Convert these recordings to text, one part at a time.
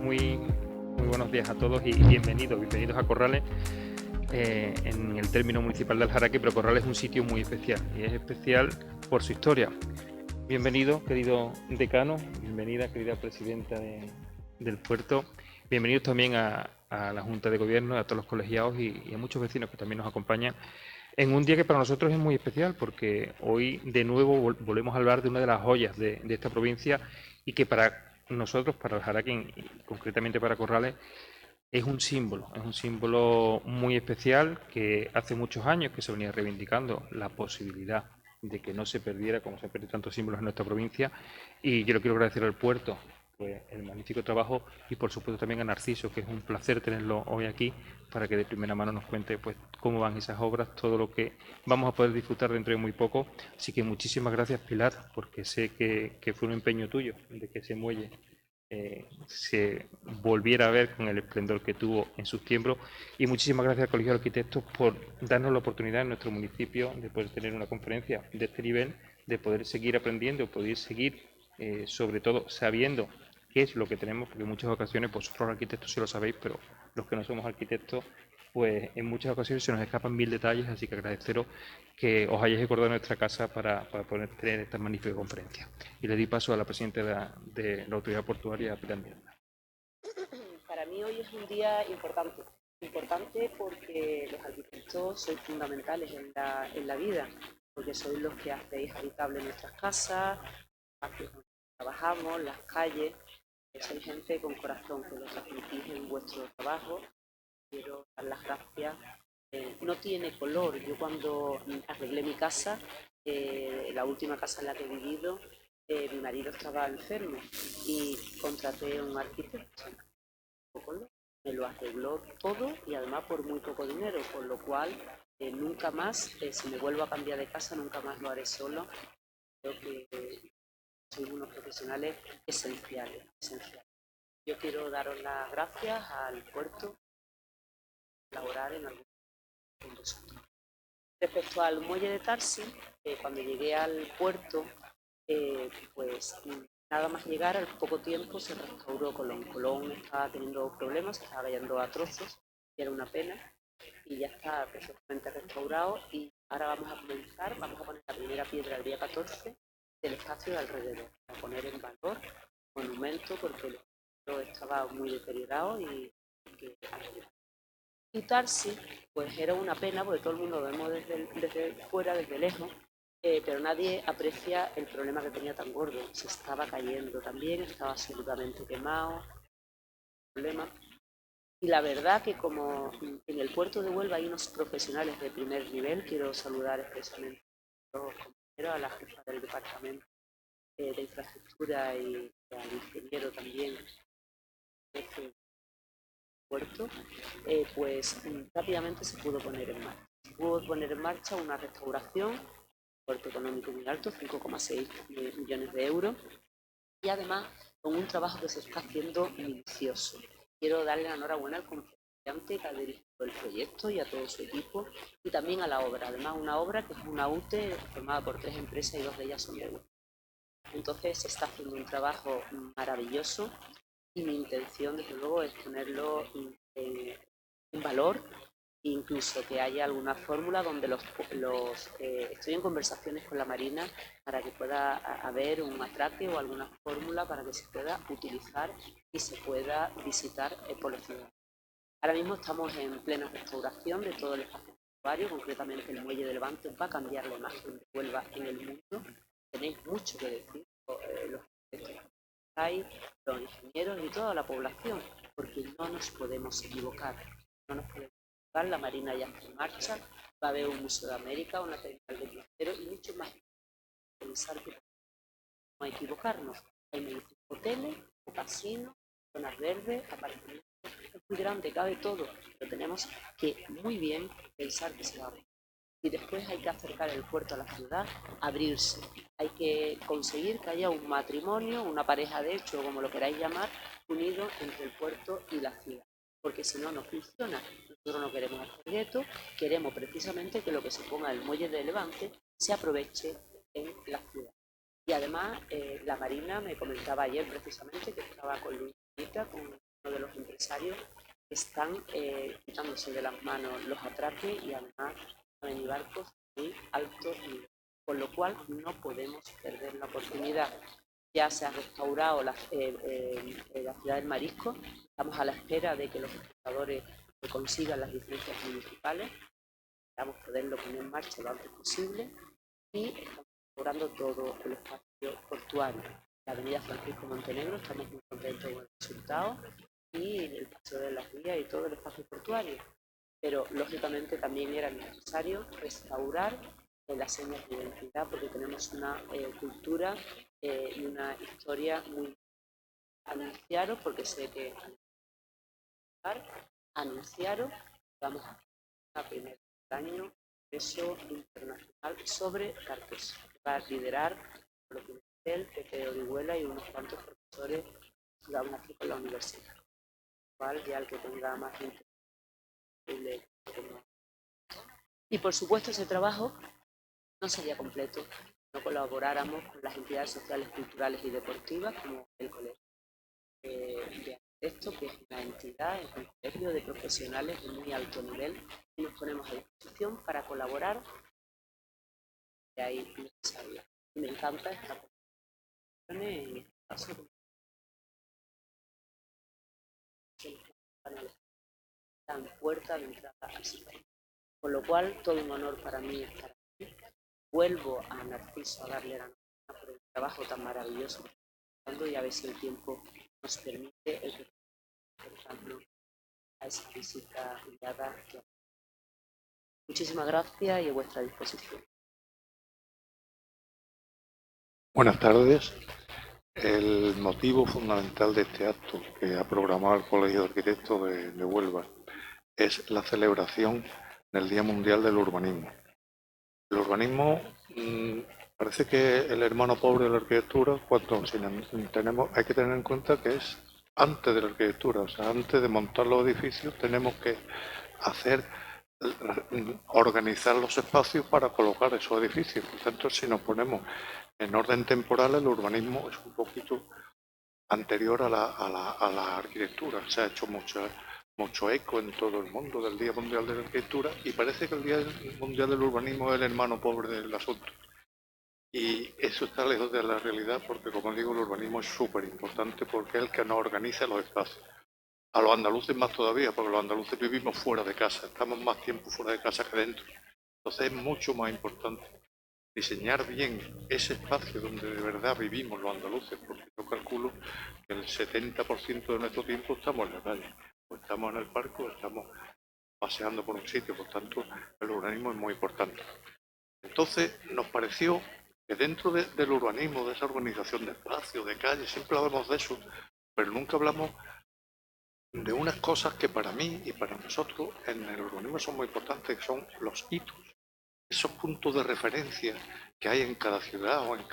Muy buenos días a todos y bienvenidos a Corrales, en el término municipal de Aljaraque, pero Corrales es un sitio muy especial y es especial por su historia. Bienvenido, querido decano, bienvenida, querida presidenta del puerto, bienvenidos también a la Junta de Gobierno, a todos los colegiados y a muchos vecinos que también nos acompañan en un día que para nosotros es muy especial, porque hoy de nuevo volvemos a hablar de una de las joyas de esta provincia y que para nosotros, para Aljaraque y concretamente para Corrales, es un símbolo muy especial que hace muchos años que se venía reivindicando la posibilidad de que no se perdiera, como se han perdido tantos símbolos en nuestra provincia, y yo le quiero agradecer al puerto pues, el magnífico trabajo y por supuesto también a Narciso, que es un placer tenerlo hoy aquí para que de primera mano nos cuente pues cómo van esas obras, todo lo que vamos a poder disfrutar dentro de muy poco. Así que muchísimas gracias, Pilar, porque sé que fue un empeño tuyo de que ese muelle se volviera a ver con el esplendor que tuvo en sus tiempos. Y muchísimas gracias al Colegio de Arquitectos por darnos la oportunidad en nuestro municipio de poder tener una conferencia de este nivel, de poder seguir aprendiendo, poder seguir sobre todo sabiendo qué es lo que tenemos, porque en muchas ocasiones vosotros los arquitectos sí lo sabéis, pero los que no somos arquitectos, pues en muchas ocasiones se nos escapan mil detalles, así que agradeceros que os hayáis acordado de nuestra casa para poder tener esta magnífica conferencia. Y le di paso a la presidenta de la Autoridad Portuaria, Pilar Miranda. Para mí hoy es un día importante, importante porque los arquitectos sois fundamentales en la vida, porque sois los que hacéis habitable nuestras casas, los espacios donde trabajamos, las calles, sois gente con corazón que lo transmitís en vuestro trabajo. Quiero dar las gracias. No tiene color. Yo cuando arreglé mi casa, la última casa en la que he vivido, mi marido estaba enfermo y contraté a un arquitecto. Me lo arregló todo y además por muy poco dinero, por lo cual nunca más, si me vuelvo a cambiar de casa, nunca más lo haré solo. Creo que sois unos profesionales esenciales. Yo quiero daros las gracias al puerto por colaborar en algún con vosotros. Respecto al muelle de Tarsi, cuando llegué al puerto, pues nada más llegar, al poco tiempo se restauró Colón. Colón estaba teniendo problemas, se estaba cayendo a trozos, y era una pena, y ya está perfectamente restaurado. Y ahora vamos a comenzar, vamos a poner la primera piedra el día 14 del espacio de alrededor, para poner en valor el monumento, porque el espacio estaba muy deteriorado y que y Tarsi, pues era una pena porque todo el mundo lo vemos desde fuera, desde lejos, pero nadie aprecia el problema que tenía tan gordo. Se estaba cayendo también, estaba absolutamente quemado, problema. Y la verdad que como en el puerto de Huelva hay unos profesionales de primer nivel, quiero saludar expresamente a los compañeros, a la jefa del departamento de infraestructura y al ingeniero también de este puerto, pues rápidamente se pudo poner en marcha. Se pudo poner en marcha una restauración, puerto económico muy alto, 5,6 millones de euros, y además con un trabajo que se está haciendo minucioso. Quiero darle la enhorabuena al conferenciante que ha dirigido el proyecto y a todo su equipo, y también a la obra. Además, una obra que es una UTE formada por 3 empresas y 2 de ellas son de UTE. Entonces se está haciendo un trabajo maravilloso y mi intención, desde luego, es ponerlo en valor, incluso que haya alguna fórmula donde estoy en conversaciones con la Marina para que pueda haber un atraque o alguna fórmula para que se pueda utilizar y se pueda visitar por los ciudadanos. Ahora mismo estamos en plena restauración de todo el espacio portuario, concretamente el muelle de Levante va a cambiar la imagen de Huelva en el mundo. Tenéis mucho que decir, los ingenieros y toda la población, porque no nos podemos equivocar. No nos podemos equivocar. La Marina ya está en marcha, va a haber un Museo de América, una terminal de cruceros y mucho más. Pensar que no equivocarnos. Hay hoteles, casinos, zonas verdes, apartamentos. Es muy grande, cabe todo, pero tenemos que muy bien pensar que se va a ver. Y después hay que acercar el puerto a la ciudad, abrirse. Hay que conseguir que haya un matrimonio, una pareja de hecho, como lo queráis llamar, unido entre el puerto y la ciudad. Porque si no, no funciona. Nosotros no queremos hacer gueto, queremos precisamente que lo que se ponga en el muelle de Levante se aproveche en la ciudad. Y además, la Marina me comentaba ayer precisamente que estaba con Luisita, con uno de los empresarios que están quitándose de las manos los atraques y además en barcos de alto nivel, con lo cual no podemos perder la oportunidad. Ya se ha restaurado la ciudad del Marisco, estamos a la espera de que los espectadores consigan las licencias municipales, esperamos poderlo poner en marcha lo antes posible y estamos restaurando todo el espacio portuario. La avenida Francisco Montenegro, estamos muy contentos con el resultado y el paseo de las vías y todo el espacio portuario. Pero lógicamente también era necesario restaurar las señas de identidad porque tenemos una cultura y una historia muy... Anunciaros, porque sé que anunciaros, vamos a primer año Congreso Internacional sobre Cartesa, que va a liderar lo que el Pepe Orihuela y unos cuantos profesores que vamos aquí con la universidad. Igual ya el que tenga más interés. Y por supuesto ese trabajo no sería completo si no colaboráramos con las entidades sociales, culturales y deportivas como el Colegio de Arquitectos, que es una entidad, es un colegio de profesionales de muy alto nivel y nos ponemos a disposición para colaborar de ahí necesaria. Y me encanta esta colaboración en este caso tan puerta de entrada al sistema. Con lo cual, todo un honor para mí estar aquí. Vuelvo a Narciso a darle la enhorabuena por el trabajo tan maravilloso que está haciendo y a ver si el tiempo nos permite el realizarlo a esa visita guiada. Muchísimas gracias y a vuestra disposición. Buenas tardes. El motivo fundamental de este acto que ha programado el Colegio de Arquitectos de Huelva es la celebración del Día Mundial del Urbanismo. El urbanismo parece que el hermano pobre de la arquitectura, cuando hay que tener en cuenta que es antes de la arquitectura, o sea, antes de montar los edificios tenemos que organizar los espacios para colocar esos edificios. Por tanto, si nos ponemos en orden temporal, el urbanismo es un poquito anterior a la arquitectura. Se ha hecho mucho eco en todo el mundo del Día Mundial de la Arquitectura y parece que el Día Mundial del Urbanismo es el hermano pobre del asunto. Y eso está lejos de la realidad porque, como digo, el urbanismo es súper importante porque es el que nos organiza los espacios. A los andaluces más todavía, porque los andaluces vivimos fuera de casa, estamos más tiempo fuera de casa que dentro. Entonces es mucho más importante diseñar bien ese espacio donde de verdad vivimos los andaluces, porque yo calculo que el 70% de nuestro tiempo estamos en la calle, o estamos en el parque, o estamos paseando por un sitio, por tanto el urbanismo es muy importante. Entonces nos pareció que dentro del urbanismo, de esa organización de espacios, de calles, siempre hablamos de eso, pero nunca hablamos de unas cosas que para mí y para nosotros en el urbanismo son muy importantes, que son los hitos. Esos puntos de referencia que hay en cada ciudad o en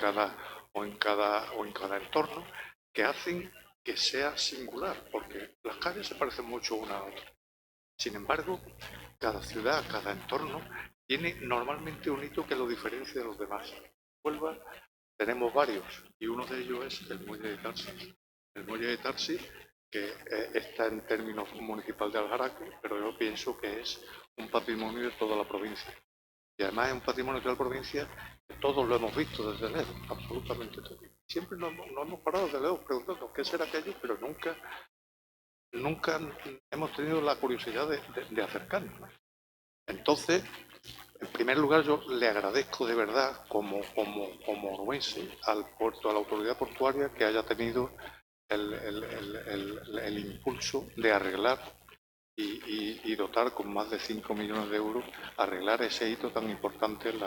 cada entorno que hacen que sea singular, porque las calles se parecen mucho una a otra. Sin embargo, cada ciudad, cada entorno tiene normalmente un hito que lo diferencia de los demás. En Huelva tenemos varios y uno de ellos es el muelle de Tarsi. El muelle de Tarsi, que está en términos municipal de Aljaraque, pero yo pienso que es un patrimonio de toda la provincia. Y además es un patrimonio de la provincia que todos lo hemos visto desde lejos, absolutamente todos. Siempre nos hemos parado desde lejos preguntando qué será aquello, pero nunca hemos tenido la curiosidad de acercarnos. Entonces, en primer lugar, yo le agradezco de verdad, como onubense, al puerto, a la autoridad portuaria, que haya tenido el impulso de arreglar y dotar con más de 5 millones de euros, arreglar ese hito tan importante en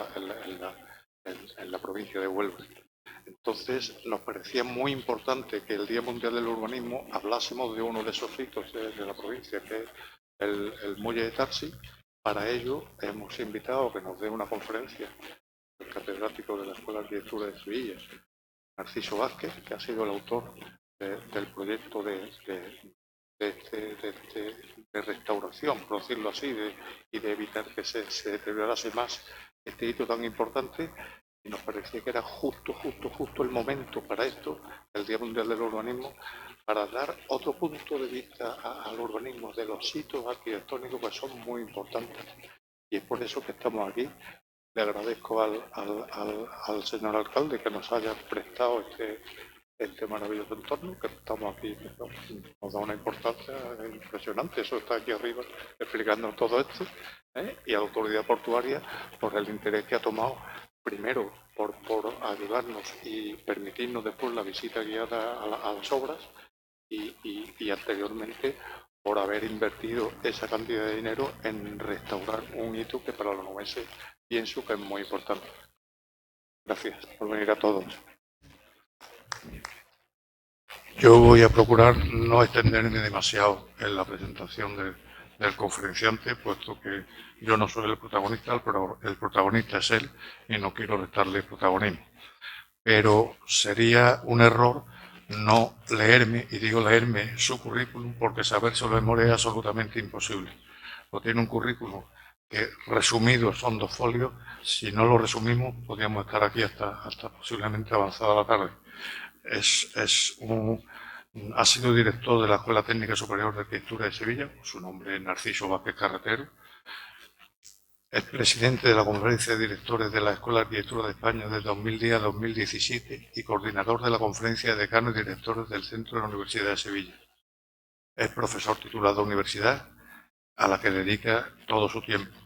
la provincia de Huelva. Entonces, nos parecía muy importante que el Día Mundial del Urbanismo hablásemos de uno de esos hitos de la provincia, que es el muelle de Tarsi. Para ello, hemos invitado a que nos dé una conferencia el catedrático de la Escuela de Arquitectura de Sevilla, Narciso Vázquez, que ha sido el autor del proyecto de restauración, por decirlo así, y de evitar que se deteriorase más este hito tan importante. Y nos parecía que era justo el momento para esto, el Día Mundial del Urbanismo, para dar otro punto de vista al urbanismo de los sitios arquitectónicos que son muy importantes. Y es por eso que estamos aquí. Le agradezco al señor alcalde que nos haya prestado este maravilloso entorno, que estamos aquí, nos da una importancia impresionante. Eso está aquí arriba explicando todo esto, y a la autoridad portuaria por el interés que ha tomado, primero por ayudarnos y permitirnos después la visita guiada a las obras, y anteriormente por haber invertido esa cantidad de dinero en restaurar un hito que para los nueces pienso que es muy importante. Gracias por venir a todos. Yo voy a procurar no extenderme demasiado en la presentación del conferenciante, puesto que yo no soy el protagonista, pero el protagonista es él y no quiero restarle protagonismo. Pero sería un error no leerme, y digo leerme, su currículum, porque sabérselo de memoria es absolutamente imposible. Lo tiene un currículum que resumido son 2 folios. Si no lo resumimos, podríamos estar aquí hasta posiblemente avanzada la tarde. Ha sido director de la Escuela Técnica Superior de Arquitectura de Sevilla, su nombre es Narciso Vázquez Carretero. Es presidente de la Conferencia de Directores de la Escuela de Arquitectura de España de 2010 a 2017 y coordinador de la Conferencia de Decanos y Directores del Centro de la Universidad de Sevilla. Es profesor titular de universidad, a la que dedica todo su tiempo.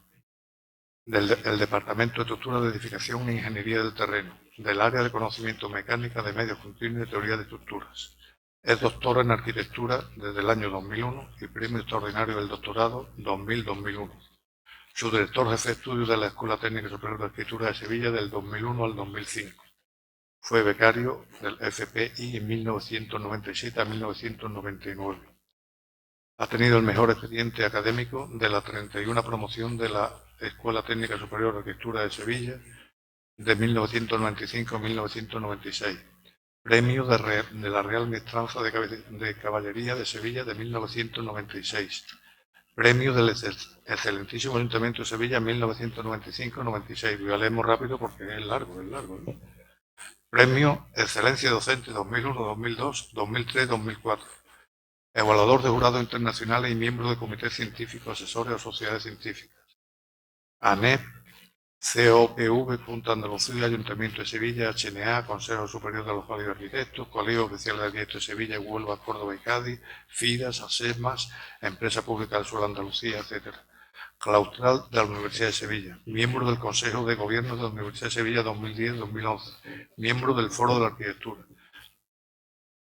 Del Departamento de Estructura de Edificación e Ingeniería del Terreno, del área de Conocimiento Mecánica de Medios Continuos y de Teoría de Estructuras. Es doctora en Arquitectura desde el año 2001 y premio extraordinario del doctorado 2000-2001. Su director jefe de estudios de la Escuela Técnica Superior de Arquitectura de Sevilla del 2001 al 2005. Fue becario del FPI en 1997 a 1999. Ha tenido el mejor expediente académico de la 31 promoción de la Escuela Técnica Superior de Arquitectura de Sevilla de 1995 a 1996. Premio de la Real Maestranza de Caballería de Sevilla de 1996. Premio del Excelentísimo Ayuntamiento de Sevilla en 1995-96. Voy a leer muy rápido porque es largo, ¿no? Premio Excelencia Docente 2001, 2002, 2003, 2004. Evaluador de jurados internacionales y miembro de comités científicos, asesores o sociedades científicas. ANEP, COPV, Punta Andalucía, Ayuntamiento de Sevilla, HNA, Consejo Superior de los Colegios de Arquitectos, Colegio Oficial de Arquitectos de Sevilla, Huelva, Córdoba y Cádiz, FIDAS, ASEMAS, Empresa Pública del Sur de Andalucía, etc. Claustral de la Universidad de Sevilla, miembro del Consejo de Gobierno de la Universidad de Sevilla 2010-2011, miembro del Foro de la Arquitectura.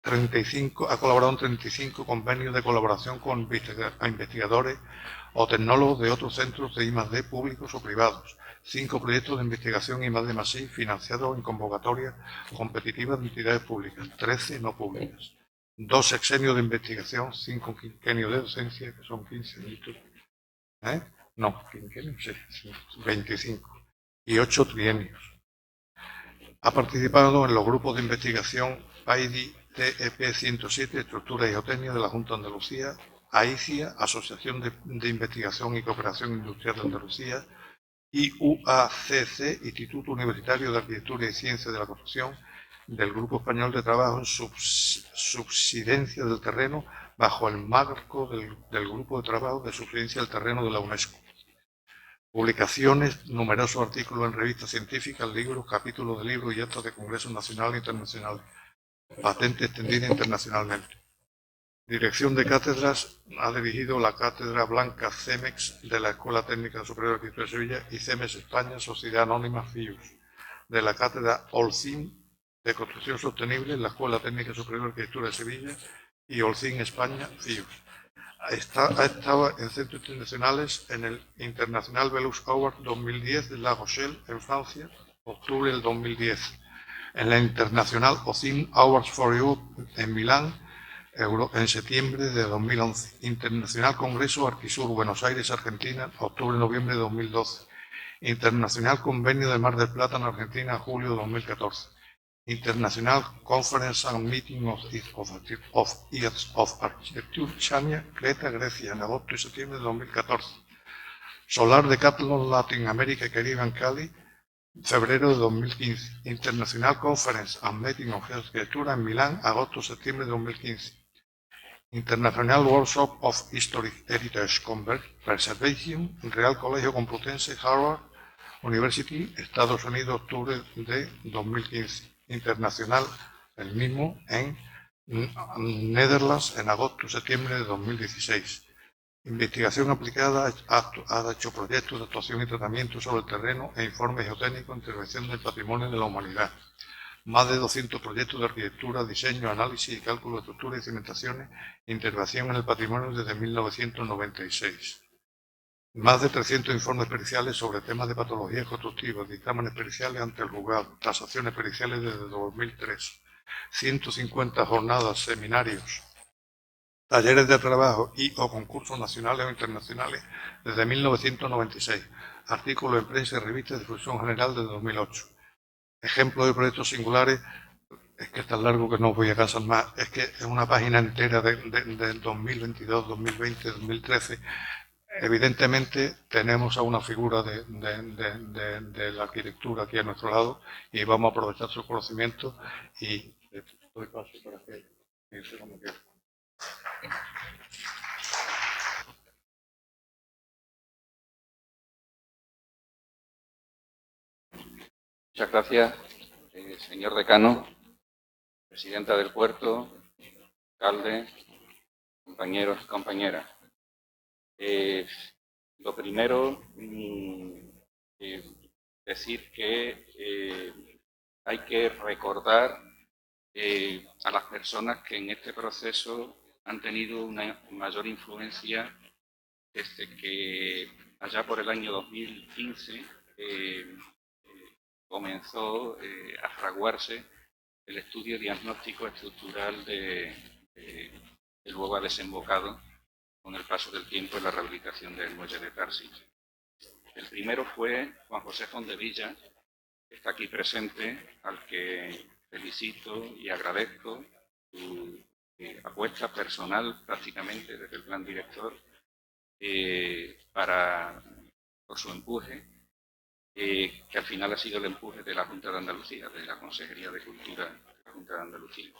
Ha colaborado en 35 convenios de colaboración con investigadores o tecnólogos de otros centros de I+D públicos o privados. 5 proyectos de investigación I+D+I financiados en convocatorias competitivas de entidades públicas, 13 no públicas. 2 sexenios de investigación, 5 quinquenios de docencia, que son 15 minutos. No, quinquenios, sí, 25. Y 8 trienios. Ha participado en los grupos de investigación PAIDI, TEP 107, Estructura y Geotecnia de la Junta de Andalucía, AICIA, Asociación de Investigación y Cooperación Industrial de Andalucía, IUACC, Instituto Universitario de Arquitectura y Ciencias de la Construcción, del Grupo Español de Trabajo en Subsidencia del Terreno, bajo el marco del Grupo de Trabajo de Subsidencia del Terreno de la UNESCO. Publicaciones, numerosos artículos en revistas científicas, libros, capítulos de libros y actos de congresos nacionales e internacionales. Patente extendida internacionalmente. Dirección de cátedras, ha dirigido la Cátedra Blanca CEMEX de la Escuela Técnica Superior de Arquitectura de Sevilla y CEMEX España, Sociedad Anónima FIUS, de la Cátedra OLCIN de Construcción Sostenible en la Escuela Técnica Superior de Arquitectura de Sevilla y OLCIN España FIUS. Ha estado en centros internacionales en el International Belux Award 2010 de La Rochelle, en Francia, octubre del 2010. En la International OCIN Awards for Europe en Milán, en septiembre de 2011. Internacional Congreso Arquisur, Buenos Aires, Argentina, octubre-noviembre de 2012. Internacional Convenio de Mar del Plata en Argentina, julio de 2014. International Conference and Meeting of Architecture, Chania, Creta, Grecia, en agosto y septiembre de 2014. Solar Decathlon Latinoamérica y Caribe en Cali, febrero de 2015. International Conference and Meeting of Architecture en Milán, agosto-septiembre de 2015. International Workshop of Historic Heritage Preservation, Real Colegio Complutense, Harvard University, Estados Unidos, octubre de 2015. Internacional, el mismo, en Netherlands, en agosto-septiembre de 2016. Investigación aplicada, ha hecho proyectos de actuación y tratamiento sobre el terreno e informes geotécnicos, intervención del patrimonio de la humanidad. Más de 200 proyectos de arquitectura, diseño, análisis y cálculo de estructuras y cimentaciones, intervención en el patrimonio desde 1996. Más de 300 informes periciales sobre temas de patologías constructivas, dictámenes periciales ante el juzgado, tasaciones periciales desde 2003, 150 jornadas, seminarios, talleres de trabajo y o concursos nacionales o internacionales desde 1996, artículos en prensa y revistas de difusión general desde 2008. Ejemplos de proyectos singulares, es que es tan largo que no voy a cansar más, es que es una página entera del 2022, 2020, 2013. Evidentemente tenemos a una figura de la arquitectura aquí a nuestro lado y vamos a aprovechar su conocimiento y doy paso para que piense como quiera. Muchas gracias, señor decano, presidenta del puerto, alcalde, compañeros y compañeras. Lo primero, decir que hay que recordar a las personas que en este proceso han tenido una mayor influencia desde que allá por el año 2015 comenzó a fraguarse el estudio diagnóstico estructural que luego ha desembocado con el paso del tiempo en la rehabilitación del muelle de Tarsis. El primero fue Juan José Fondevilla, que está aquí presente, al que felicito y agradezco su apuesta personal prácticamente desde el plan director por su empuje, que al final ha sido el empuje de la Junta de Andalucía, de la Consejería de Cultura de la Junta de Andalucía.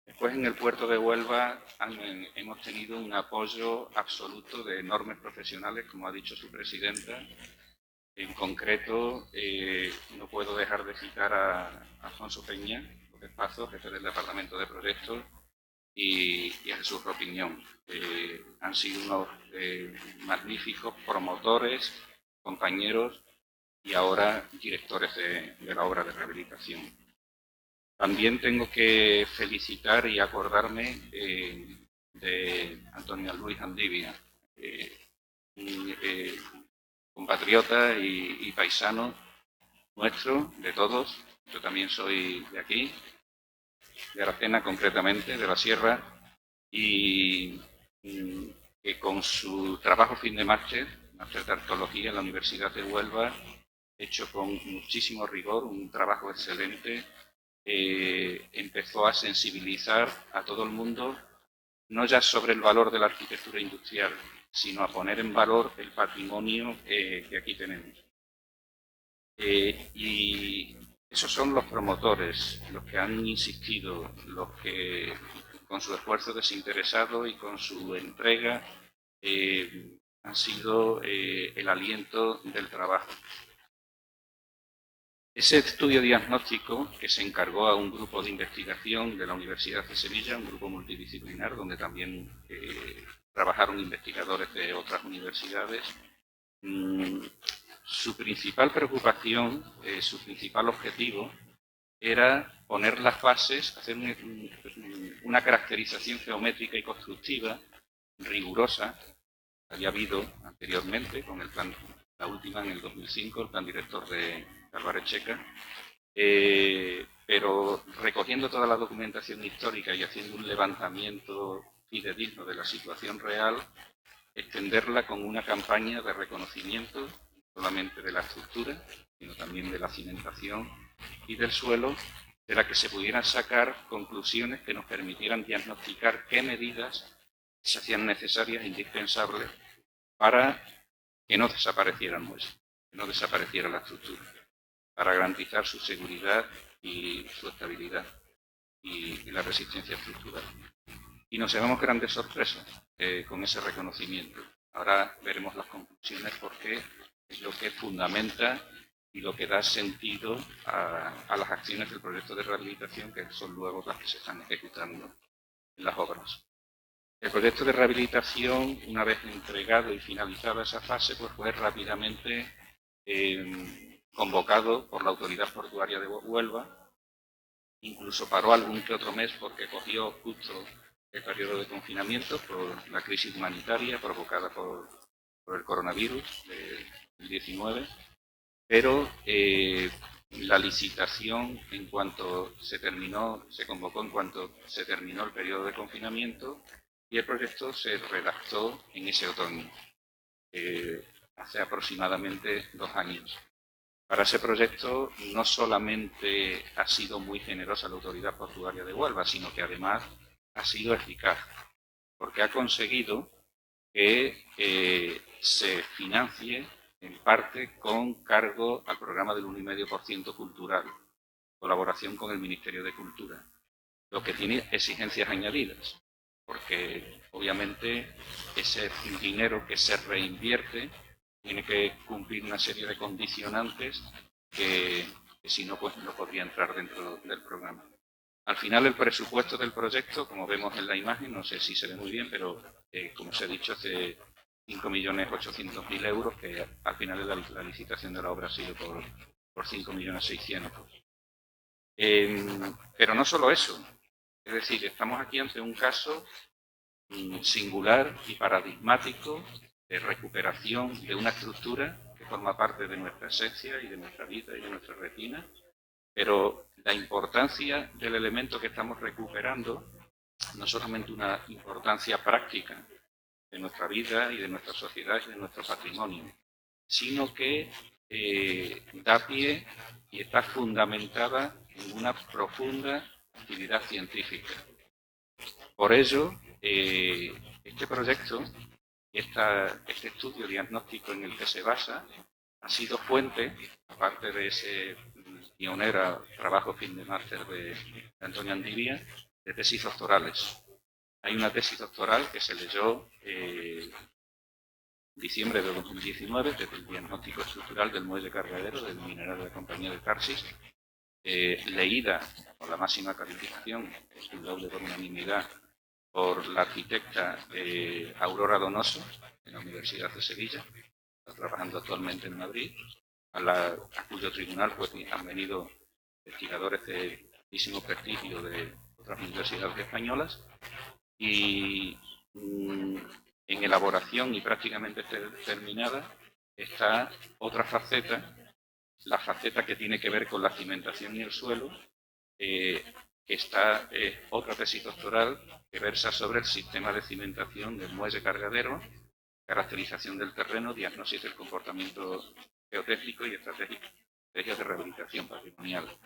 Después, en el puerto de Huelva hemos tenido un apoyo absoluto de enormes profesionales, como ha dicho su presidenta. En concreto, no puedo dejar de citar a Alfonso Peña, López Pazo, jefe del Departamento de Proyectos, y a Jesús Ropiñón. Han sido unos magníficos promotores, compañeros y ahora directores de la obra de rehabilitación. También tengo que felicitar y acordarme de Antonio Luis Andivia, compatriota y paisano nuestro, de todos. Yo también soy de aquí, de Aracena concretamente, de la Sierra, y que con su trabajo fin de máster de arqueología en la Universidad de Huelva, hecho con muchísimo rigor, un trabajo excelente, empezó a sensibilizar a todo el mundo, no ya sobre el valor de la arquitectura industrial, sino a poner en valor el patrimonio que aquí tenemos. Y esos son los promotores, los que han insistido, los que con su esfuerzo desinteresado y con su entrega han sido el aliento del trabajo. Ese estudio diagnóstico que se encargó a un grupo de investigación de la Universidad de Sevilla, un grupo multidisciplinar donde también trabajaron investigadores de otras universidades, su principal preocupación, su principal objetivo era poner las bases, hacer una caracterización geométrica y constructiva rigurosa. Había habido anteriormente con el plan, la última en el 2005, el plan director de Álvarez Checa, pero recogiendo toda la documentación histórica y haciendo un levantamiento fidedigno de la situación real, extenderla con una campaña de reconocimiento, no solamente de la estructura, sino también de la cimentación y del suelo, de la que se pudieran sacar conclusiones que nos permitieran diagnosticar qué medidas se hacían necesarias e indispensables para que no desapareciera el muelle, que no desapareciera la estructura, para garantizar su seguridad y su estabilidad y la resistencia estructural. y nos llevamos grandes sorpresas con ese reconocimiento. Ahora veremos las conclusiones porque es lo que fundamenta y lo que da sentido a las acciones del proyecto de rehabilitación, que son luego las que se están ejecutando en las obras. El proyecto de rehabilitación, una vez entregado y finalizada esa fase, pues fue rápidamente convocado por la Autoridad Portuaria de Huelva. Incluso paró algún que otro mes porque cogió justo el periodo de confinamiento por la crisis humanitaria provocada por el coronavirus del 19. Pero la licitación, en cuanto se convocó en cuanto se terminó el periodo de confinamiento, y el proyecto se redactó en ese otoño, hace aproximadamente 2 años. Para ese proyecto no solamente ha sido muy generosa la Autoridad Portuaria de Huelva, sino que además ha sido eficaz, porque ha conseguido que se financie en parte con cargo al programa del 1,5% cultural, colaboración con el Ministerio de Cultura, lo que tiene exigencias añadidas, porque obviamente ese dinero que se reinvierte tiene que cumplir una serie de condicionantes que si no, pues no podría entrar dentro del programa. Al final, el presupuesto del proyecto, como vemos en la imagen, no sé si se ve muy bien, pero como se ha dicho, es de 5.800.000 euros, que al final de la licitación de la obra ha sido por 5.600.000. Pero no solo eso, es decir, estamos aquí ante un caso singular y paradigmático de recuperación de una estructura que forma parte de nuestra esencia y de nuestra vida y de nuestra retina, pero la importancia del elemento que estamos recuperando no solamente una importancia práctica de nuestra vida y de nuestra sociedad y de nuestro patrimonio, sino que da pie y está fundamentada en una profunda actividad científica. Por ello, este proyecto, este estudio diagnóstico en el que se basa, ha sido fuente, aparte de ese pionero trabajo fin de máster de Antonio Andivia, de tesis doctorales. Hay una tesis doctoral que se leyó en diciembre de 2019, desde el diagnóstico estructural del muelle cargadero del mineral de la compañía de Tarsis, leída con la máxima calificación, estudiable por unanimidad, por la arquitecta Aurora Donoso, en la Universidad de Sevilla, está trabajando actualmente en Madrid, a cuyo tribunal pues, han venido investigadores de altísimo prestigio de otras universidades españolas, y en elaboración y prácticamente terminada está otra faceta, la faceta que tiene que ver con la cimentación y el suelo, que está otra tesis doctoral que versa sobre el sistema de cimentación del muelle cargadero, caracterización del terreno, diagnóstico del comportamiento geotécnico y estrategias de rehabilitación patrimonial.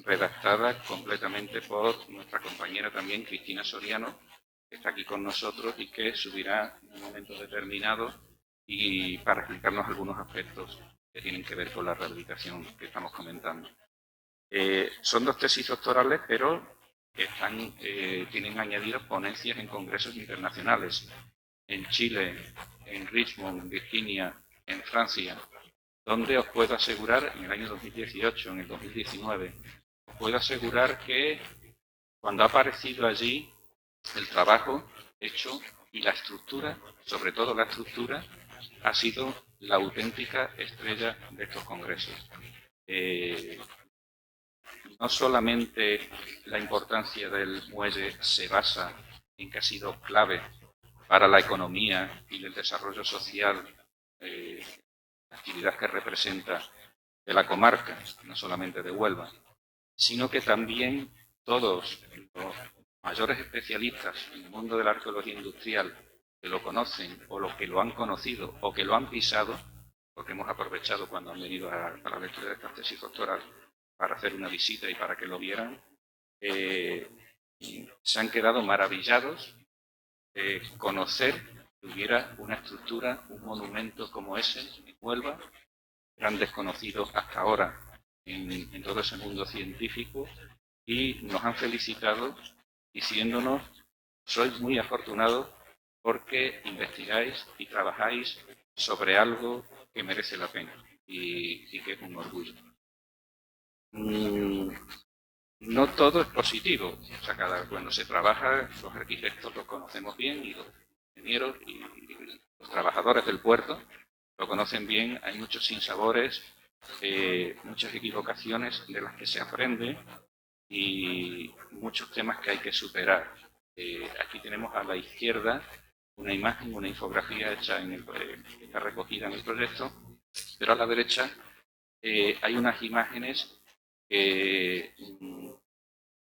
Redactada completamente por nuestra compañera también, Cristina Soriano, que está aquí con nosotros y que subirá en un momento determinado y para explicarnos algunos aspectos que tienen que ver con la rehabilitación que estamos comentando. Son 2 tesis doctorales, pero tienen añadidos ponencias en congresos internacionales, en Chile, en Richmond, en Virginia, en Francia, donde os puedo asegurar, en el año 2018, en el 2019, os puedo asegurar que cuando ha aparecido allí el trabajo hecho y la estructura, sobre todo la estructura, ha sido la auténtica estrella de estos congresos. No solamente la importancia del muelle se basa en que ha sido clave para la economía y el desarrollo social, la actividad que representa de la comarca, no solamente de Huelva, sino que también todos los mayores especialistas en el mundo de la arqueología industrial que lo conocen o los que lo han conocido o que lo han pisado, porque hemos aprovechado cuando han venido a la lectura de esta tesis doctoral para hacer una visita y para que lo vieran, se han quedado maravillados de conocer que hubiera una estructura, un monumento como ese en Huelva, eran desconocidos hasta ahora en todo ese mundo científico, y nos han felicitado diciéndonos: sois muy afortunados porque investigáis y trabajáis sobre algo que merece la pena y que es un orgullo. No todo es positivo. O sea, cuando se trabaja, los arquitectos los conocemos bien y los ingenieros y los trabajadores del puerto lo conocen bien. Hay muchos sinsabores, muchas equivocaciones de las que se aprende y muchos temas que hay que superar. Aquí tenemos a la izquierda una imagen, una infografía hecha que está recogida en el proyecto, pero a la derecha hay unas imágenes que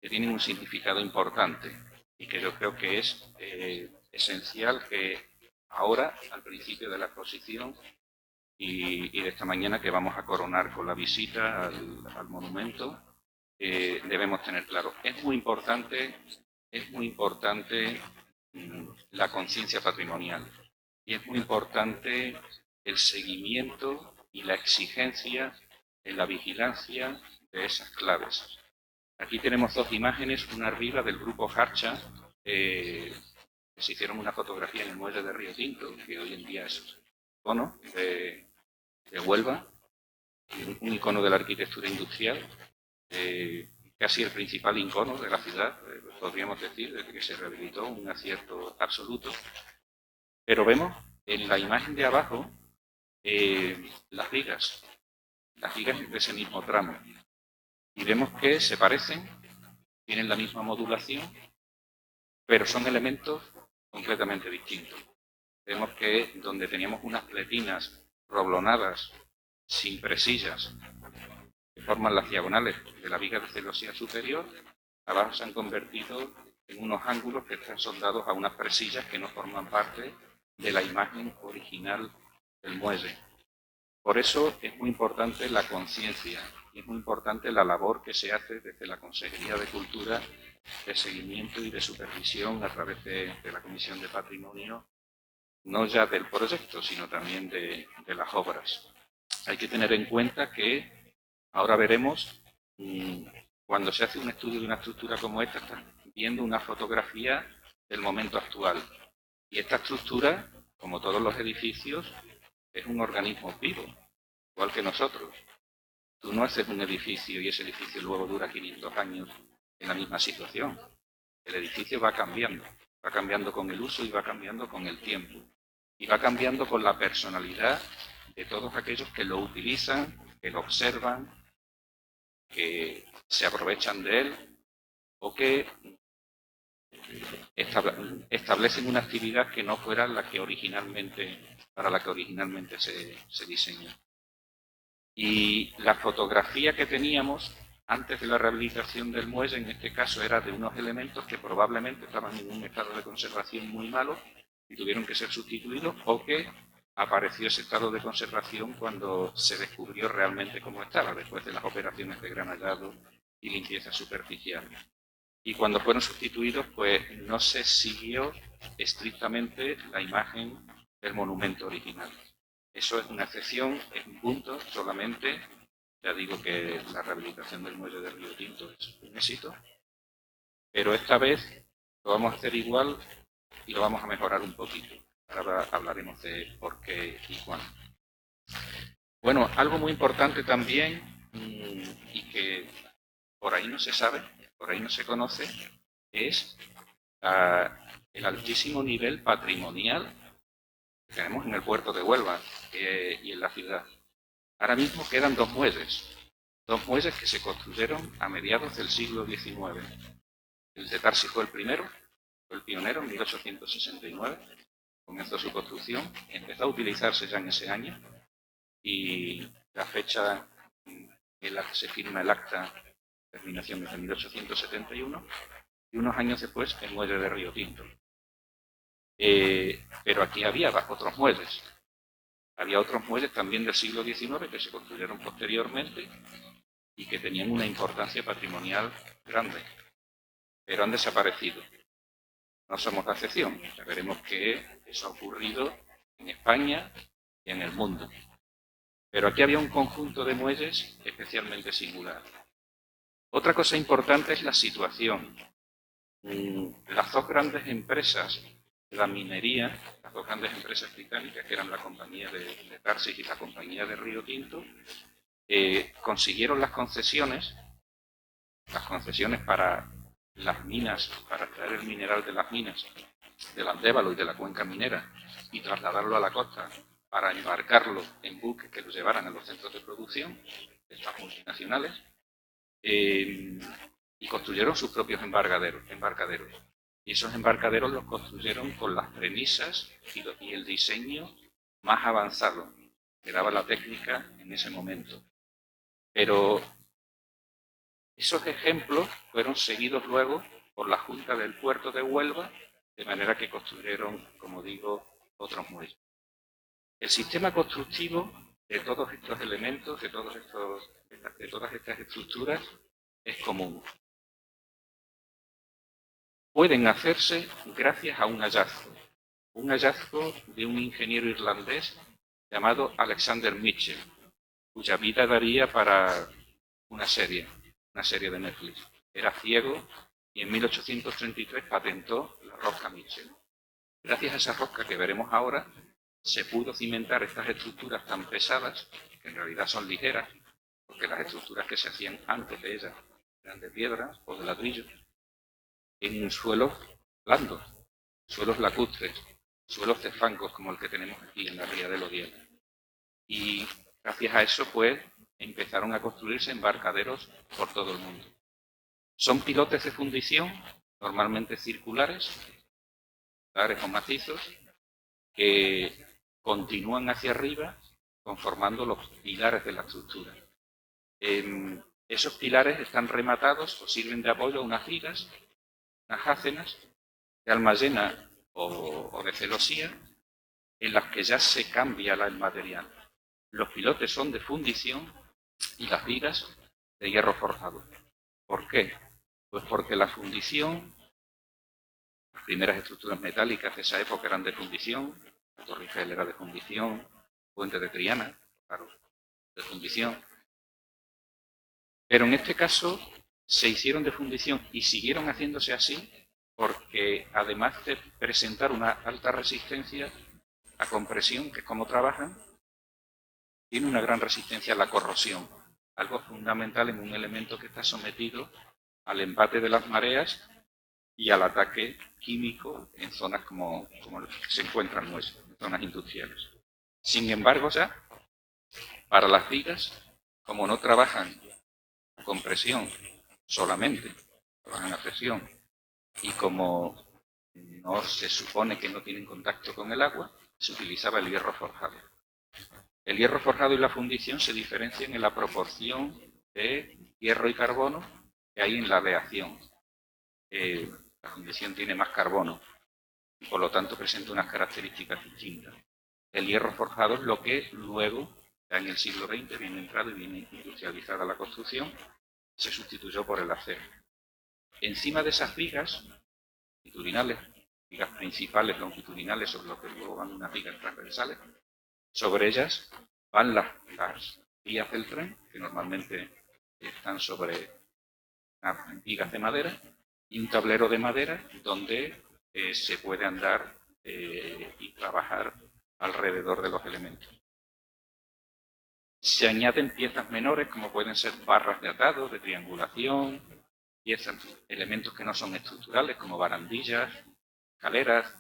tienen un significado importante y que yo creo que es esencial que ahora, al principio de la exposición y de esta mañana que vamos a coronar con la visita al monumento, debemos tener claro. Es muy importante la conciencia patrimonial y es muy importante el seguimiento y la exigencia en la vigilancia de esas claves. Aquí tenemos dos imágenes, una arriba del grupo Harcha, que se hicieron una fotografía en el muelle de Río Tinto, que hoy en día es icono de Huelva, un icono de la arquitectura industrial, casi el principal icono de la ciudad, podríamos decir, desde que se rehabilitó, un acierto absoluto. Pero vemos en la imagen de abajo las vigas de ese mismo tramo. Y vemos que se parecen, tienen la misma modulación, pero son elementos completamente distintos. Vemos que donde teníamos unas pletinas roblonadas, sin presillas, que forman las diagonales de la viga de celosía superior, abajo se han convertido en unos ángulos que están soldados a unas presillas que no forman parte de la imagen original del muelle. Por eso es muy importante la conciencia y es muy importante la labor que se hace desde la Consejería de Cultura de seguimiento y de supervisión a través de la Comisión de Patrimonio, no ya del proyecto, sino también de las obras. Hay que tener en cuenta que ahora veremos, cuando se hace un estudio de una estructura como esta, están viendo una fotografía del momento actual. Y esta estructura, como todos los edificios, es un organismo vivo, igual que nosotros. Tú no haces un edificio y ese edificio luego dura 500 años en la misma situación. El edificio va cambiando con el uso y va cambiando con el tiempo. Y va cambiando con la personalidad de todos aquellos que lo utilizan, que lo observan, que se aprovechan de él o que establecen una actividad que no fuera la que para la que originalmente se diseñó. Y la fotografía que teníamos antes de la rehabilitación del muelle, en este caso, era de unos elementos que probablemente estaban en un estado de conservación muy malo y tuvieron que ser sustituidos, o que apareció ese estado de conservación cuando se descubrió realmente cómo estaba, después de las operaciones de granallado y limpieza superficial. Y cuando fueron sustituidos, pues no se siguió estrictamente la imagen del monumento original. Eso es una excepción, es un punto solamente. Ya digo que la rehabilitación del muelle de Río Tinto es un éxito, pero esta vez lo vamos a hacer igual y lo vamos a mejorar un poquito. Ahora hablaremos de por qué y cuándo. Bueno, algo muy importante también y que por ahí no se sabe, por ahí no se conoce, es el altísimo nivel patrimonial que tenemos en el puerto de Huelva y en la ciudad. Ahora mismo quedan dos muelles que se construyeron a mediados del siglo XIX. El de Tarsi fue el primero, fue el pionero en 1869, comenzó su construcción, empezó a utilizarse ya en ese año y la fecha en la que se firma el acta de terminación es de 1871 y unos años después el muelle de Río Tinto. Pero aquí había otros muelles. Había otros muelles también del siglo XIX que se construyeron posteriormente y que tenían una importancia patrimonial grande, pero han desaparecido. No somos la excepción. Ya veremos que eso ha ocurrido en España y en el mundo. Pero aquí había un conjunto de muelles especialmente singular. Otra cosa importante es la situación. Las dos grandes empresas de la minería, las dos grandes empresas británicas, que eran la compañía de Tarsis y la compañía de Río Tinto, consiguieron las concesiones para las minas, para extraer el mineral de las minas del Andévalo y de la cuenca minera y trasladarlo a la costa para embarcarlo en buques que lo llevaran a los centros de producción de estas multinacionales, y construyeron sus propios embarcaderos. Y esos embarcaderos los construyeron con las premisas y el diseño más avanzado que daba la técnica en ese momento. Pero esos ejemplos fueron seguidos luego por la Junta del Puerto de Huelva, de manera que construyeron, como digo, otros muelles. El sistema constructivo de todos estos elementos, de todas estas estructuras, es común. Pueden hacerse gracias a un hallazgo de un ingeniero irlandés llamado Alexander Mitchell, cuya vida daría para una serie de Netflix. Era ciego y en 1833 patentó la rosca Mitchell. Gracias a esa rosca que veremos ahora, se pudo cimentar estas estructuras tan pesadas, que en realidad son ligeras, porque las estructuras que se hacían antes de ellas eran de piedras o de ladrillos, en suelos blandos, suelos lacustres, suelos de fangos como el que tenemos aquí en la ría del Odiel. Y gracias a eso, pues, empezaron a construirse embarcaderos por todo el mundo. Son pilotes de fundición, normalmente circulares o macizos, que continúan hacia arriba conformando los pilares de la estructura. Esos pilares están rematados o sirven de apoyo a unas vigas, unas jácenas de almayena o de celosía, en las que ya se cambia el material. Los pilotes son de fundición y las vigas de hierro forjado. ¿Por qué? Pues porque la fundición, las primeras estructuras metálicas de esa época eran de fundición, la Torre Eiffel era de fundición, Puente de Triana, claro, de fundición. Pero en este caso se hicieron de fundición y siguieron haciéndose así porque además de presentar una alta resistencia a compresión, que es como trabajan, tiene una gran resistencia a la corrosión, algo fundamental en un elemento que está sometido al embate de las mareas y al ataque químico en zonas como se encuentran muelles, en zonas industriales. Sin embargo, ya para las vigas, como no trabajan a compresión solamente, trabajan a presión, y como no se supone que no tienen contacto con el agua, se utilizaba el hierro forjado. El hierro forjado y la fundición se diferencian en la proporción de hierro y carbono que hay en la aleación. La fundición tiene más carbono y por lo tanto presenta unas características distintas. El hierro forjado es lo que luego, ya en el siglo XX, viene entrado y viene industrializada la construcción, se sustituyó por el acero. Encima de esas vigas longitudinales, vigas principales longitudinales sobre lo que luego van unas vigas transversales, sobre ellas van las vías del tren, que normalmente están sobre vigas de madera, y un tablero de madera donde se puede andar y trabajar alrededor de los elementos. Se añaden piezas menores como pueden ser barras de atado, de triangulación, elementos que no son estructurales como barandillas, escaleras,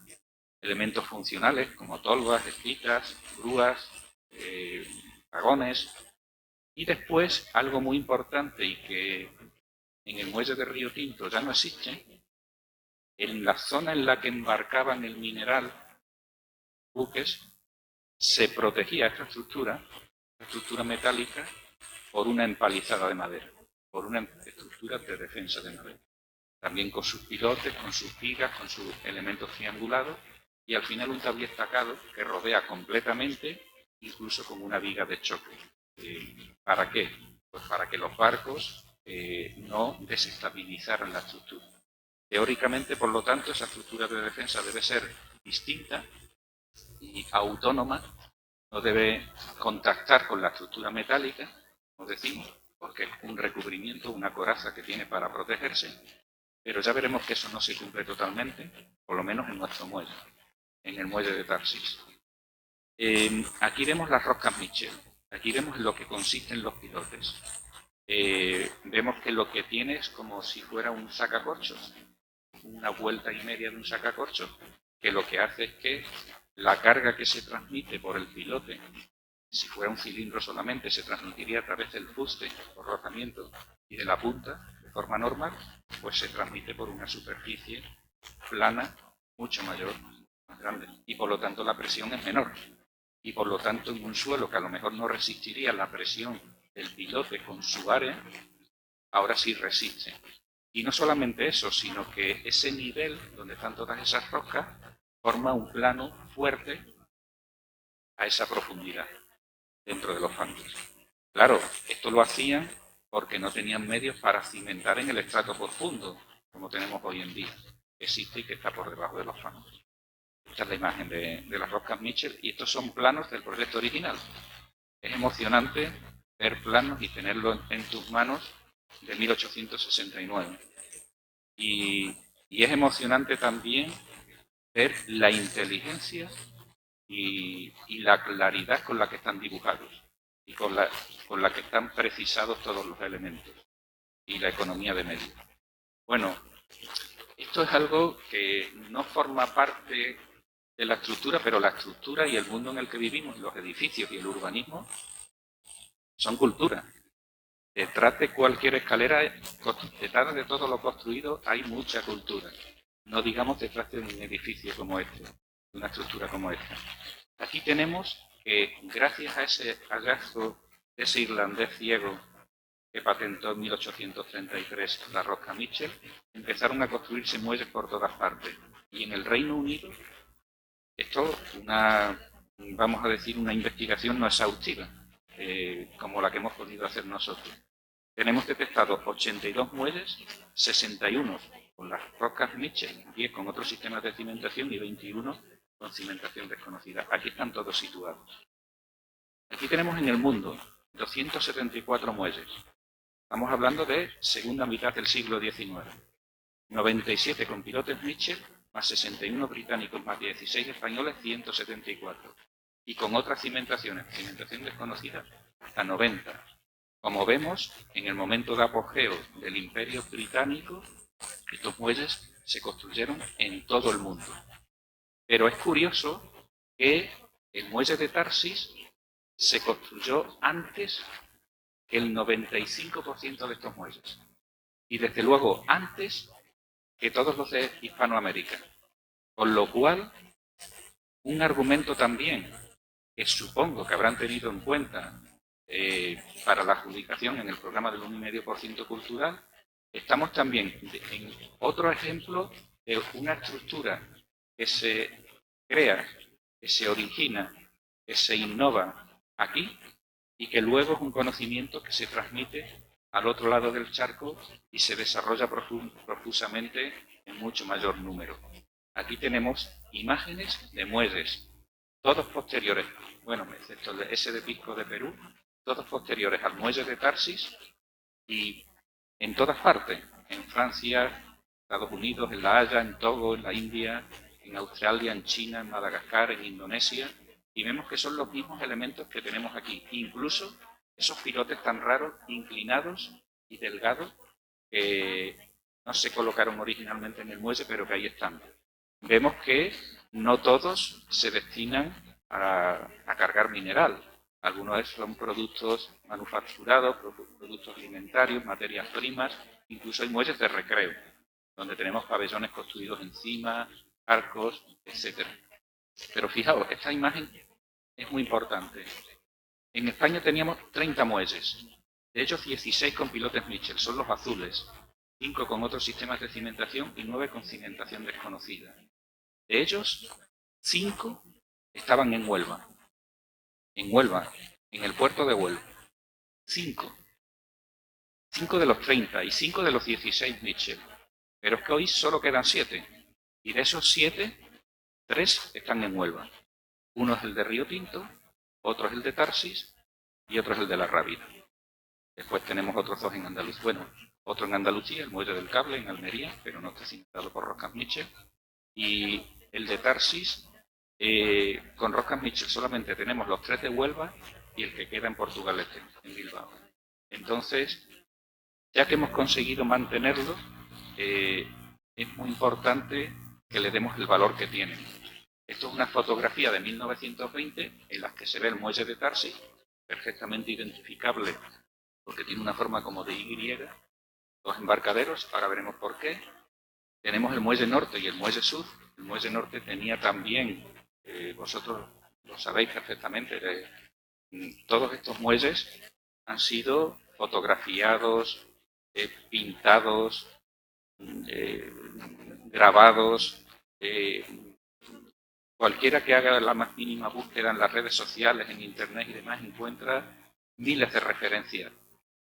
elementos funcionales como tolvas, espitas, grúas, vagones. Y después, algo muy importante y que en el muelle de Río Tinto ya no existe, en la zona en la que embarcaban el mineral, buques, se protegía esta estructura metálica, por una empalizada de madera, por una estructura de defensa de madera. También con sus pilotes, con sus vigas, con sus elementos triangulados y al final un tabique estacado que rodea completamente, incluso con una viga de choque. ¿Para qué? Pues para que los barcos no desestabilizaran la estructura. Teóricamente, por lo tanto, esa estructura de defensa debe ser distinta y autónoma, no debe contactar con la estructura metálica, como decimos, porque es un recubrimiento, una coraza que tiene para protegerse, pero ya veremos que eso no se cumple totalmente, por lo menos en nuestro muelle, en el muelle de Tarsis. Aquí vemos las roscas Mitchell, aquí vemos en lo que consisten los pilotes. Vemos que lo que tiene es como si fuera un sacacorchos, una vuelta y media de un sacacorchos, que lo que hace es que la carga que se transmite por el pilote, si fuera un cilindro solamente, se transmitiría a través del fuste por rozamiento y de la punta, de forma normal, pues se transmite por una superficie plana mucho mayor, más grande, y por lo tanto la presión es menor. Y por lo tanto en un suelo que a lo mejor no resistiría la presión del pilote con su área, ahora sí resiste. Y no solamente eso, sino que ese nivel donde están todas esas rocas forma un plano fuerte a esa profundidad dentro de los fangos. Claro, esto lo hacían porque no tenían medios para cimentar en el estrato profundo, como tenemos hoy en día, que existe y que está por debajo de los fangos. Esta es la imagen de las rocas Mitchell y estos son planos del proyecto original. Es emocionante ver planos y tenerlo en tus manos de 1869. Y es emocionante también ver la inteligencia y la claridad con la que están dibujados y con la que están precisados todos los elementos y la economía de medios. Bueno, esto es algo que no forma parte de la estructura, pero la estructura y el mundo en el que vivimos, los edificios y el urbanismo, son cultura. Detrás de cualquier escalera, detrás de todo lo construido, hay mucha cultura. No digamos detrás de un edificio como este, de una estructura como esta. Aquí tenemos que, gracias a ese hallazgo de ese irlandés ciego que patentó en 1833 la rosca Mitchell, empezaron a construirse muelles por todas partes. Y en el Reino Unido, esto vamos a decir, una investigación no exhaustiva, como la que hemos podido hacer nosotros. Tenemos detectados 82 muelles, 61 con las rocas Mitchell, 10 con otros sistemas de cimentación y 21 con cimentación desconocida. Aquí están todos situados. Aquí tenemos en el mundo 274 muelles. Estamos hablando de segunda mitad del siglo XIX. 97 con pilotes Mitchell, más 61 británicos, más 16 españoles, 174. Y con otras cimentaciones, cimentación desconocida, hasta 90. Como vemos, en el momento de apogeo del Imperio Británico, estos muelles se construyeron en todo el mundo. Pero es curioso que el muelle de Tarsis se construyó antes que el 95% de estos muelles. Y desde luego antes que todos los de Hispanoamérica. Con lo cual, un argumento también que supongo que habrán tenido en cuenta para la adjudicación en el programa del 1,5% cultural, estamos también en otro ejemplo de una estructura que se crea, que se origina, que se innova aquí y que luego es un conocimiento que se transmite al otro lado del charco y se desarrolla profusamente en mucho mayor número. Aquí tenemos imágenes de muelles, todos posteriores, bueno, excepto ese de Pisco de Perú, todos posteriores al muelle de Tarsis y en todas partes, en Francia, Estados Unidos, en La Haya, en Togo, en la India, en Australia, en China, en Madagascar, en Indonesia, y vemos que son los mismos elementos que tenemos aquí, incluso esos pilotes tan raros, inclinados y delgados, que no se colocaron originalmente en el muelle, pero que ahí están. Vemos que no todos se destinan a cargar mineral. Algunos son productos manufacturados, productos alimentarios, materias primas, incluso hay muelles de recreo, donde tenemos pabellones construidos encima, arcos, etc. Pero fijaos, esta imagen es muy importante. En España teníamos 30 muelles, de ellos 16 con pilotes Mitchell, son los azules, 5 con otros sistemas de cimentación y 9 con cimentación desconocida. De ellos, 5 estaban en Huelva, en el puerto de Huelva. 5 de los 30 y 5 de los 16 Mitchell. Pero es que hoy solo quedan 7. Y de esos 7, 3 están en Huelva. Uno es el de Río Tinto, otro es el de Tarsis y otro es el de La Rábida. Después tenemos otros 2 en Andalucía. Bueno, otro en Andalucía, el Muelle del Cable, en Almería, pero no está cimentado por Rocas Michel, y el de Tarsis, con Rocas Michel solamente tenemos los 3 de Huelva y el que queda en Portugalete, en Bilbao. Entonces, ya que hemos conseguido mantenerlo, es muy importante que le demos el valor que tienen. Esto es una fotografía de 1920 en la que se ve el muelle de Tarsis, perfectamente identificable porque tiene una forma como de Y, 2 embarcaderos, ahora veremos por qué. Tenemos el muelle norte y el muelle sur. El muelle norte tenía también, vosotros lo sabéis perfectamente, todos estos muelles han sido fotografiados, pintados, grabados. Cualquiera que haga la más mínima búsqueda en las redes sociales, en internet y demás, encuentra miles de referencias.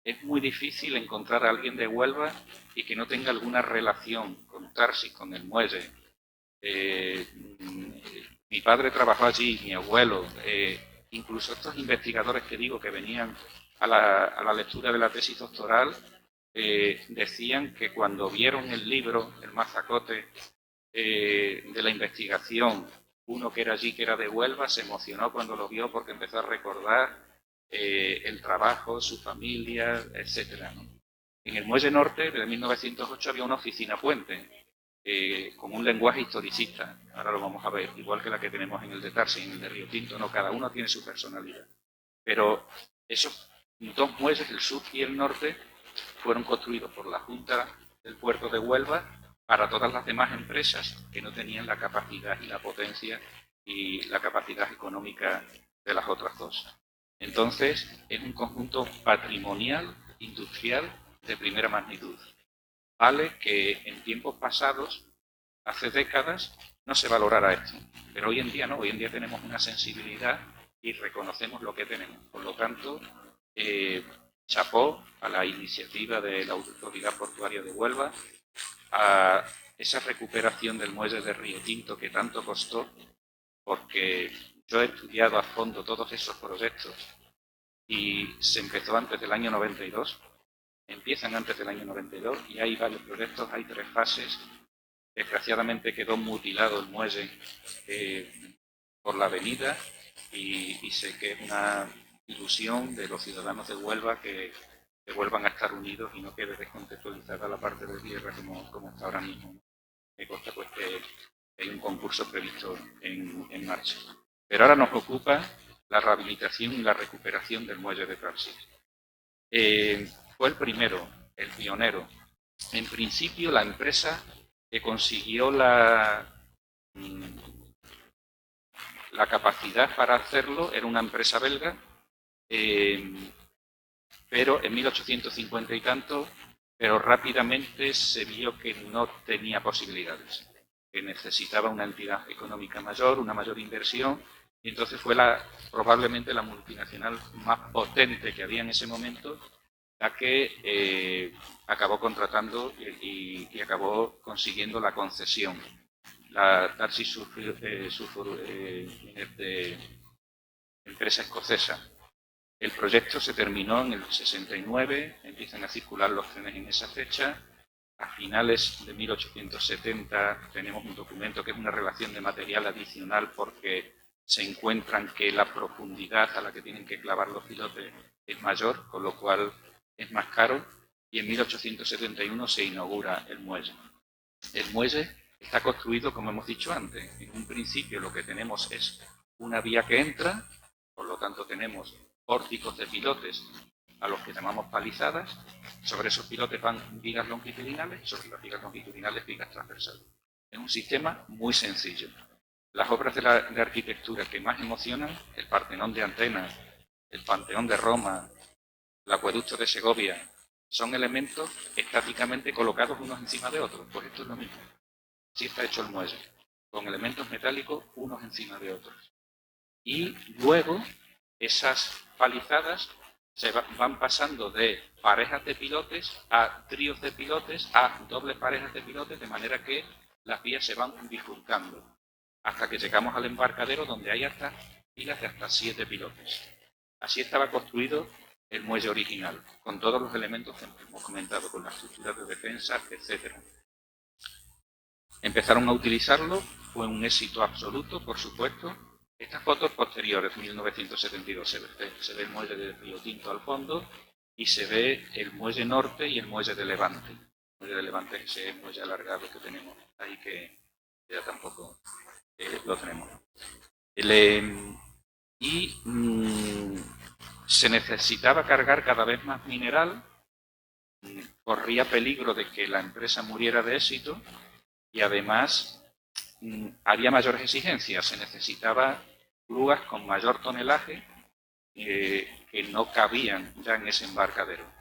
Es muy difícil encontrar a alguien de Huelva y que no tenga alguna relación con Tarsis, con el muelle. Mi padre trabajó allí, mi abuelo, incluso estos investigadores que digo que venían a la lectura de la tesis doctoral, decían que cuando vieron el libro, el mazacote de la investigación, uno que era allí, que era de Huelva, se emocionó cuando lo vio porque empezó a recordar el trabajo, su familia, etcétera, ¿no? En el Muelle Norte, de 1908, había una oficina puente, con un lenguaje historicista. Ahora lo vamos a ver, igual que la que tenemos en el de Tarsis, en el de Río Tinto, no, cada uno tiene su personalidad. Pero esos 2 muelles, el sur y el norte, fueron construidos por la Junta del Puerto de Huelva para todas las demás empresas que no tenían la capacidad y la potencia y la capacidad económica de las otras 2. Entonces, es un conjunto patrimonial, industrial, de primera magnitud. Vale que en tiempos pasados, hace décadas, no se valorara esto, pero hoy en día no, hoy en día tenemos una sensibilidad y reconocemos lo que tenemos. Por lo tanto, chapó a la iniciativa de la Autoridad Portuaria de Huelva, a esa recuperación del muelle de Río Tinto que tanto costó, porque yo he estudiado a fondo todos esos proyectos y se empezó antes del año 92, empiezan antes del año 92 y hay varios proyectos, hay 3 fases. Desgraciadamente quedó mutilado el muelle por la avenida y sé que es una ilusión de los ciudadanos de Huelva que vuelvan a estar unidos y no quede descontextualizada la parte de tierra como está ahora mismo. Me consta pues que hay un concurso previsto en marcha. Pero ahora nos ocupa la rehabilitación y la recuperación del muelle de Tarsis. Fue el primero, el pionero. En principio, la empresa que consiguió la capacidad para hacerlo era una empresa belga, pero en 1850 y tanto, pero rápidamente se vio que no tenía posibilidades, que necesitaba una entidad económica mayor, una mayor inversión, y entonces fue probablemente la multinacional más potente que había en ese momento, la que acabó contratando y acabó consiguiendo la concesión. La Tarsis Sulphur empresa escocesa. El proyecto se terminó en el 69, empiezan a circular los trenes en esa fecha. A finales de 1870 tenemos un documento que es una relación de material adicional porque se encuentran que la profundidad a la que tienen que clavar los pilotes es mayor, con lo cual es más caro, y en 1871 se inaugura el muelle. El muelle está construido, como hemos dicho antes. En un principio lo que tenemos es una vía que entra, por lo tanto tenemos pórticos de pilotes a los que llamamos palizadas. Sobre esos pilotes van vigas longitudinales, sobre las vigas longitudinales vigas transversales. Es un sistema muy sencillo. Las obras de arquitectura que más emocionan, el Partenón de Atenas, el Panteón de Roma, el Acueducto de Segovia, son elementos estáticamente colocados unos encima de otros. Pues esto es lo mismo. Así está hecho el muelle, con elementos metálicos unos encima de otros. Y luego esas palizadas se van pasando de parejas de pilotes a tríos de pilotes a dobles parejas de pilotes, de manera que las vías se van bifurcando, hasta que llegamos al embarcadero donde hay hasta filas de hasta 7 pilotes. Así estaba construido el muelle original, con todos los elementos que hemos comentado, con las estructuras de defensa, etc. Empezaron a utilizarlo, fue un éxito absoluto, por supuesto. Estas fotos posteriores, 1972, se ve el muelle de Río Tinto al fondo y se ve el muelle norte y el muelle de Levante. El muelle de Levante es ese muelle alargado que tenemos ahí, que ya tampoco lo tenemos. Se necesitaba cargar cada vez más mineral, corría peligro de que la empresa muriera de éxito y además había mayores exigencias, se necesitaba grúas con mayor tonelaje que no cabían ya en ese embarcadero.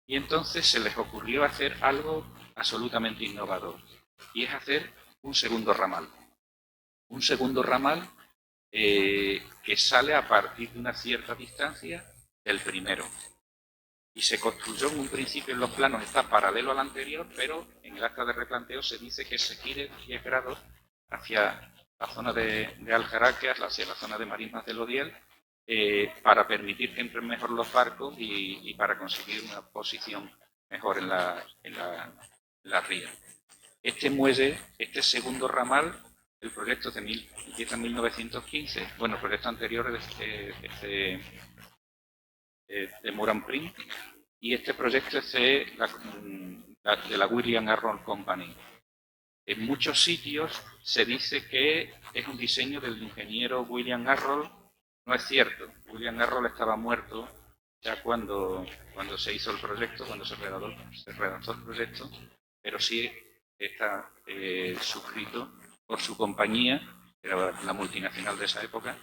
Y entonces se les ocurrió hacer algo absolutamente innovador, y es hacer un segundo ramal. Un segundo ramal que sale a partir de una cierta distancia del primero. Y se construyó en un principio en los planos, está paralelo al anterior, pero en el acta de replanteo se dice que se gire 10 grados hacia la zona de Aljaraque, hacia la zona de Marismas del Odiel, para permitir que entren mejor los barcos y para conseguir una posición mejor en la ría. Este muelle, este segundo ramal, el proyecto empieza en 1915, bueno, el proyecto anterior es de Moran-Prim, y este proyecto es de la William Arroll Company. En muchos sitios se dice que es un diseño del ingeniero William Arroll. No es cierto. William Arroll estaba muerto ya cuando se hizo el proyecto, cuando se redactó el proyecto, pero sí está suscrito por su compañía, que era la multinacional de esa época,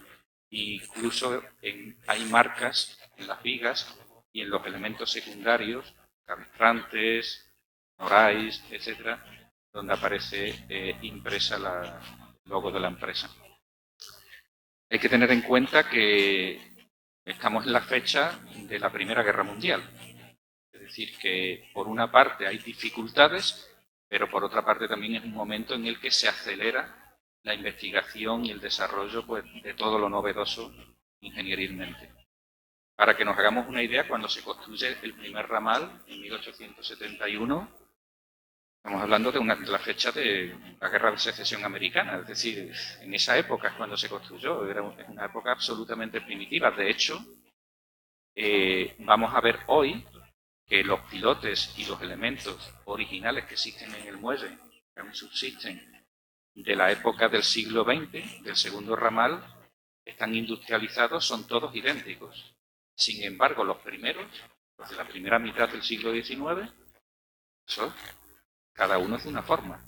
e incluso hay marcas en las vigas y en los elementos secundarios, cabestrantes, norais, etcétera, donde aparece impresa el logo de la empresa. Hay que tener en cuenta que estamos en la fecha de la Primera Guerra Mundial. Es decir, que por una parte hay dificultades, pero por otra parte también es un momento en el que se acelera la investigación y el desarrollo, pues, de todo lo novedoso ingenierilmente. Para que nos hagamos una idea, cuando se construye el primer ramal en 1871, estamos hablando de la fecha de la Guerra de Secesión Americana, es decir, en esa época es cuando se construyó, era una época absolutamente primitiva. De hecho, vamos a ver hoy que los pilotes y los elementos originales que existen en el muelle, que aún subsisten, de la época del siglo XX, del segundo ramal, están industrializados, son todos idénticos. Sin embargo, los primeros, los de la primera mitad del siglo XIX, cada uno es de una forma.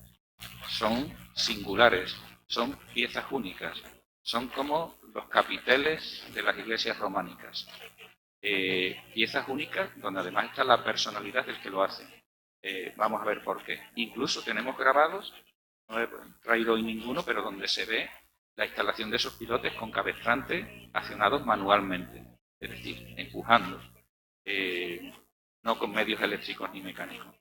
Son singulares, son piezas únicas, son como los capiteles de las iglesias románicas. Piezas únicas donde además está la personalidad del que lo hace. Vamos a ver por qué. Incluso tenemos grabados, no he traído hoy ninguno, pero donde se ve la instalación de esos pilotes con cabestrantes accionados manualmente, es decir, empujando, no con medios eléctricos ni mecánicos.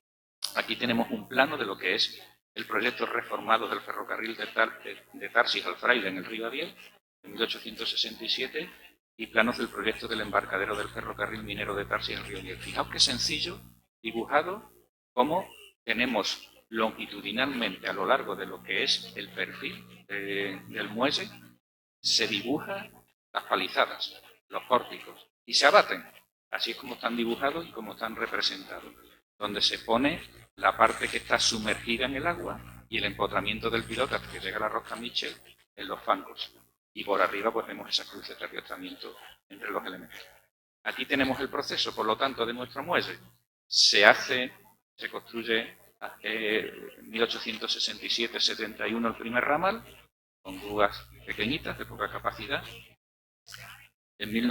Aquí tenemos un plano de lo que es el proyecto reformado del ferrocarril de Tarsis al Fraile en el río Adiel, en 1867, y planos del proyecto del embarcadero del ferrocarril minero de Tarsis en el río Adiel. Fijaos qué sencillo, dibujado, cómo tenemos longitudinalmente a lo largo de lo que es el perfil del muelle, se dibujan las palizadas, los pórticos, y se abaten. Así es como están dibujados y como están representados, donde se pone la parte que está sumergida en el agua y el empotramiento del piloto hasta que llega a la rosca Mitchell en los flancos. Y por arriba pues vemos esas cruces de arriostamiento entre los elementos. Aquí tenemos el proceso, por lo tanto, de nuestro muelle. Se construye en 1867-71 el primer ramal, con grúas pequeñitas de poca capacidad. En el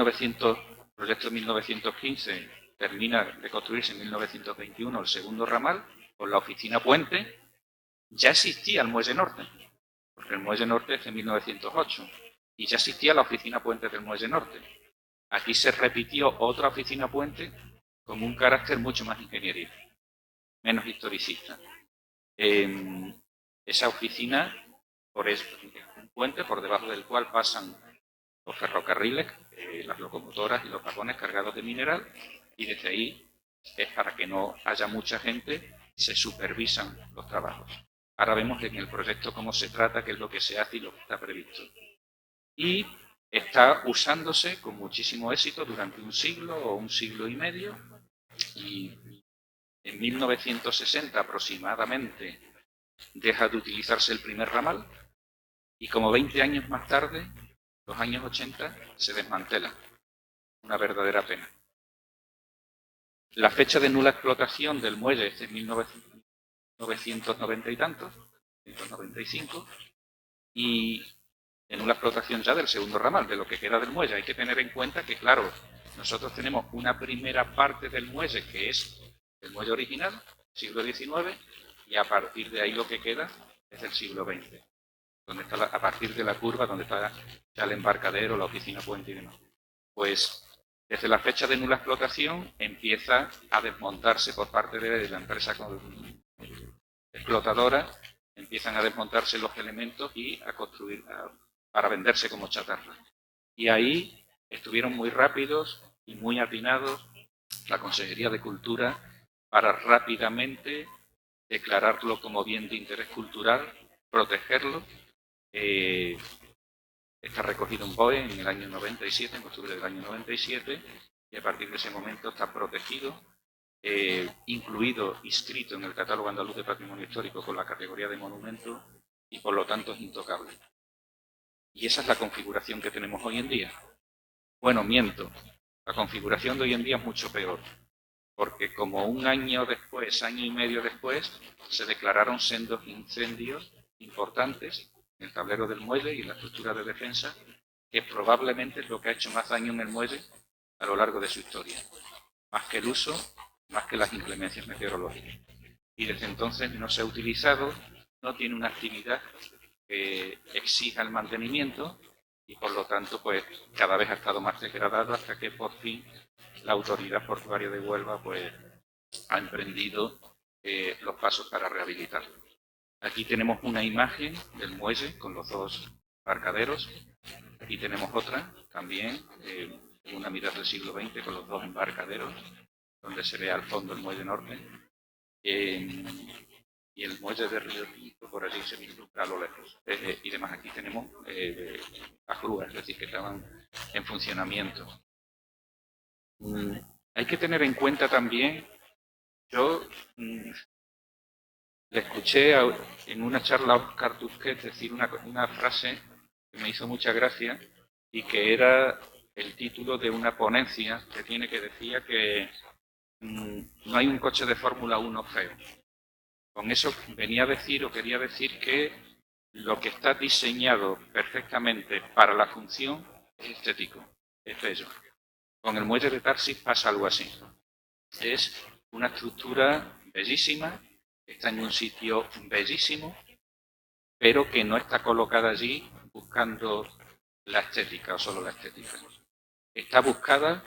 proyecto de 1915 termina de construirse en 1921 el segundo ramal, con la oficina puente. Ya existía el muelle norte, porque el muelle norte es de 1908, y ya existía la oficina puente del muelle norte. Aquí se repitió otra oficina puente con un carácter mucho más ingenieril, menos historicista. Esa oficina, un puente por debajo del cual pasan los ferrocarriles, las locomotoras y los vagones cargados de mineral, y desde ahí es para que no haya mucha gente, se supervisan los trabajos. Ahora vemos en el proyecto cómo se trata, qué es lo que se hace y lo que está previsto. Y está usándose con muchísimo éxito durante un siglo o un siglo y medio, y en 1960 aproximadamente deja de utilizarse el primer ramal, y como 20 años más tarde, los años 80, se desmantela. Una verdadera pena. La fecha de nula explotación del muelle es de 1990 y tantos, 1995, y en una explotación ya del segundo ramal, de lo que queda del muelle. Hay que tener en cuenta que, claro, nosotros tenemos una primera parte del muelle que es el muelle original, siglo XIX, y a partir de ahí lo que queda es del siglo XX, donde está a partir de la curva, donde está ya el embarcadero, la oficina puente y demás. Pues desde la fecha de nula explotación empieza a desmontarse por parte de la empresa explotadora, empiezan a desmontarse los elementos y a construir para venderse como chatarra. Y ahí estuvieron muy rápidos y muy atinados la Consejería de Cultura para rápidamente declararlo como bien de interés cultural, protegerlo. Está recogido en BOE en el año 97, en octubre del año 97, y a partir de ese momento está protegido, incluido, inscrito en el Catálogo Andaluz de Patrimonio Histórico con la categoría de monumento, y por lo tanto es intocable. Y esa es la configuración que tenemos hoy en día. Bueno, miento. La configuración de hoy en día es mucho peor, porque como un año después, año y medio después, se declararon sendos incendios importantes en el tablero del muelle y en la estructura de defensa, que probablemente es lo que ha hecho más daño en el muelle a lo largo de su historia. Más que el uso, más que las inclemencias meteorológicas. Y desde entonces no se ha utilizado, no tiene una actividad que exija el mantenimiento, y por lo tanto pues cada vez ha estado más degradado, hasta que por fin la autoridad portuaria de Huelva pues ha emprendido los pasos para rehabilitarlo. Aquí tenemos una imagen del muelle con los dos embarcaderos. Aquí tenemos otra también, una mitad del siglo XX con los dos embarcaderos, donde se ve al fondo el muelle norte. Y el muelle de Río Tinto por allí se vislumbra a lo lejos. Y demás, aquí tenemos las grúas, es decir, que estaban en funcionamiento. Hay que tener en cuenta también, yo le escuché en una charla a Óscar Tusquets decir una frase que me hizo mucha gracia, y que era el título de una ponencia que decía que no hay un coche de Fórmula 1 feo. Con eso venía a decir, o quería decir, que lo que está diseñado perfectamente para la función es estético, es bello. Con el muelle de Tarsis pasa algo así. Es una estructura bellísima, está en un sitio bellísimo, pero que no está colocada allí buscando la estética o solo la estética. Está buscada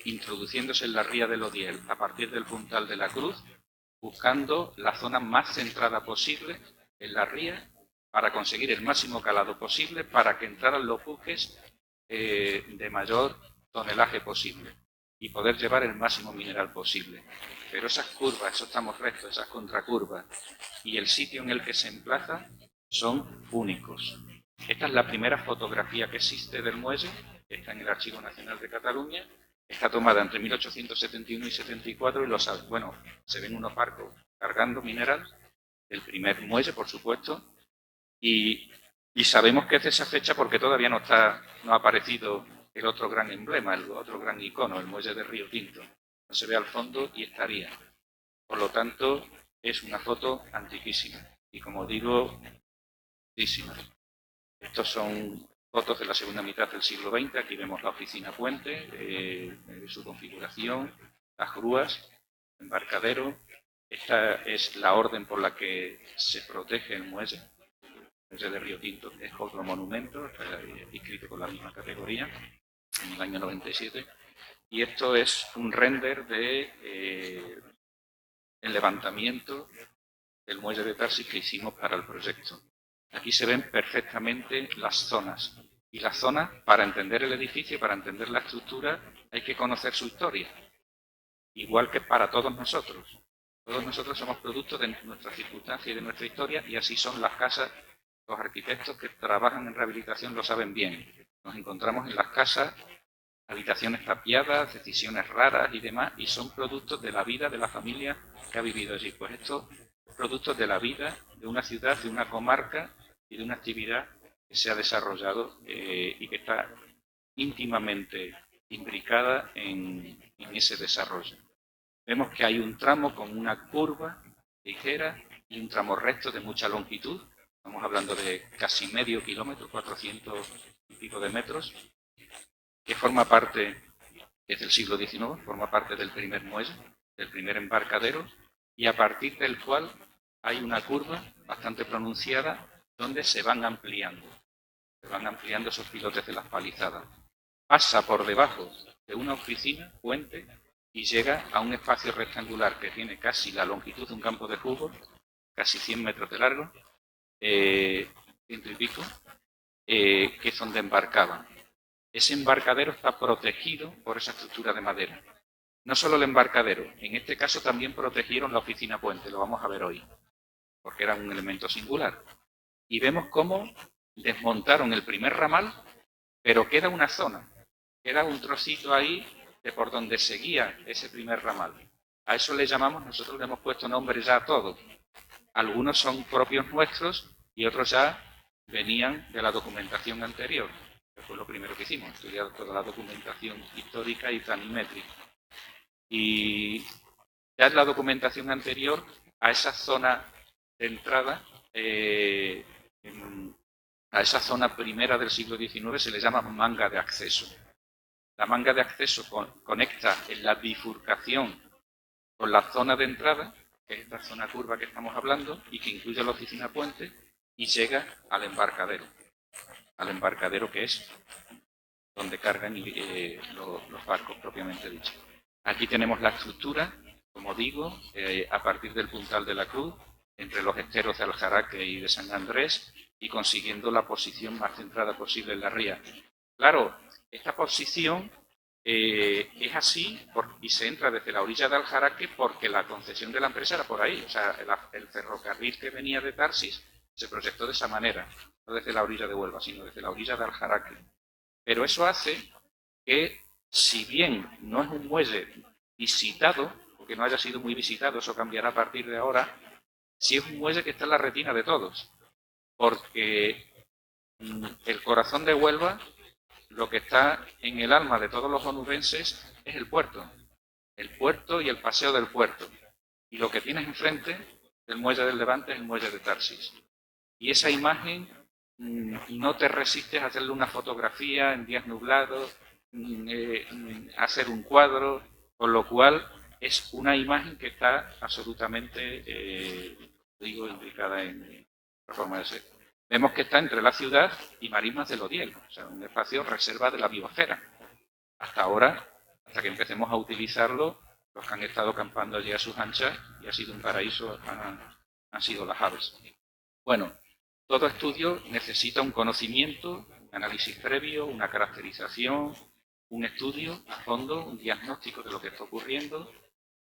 introduciéndose en la ría del Odiel a partir del puntal de la Cruz, buscando la zona más centrada posible en la ría para conseguir el máximo calado posible, para que entraran los buques de mayor tonelaje posible y poder llevar el máximo mineral posible. Pero esas curvas, esos tramos rectos, esas contracurvas y el sitio en el que se emplaza son únicos. Esta es la primera fotografía que existe del muelle, que está en el Archivo Nacional de Cataluña. Está tomada entre 1871 y 74 y se ven unos barcos cargando mineral, el primer muelle, por supuesto, y sabemos que es de esa fecha porque todavía no ha aparecido el otro gran emblema, el otro gran icono, el muelle de Río Tinto. No se ve al fondo y estaría. Por lo tanto, es una foto antiquísima y, como digo, antiquísima. Estos son fotos de la segunda mitad del siglo XX. Aquí vemos la oficina puente, su configuración, las grúas, el embarcadero. Esta es la orden por la que se protege el muelle de Río Tinto. Es otro monumento, inscrito con la misma categoría, en el año 97. Y esto es un render de el levantamiento del muelle de Tarsis que hicimos para el proyecto. Aquí se ven perfectamente las zonas Y la zona, para entender el edificio, para entender la estructura, hay que conocer su historia. Igual que para todos nosotros. Todos nosotros somos productos de nuestras circunstancias y de nuestra historia, y así son las casas. Los arquitectos que trabajan en rehabilitación lo saben bien. Nos encontramos en las casas habitaciones tapiadas, decisiones raras y demás, y son productos de la vida de la familia que ha vivido allí. Pues estos productos de la vida de una ciudad, de una comarca y de una actividad que se ha desarrollado y que está íntimamente imbricada en ese desarrollo. Vemos que hay un tramo con una curva ligera y un tramo recto de mucha longitud. Estamos hablando de casi medio kilómetro, 400 y pico de metros, que forma parte, es del siglo XIX, forma parte del primer muelle, del primer embarcadero, y a partir del cual hay una curva bastante pronunciada donde se van ampliando esos pilotes de las palizadas. Pasa por debajo de una oficina, puente, y llega a un espacio rectangular que tiene casi la longitud de un campo de fútbol, casi 100 metros de largo, 100 y pico, que es donde embarcaban. Ese embarcadero está protegido por esa estructura de madera. No solo el embarcadero, en este caso también protegieron la oficina puente, lo vamos a ver hoy, porque era un elemento singular. Y vemos cómo desmontaron el primer ramal, pero queda una zona, queda un trocito ahí de por donde seguía ese primer ramal. A eso le llamamos, nosotros le hemos puesto nombre ya a todos. Algunos son propios nuestros y otros ya venían de la documentación anterior. Fue lo primero que hicimos, estudiar toda la documentación histórica y planimétrica. Y ya en la documentación anterior, a esa zona de entrada, a esa zona primera del siglo XIX se le llama manga de acceso. La manga de acceso conecta en la bifurcación con la zona de entrada, que es esta zona curva que estamos hablando, y que incluye la oficina puente, y llega al embarcadero que es donde cargan los barcos propiamente dicho. Aquí tenemos la estructura, como digo, a partir del Puntal de la Cruz, entre los esteros de Aljaraque y de San Andrés, y consiguiendo la posición más centrada posible en la ría. Claro, esta posición es así y se entra desde la orilla de Aljaraque porque la concesión de la empresa era por ahí. O sea, el ferrocarril que venía de Tarsis se proyectó de esa manera, no desde la orilla de Huelva, sino desde la orilla de Aljaraque. Pero eso hace que, si bien no es un muelle visitado, porque no haya sido muy visitado, eso cambiará a partir de ahora, sí es un muelle que está en la retina de todos, porque el corazón de Huelva, lo que está en el alma de todos los onubenses, es el puerto y el paseo del puerto. Y lo que tienes enfrente del muelle del Levante es el muelle de Tarsis. Y esa imagen no te resistes a hacerle una fotografía en días nublados, hacer un cuadro, con lo cual es una imagen que está absolutamente, implicada en la forma de ser. Vemos que está entre la ciudad y marismas del Odiel, o sea, un espacio reserva de la biosfera. Hasta ahora, hasta que empecemos a utilizarlo, los que han estado acampando allí a sus anchas, y ha sido un paraíso, han sido las aves. Bueno, todo estudio necesita un conocimiento, un análisis previo, una caracterización, un estudio a fondo, un diagnóstico de lo que está ocurriendo,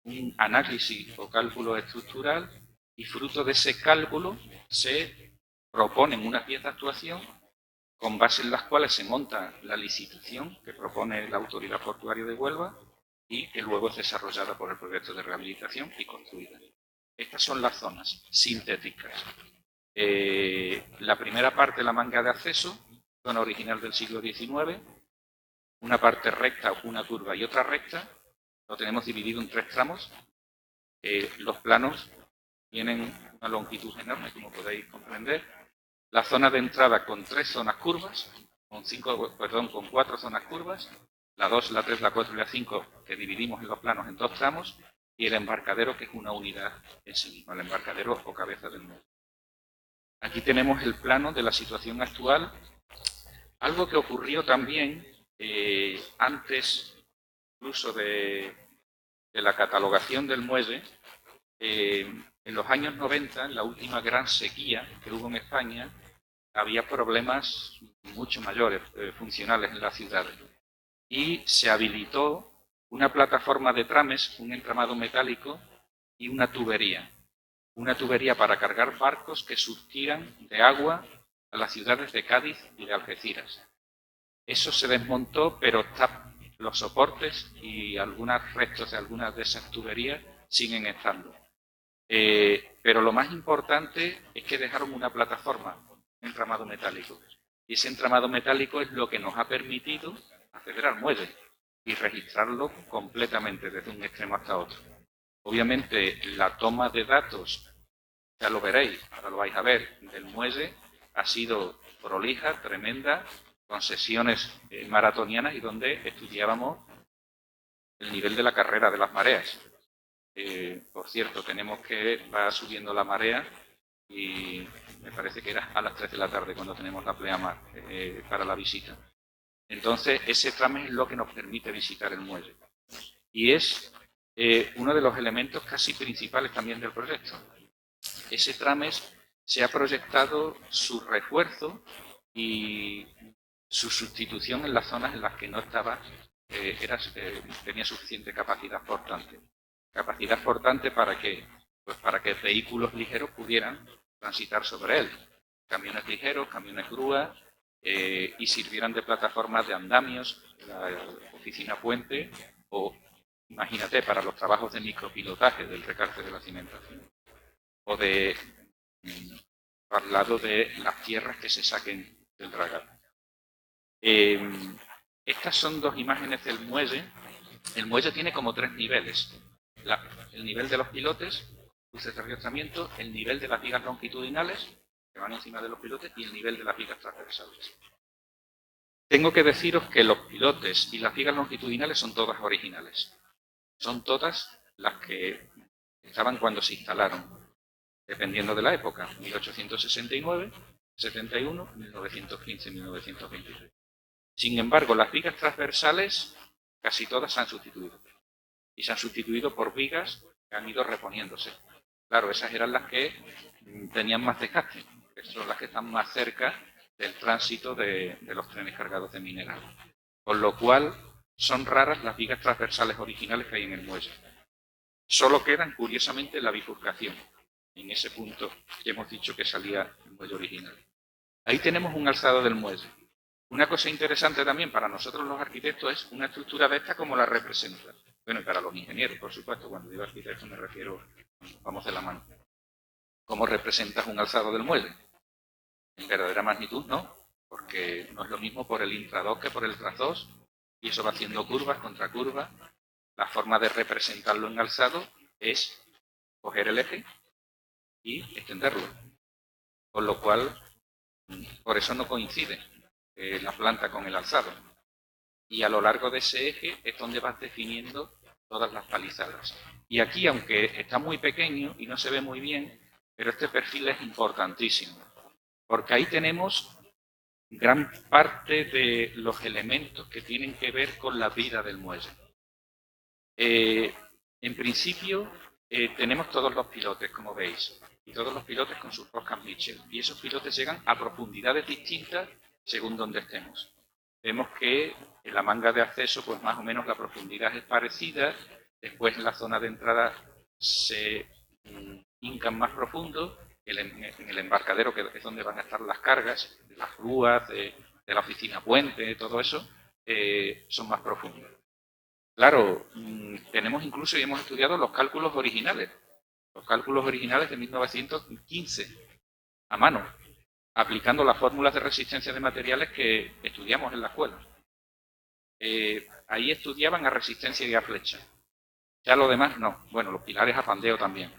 un análisis o cálculo estructural, y fruto de ese cálculo se proponen unas vías de actuación con base en las cuales se monta la licitación que propone la Autoridad Portuaria de Huelva y que luego es desarrollada por el proyecto de rehabilitación y construida. Estas son las zonas sintéticas. La primera parte, la manga de acceso, zona original del siglo XIX, una parte recta, una curva y otra recta. Lo tenemos dividido en 3 tramos. Los planos tienen una longitud enorme, como podéis comprender. La zona de entrada con 3 zonas curvas, con 4 zonas curvas, la 2, la 3, la 4 y la 5, que dividimos en los planos en 2 tramos, y el embarcadero, que es una unidad en sí misma, el embarcadero o cabeza del muelle. Aquí tenemos el plano de la situación actual. Algo que ocurrió también antes incluso de la catalogación del muelle, en los años 90, en la última gran sequía que hubo en España, había problemas mucho mayores, funcionales en las ciudades. Y se habilitó una plataforma de trames, un entramado metálico y una tubería. Una tubería para cargar barcos que surtieran de agua a las ciudades de Cádiz y de Algeciras. Eso se desmontó, pero los soportes y algunos restos de algunas de esas tuberías siguen estando. Pero lo más importante es que dejaron una plataforma, un entramado metálico. Y ese entramado metálico es lo que nos ha permitido acceder al muelle y registrarlo completamente desde un extremo hasta otro. Obviamente la toma de datos, ya lo veréis, ahora lo vais a ver, del muelle ha sido prolija, tremenda, con sesiones maratonianas y donde estudiábamos el nivel de la carrera de las mareas. Por cierto, tenemos que va subiendo la marea y me parece que era a las 3 de la tarde cuando tenemos la pleamar para la visita. Entonces, ese trame es lo que nos permite visitar el muelle. Y es uno de los elementos casi principales también del proyecto. Ese trame se ha proyectado su refuerzo y su sustitución en las zonas en las que no estaba, tenía suficiente capacidad portante. Capacidad portante ¿para qué? Pues para que vehículos ligeros pudieran transitar sobre él. Camiones ligeros, camiones grúas, y sirvieran de plataformas de andamios, la oficina puente, o imagínate, para los trabajos de micropilotaje del recarte de la cimentación, o de al lado de las tierras que se saquen del dragar. Estas son dos imágenes del muelle. El muelle tiene como 3 niveles. El nivel de los pilotes, luces de arrastramiento, el nivel de las vigas longitudinales, que van encima de los pilotes, y el nivel de las vigas transversales. Tengo que deciros que los pilotes y las vigas longitudinales son todas originales. Son todas las que estaban cuando se instalaron, dependiendo de la época, 1869, 71, 1915, 1923. Sin embargo, las vigas transversales casi todas se han sustituido. Y se han sustituido por vigas que han ido reponiéndose. Claro, esas eran las que tenían más desgaste. Esas son las que están más cerca del tránsito de los trenes cargados de mineral. Con lo cual, son raras las vigas transversales originales que hay en el muelle. Solo quedan, curiosamente, la bifurcación, en ese punto que hemos dicho que salía el muelle original. Ahí tenemos un alzado del muelle. Una cosa interesante también para nosotros los arquitectos es una estructura de esta como la representa. Bueno, y para los ingenieros, por supuesto, cuando digo arquitecto me refiero, vamos de la mano. ¿Cómo representas un alzado del muelle? En verdadera magnitud no, porque no es lo mismo por el intra-2 que por el tras-2, y eso va haciendo curvas contra curvas. La forma de representarlo en alzado es coger el eje y extenderlo. Con lo cual, por eso no coincide la planta con el alzado. Y a lo largo de ese eje es donde vas definiendo todas las palizadas. Y aquí, aunque está muy pequeño y no se ve muy bien, pero este perfil es importantísimo, porque ahí tenemos gran parte de los elementos que tienen que ver con la vida del muelle. En principio, tenemos todos los pilotes, como veis, y todos los pilotes con sus roscas Mitchell, y esos pilotes llegan a profundidades distintas según donde estemos. Vemos que en la manga de acceso, pues más o menos la profundidad es parecida. Después en la zona de entrada se hincan más profundo. En el embarcadero, que es donde van a estar las cargas, de las grúas, de la oficina puente, todo eso, son más profundos. Claro, tenemos incluso y hemos estudiado los cálculos originales. Los cálculos originales de 1915, a mano, aplicando las fórmulas de resistencia de materiales que estudiamos en la escuela. Ahí estudiaban a resistencia y a flecha. Ya lo demás no. Bueno, los pilares a pandeo también.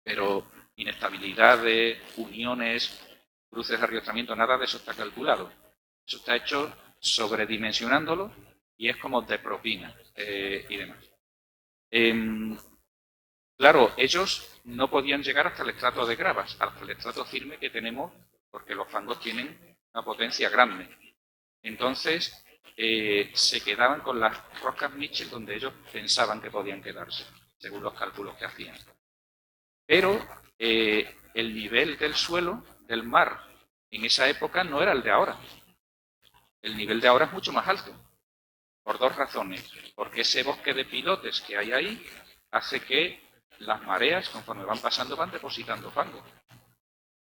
Pero inestabilidades, uniones, cruces de arrastramiento, nada de eso está calculado. Eso está hecho sobredimensionándolo y es como de propina y demás. Claro, ellos no podían llegar hasta el estrato de gravas, hasta el estrato firme que tenemos, porque los fangos tienen una potencia grande. Entonces, se quedaban con las roscas Mitchell donde ellos pensaban que podían quedarse, según los cálculos que hacían. Pero el nivel del suelo, del mar, en esa época no era el de ahora. el nivel de ahora es mucho más alto, por dos razones. Porque ese bosque de pilotes que hay ahí hace que las mareas, conforme van pasando, van depositando fango,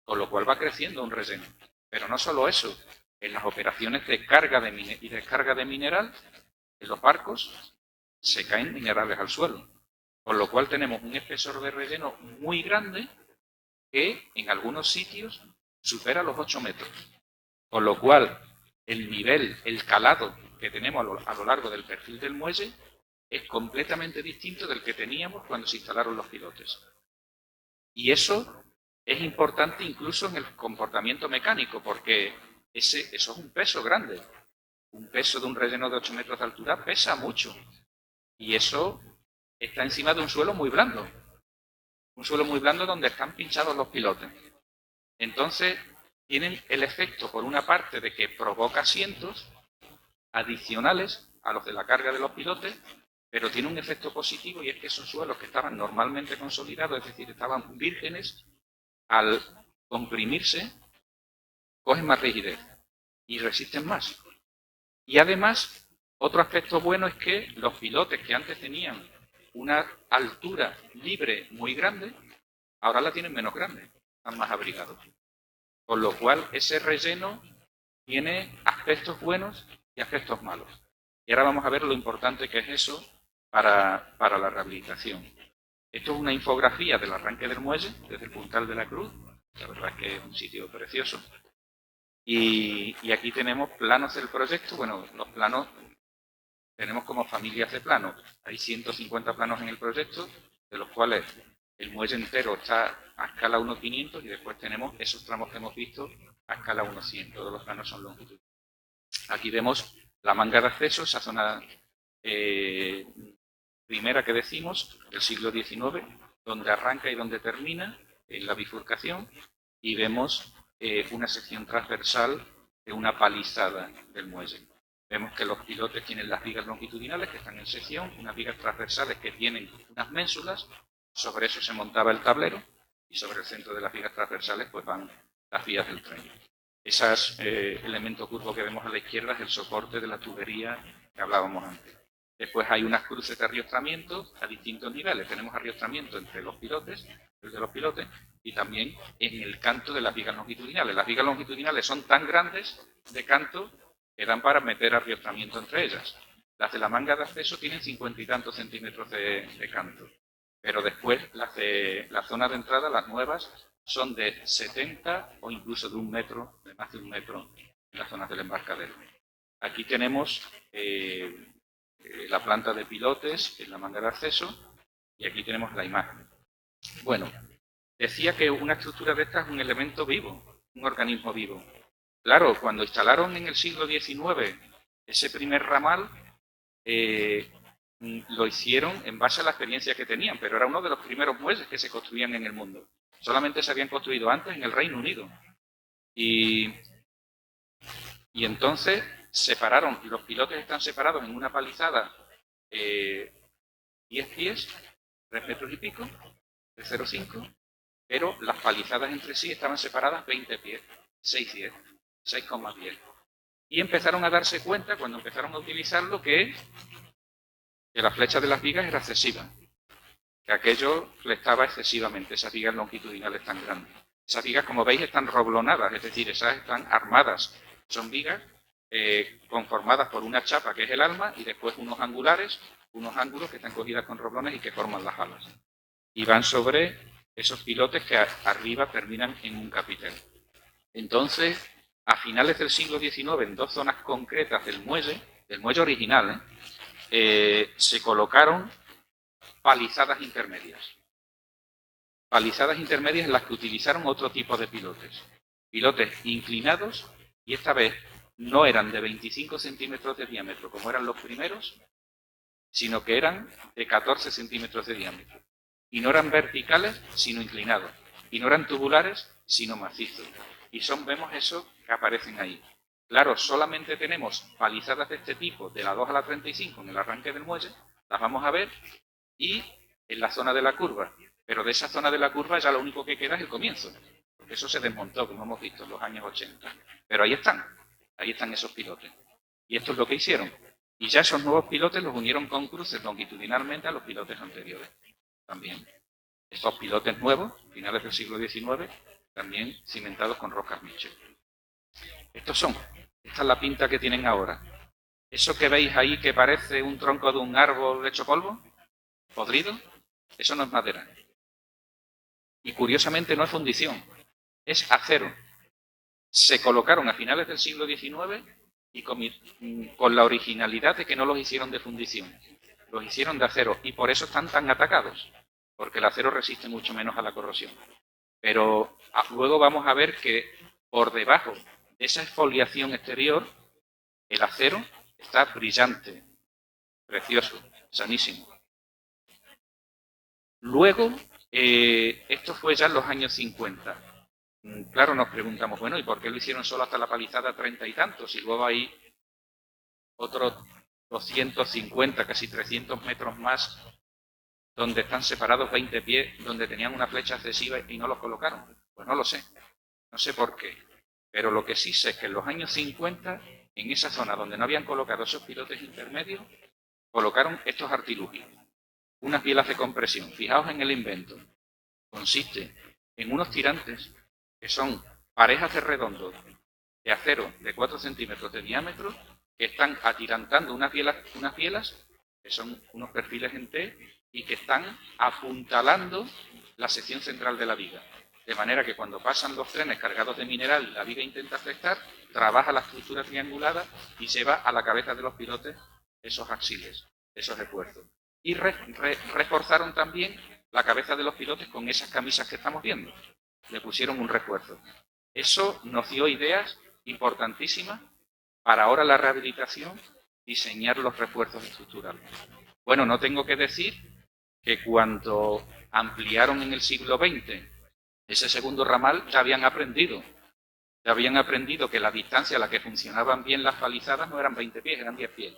con lo cual va creciendo un relleno. Pero no solo eso, en las operaciones de carga y descarga de mineral, en los barcos se caen minerales al suelo, con lo cual tenemos un espesor de relleno muy grande que en algunos sitios supera los 8 metros. Con lo cual, el nivel, el calado que tenemos a lo largo del perfil del muelle es completamente distinto del que teníamos cuando se instalaron los pilotes. Y eso es importante incluso en el comportamiento mecánico, porque eso es un peso grande. Un peso de un relleno de 8 metros de altura pesa mucho. Y eso está encima de un suelo muy blando. Un suelo muy blando donde están pinchados los pilotes. Entonces, tienen el efecto, por una parte, de que provoca asientos adicionales a los de la carga de los pilotes, pero tiene un efecto positivo, y es que esos suelos que estaban normalmente consolidados, es decir, estaban vírgenes, al comprimirse, cogen más rigidez y resisten más. Y además, otro aspecto bueno es que los pilotes que antes tenían una altura libre muy grande, ahora la tienen menos grande, están más abrigados. Con lo cual, ese relleno tiene aspectos buenos y aspectos malos. Y ahora vamos a ver lo importante que es eso para la rehabilitación. Esto es una infografía del arranque del muelle, desde el Puntal de la Cruz. La verdad es que es un sitio precioso. Y aquí tenemos planos del proyecto. Bueno, los planos tenemos como familias de planos. Hay 150 planos en el proyecto, de los cuales el muelle entero está a escala 1:500 y después tenemos esos tramos que hemos visto a escala 1:100. Todos los planos son longitudinales. Aquí vemos la manga de acceso, esa zona primera que decimos, del siglo XIX, donde arranca y donde termina, en la bifurcación, y vemos una sección transversal de una palizada del muelle. Vemos que los pilotes tienen las vigas longitudinales que están en sección, unas vigas transversales que tienen unas ménsulas, sobre eso se montaba el tablero, y sobre el centro de las vigas transversales pues van las vías del tren. Ese elemento curvo que vemos a la izquierda es el soporte de la tubería que hablábamos antes. Después hay unas cruces de ariostramiento a distintos niveles. Tenemos ariostramiento entre los pilotes, y también en el canto de las vigas longitudinales. Las vigas longitudinales son tan grandes de canto que dan para meter ariostramiento entre ellas. Las de la manga de acceso tienen 50 y tantos centímetros de canto. Pero después las de la zona de entrada, las nuevas, son de 70 o incluso de 1 metro, de más de 1 metro en las zonas del embarcadero. Aquí tenemos la planta de pilotes en la manga de acceso y aquí tenemos la imagen. Bueno, decía que una estructura de esta es un elemento vivo, un organismo vivo. Claro, cuando instalaron en el siglo XIX ese primer ramal, lo hicieron en base a la experiencia que tenían, pero era uno de los primeros muelles que se construían en el mundo. Solamente se habían construido antes en el Reino Unido. Y entonces separaron, los pilotes están separados en una palizada 10 pies, 3 metros y pico, de 0,5, pero las palizadas entre sí estaban separadas 20 pies, 6,10, 6,10. Y empezaron a darse cuenta, cuando empezaron a utilizarlo, que la flecha de las vigas era excesiva, que aquello flechaba excesivamente, esas vigas longitudinales tan grandes. Esas vigas, como veis, están roblonadas, es decir, esas están armadas. Son vigas conformadas por una chapa que es el alma y después unos ángulos que están cogidas con roblones y que forman las alas. Y van sobre esos pilotes que arriba terminan en un capitel. Entonces, a finales del siglo XIX, en dos zonas concretas del muelle original, se colocaron palizadas intermedias. Palizadas intermedias en las que utilizaron otro tipo de pilotes. Pilotes inclinados, y esta vez no eran de 25 centímetros de diámetro como eran los primeros, sino que eran de 14 centímetros de diámetro. Y no eran verticales, sino inclinados. Y no eran tubulares, sino macizos. Y vemos eso que aparecen ahí. Claro, solamente tenemos palizadas de este tipo, de la 2 a la 35 en el arranque del muelle, las vamos a ver, y en la zona de la curva. Pero de esa zona de la curva ya lo único que queda es el comienzo. Porque eso se desmontó, como hemos visto, en los años 80. Pero ahí están esos pilotes. Y esto es lo que hicieron. Y ya esos nuevos pilotes los unieron con cruces longitudinalmente a los pilotes anteriores. También. Estos pilotes nuevos, finales del siglo XIX, también cimentados con rocas Mitchell. Esta es la pinta que tienen ahora. Eso que veis ahí que parece un tronco de un árbol hecho polvo, podrido, eso no es madera. Y curiosamente no es fundición, es acero. Se colocaron a finales del siglo XIX y con la originalidad de que no los hicieron de fundición, los hicieron de acero y por eso están tan atacados, porque el acero resiste mucho menos a la corrosión. Pero luego vamos a ver que por debajo de esa exfoliación exterior, el acero está brillante, precioso, sanísimo. Luego, esto fue ya en los años 50. Claro, nos preguntamos, bueno, ¿y por qué lo hicieron solo hasta la palizada 30 y tantos? Y luego hay otros 250, casi 300 metros más, donde están separados 20 pies, donde tenían una flecha excesiva y no los colocaron. Pues no lo sé, no sé por qué. Pero lo que sí sé es que en los años 50, en esa zona donde no habían colocado esos pilotes intermedios, colocaron estos artilugios. Unas bielas de compresión. Fijaos en el invento. Consiste en unos tirantes que son parejas de redondos de acero de 4 centímetros de diámetro que están atirantando unas bielas que son unos perfiles en T y que están apuntalando la sección central de la viga. De manera que cuando pasan los trenes cargados de mineral, la viga intenta afectar, trabaja la estructura triangulada y lleva a la cabeza de los pilotes esos axiles, esos esfuerzos. Y reforzaron también la cabeza de los pilotes con esas camisas que estamos viendo. Le pusieron un refuerzo. Eso nos dio ideas importantísimas para ahora la rehabilitación, diseñar los refuerzos estructurales. Bueno, no tengo que decir que cuando ampliaron en el siglo XX ese segundo ramal, ya habían aprendido que la distancia a la que funcionaban bien las palizadas no eran 20 pies, eran 10 pies.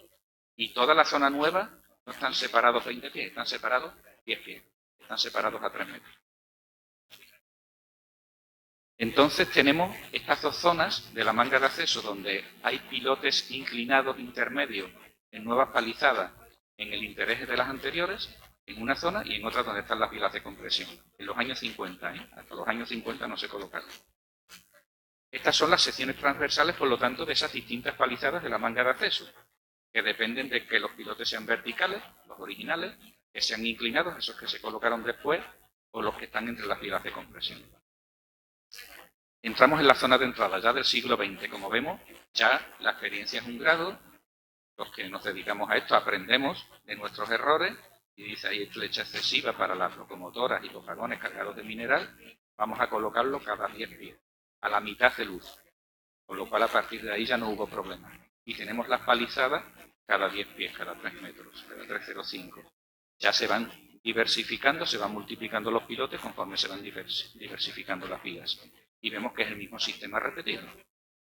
Y toda la zona nueva no están separados 20 pies, están separados 10 pies, están separados a 3 metros. Entonces tenemos estas dos zonas de la manga de acceso donde hay pilotes inclinados intermedios en nuevas palizadas en el interés de las anteriores, en una zona y en otra donde están las vigas de compresión. En los años 50, hasta los años 50 no se colocaron. Estas son las secciones transversales, por lo tanto, de esas distintas palizadas de la manga de acceso, que dependen de que los pilotes sean verticales, los originales, que sean inclinados, esos que se colocaron después, o los que están entre las vigas de compresión. Entramos en la zona de entrada ya del siglo XX. Como vemos, ya la experiencia es un grado. Los que nos dedicamos a esto aprendemos de nuestros errores. Y dice ahí flecha excesiva para las locomotoras y los vagones cargados de mineral. Vamos a colocarlo cada 10 pies, a la mitad de luz. Con lo cual, a partir de ahí ya no hubo problema. Y tenemos las palizadas cada 10 pies, cada 3 metros, cada 3,05. Ya se van diversificando, se van multiplicando los pilotes conforme se van diversificando las vigas. Y vemos que es el mismo sistema repetido.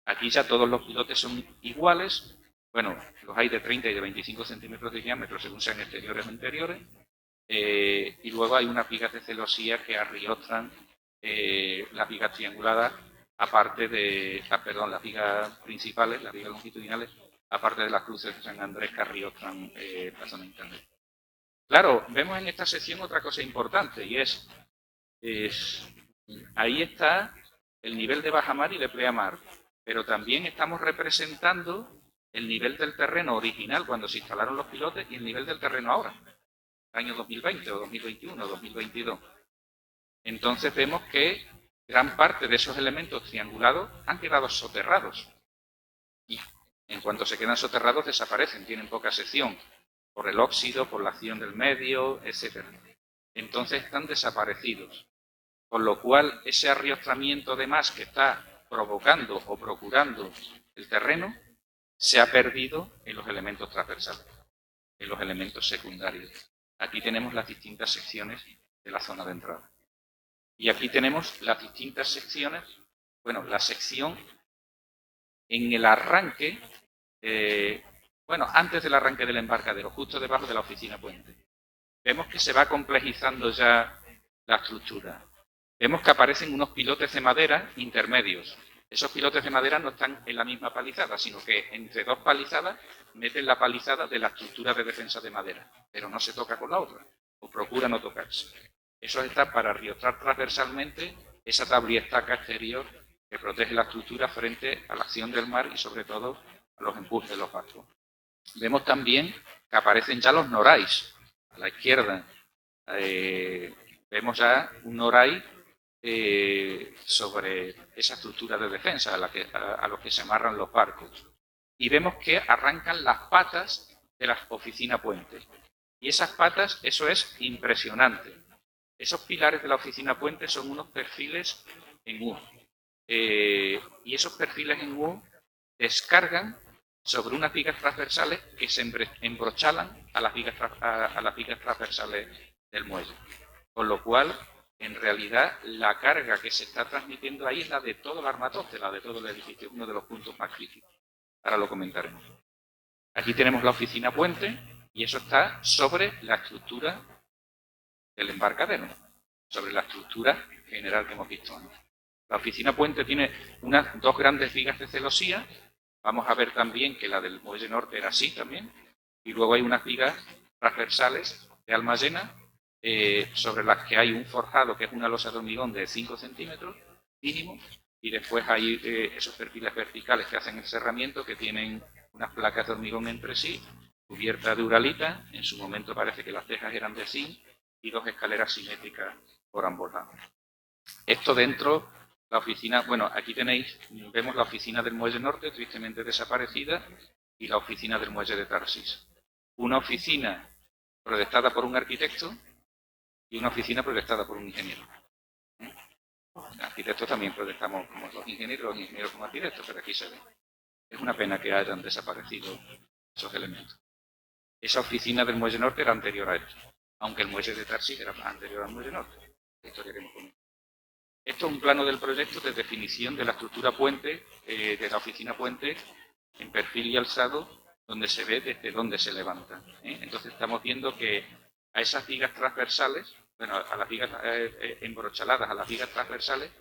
Aquí ya todos los pilotes son iguales. Bueno, los hay de 30 y de 25 centímetros de diámetro según sean exteriores o interiores. Y luego hay unas vigas de celosía que arriostran las vigas trianguladas, aparte de, las vigas principales, las vigas longitudinales, aparte de las cruces de San Andrés que arriostran la zona interna. Claro, vemos en esta sección otra cosa importante y es ahí está el nivel de bajamar y de pleamar, pero también estamos representando el nivel del terreno original cuando se instalaron los pilotes y el nivel del terreno ahora, año 2020 o 2021 o 2022. Entonces vemos que gran parte de esos elementos triangulados han quedado soterrados y en cuanto se quedan soterrados desaparecen, tienen poca sección por el óxido, por la acción del medio, etc. Entonces están desaparecidos. Con lo cual, ese arriostramiento de más que está provocando o procurando el terreno se ha perdido en los elementos transversales, en los elementos secundarios. Aquí tenemos las distintas secciones de la zona de entrada. Y aquí tenemos las distintas secciones, bueno, la sección en el arranque, antes del arranque del embarcadero, justo debajo de la oficina puente. Vemos que se va complejizando ya la estructura. Vemos que aparecen unos pilotes de madera intermedios. Esos pilotes de madera no están en la misma palizada, sino que entre dos palizadas meten la palizada de la estructura de defensa de madera, pero no se toca con la otra, o procura no tocarse. Eso está para riostrar transversalmente esa tabla estaca exterior que protege la estructura frente a la acción del mar y sobre todo a los empujes de los barcos. Vemos también que aparecen ya los norais a la izquierda. Vemos ya un noray sobre esa estructura de defensa a los que se amarran los barcos. Y vemos que arrancan las patas de la oficina puente. Y esas patas, eso es impresionante. Esos pilares de la oficina puente son unos perfiles en U. Y esos perfiles en U descargan sobre unas vigas transversales que se embrochalan a las vigas transversales del muelle. Con lo cual, en realidad, la carga que se está transmitiendo ahí es la de todo el armatoste, la de todo el edificio, uno de los puntos más críticos. Ahora lo comentaremos. Aquí tenemos la oficina puente y eso está sobre la estructura del embarcadero, sobre la estructura general que hemos visto antes. La oficina puente tiene unas dos grandes vigas de celosía. Vamos a ver también que la del muelle norte era así también. Y luego hay unas vigas transversales de alma llena sobre las que hay un forjado que es una losa de hormigón de 5 centímetros mínimo. Y después hay esos perfiles verticales que hacen el cerramiento que tienen unas placas de hormigón entre sí, cubiertas de uralita. En su momento parece que las tejas eran de zinc y dos escaleras simétricas por ambos lados. Esto dentro, la oficina, bueno, aquí vemos la oficina del muelle norte, tristemente desaparecida, y la oficina del muelle de Tarsis. Una oficina proyectada por un arquitecto y una oficina proyectada por un ingeniero. Arquitectos también proyectamos como los ingenieros como arquitectos, pero aquí se ve. Es una pena que hayan desaparecido esos elementos. Esa oficina del muelle norte era anterior a esto, aunque el muelle de Tarsis era anterior al muelle norte. La historia que hemos comentado. Esto es un plano del proyecto de definición de la estructura puente, de la oficina puente, en perfil y alzado, donde se ve desde dónde se levanta. Entonces estamos viendo que a esas vigas transversales, bueno, a las vigas embrochaladas, a las vigas transversales,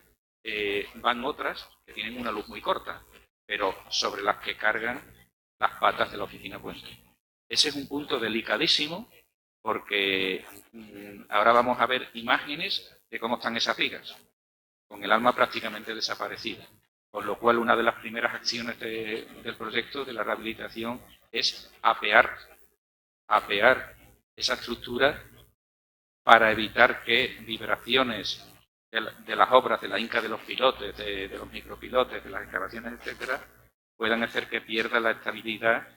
van otras que tienen una luz muy corta, pero sobre las que cargan las patas de la oficina puente. Ese es un punto delicadísimo porque ahora vamos a ver imágenes de cómo están esas vigas, con el alma prácticamente desaparecida. Con lo cual, una de las primeras acciones del proyecto de la rehabilitación es apear esa estructura para evitar que vibraciones de las obras, de la hinca de los pilotes, de los micropilotes, de las excavaciones, etcétera, puedan hacer que pierda la estabilidad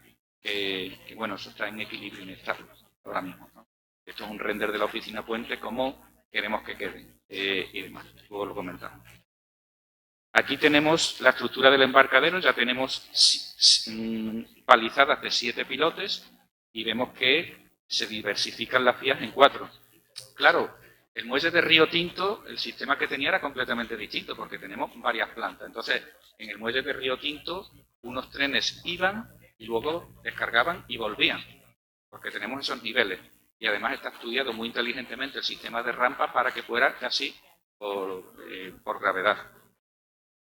que bueno, eso está en equilibrio inestable ahora mismo, ¿no? Esto es un render de la oficina puente, como queremos que quede y demás. Luego lo comentamos. Aquí tenemos la estructura del embarcadero, ya tenemos palizadas de 7 pilotes y vemos que se diversifican las vías en 4. Claro, el muelle de Río Tinto, el sistema que tenía era completamente distinto porque tenemos varias plantas. Entonces, en el muelle de Río Tinto, unos trenes iban y luego descargaban y volvían, porque tenemos esos niveles. Y además está estudiado muy inteligentemente el sistema de rampa para que fuera casi por gravedad.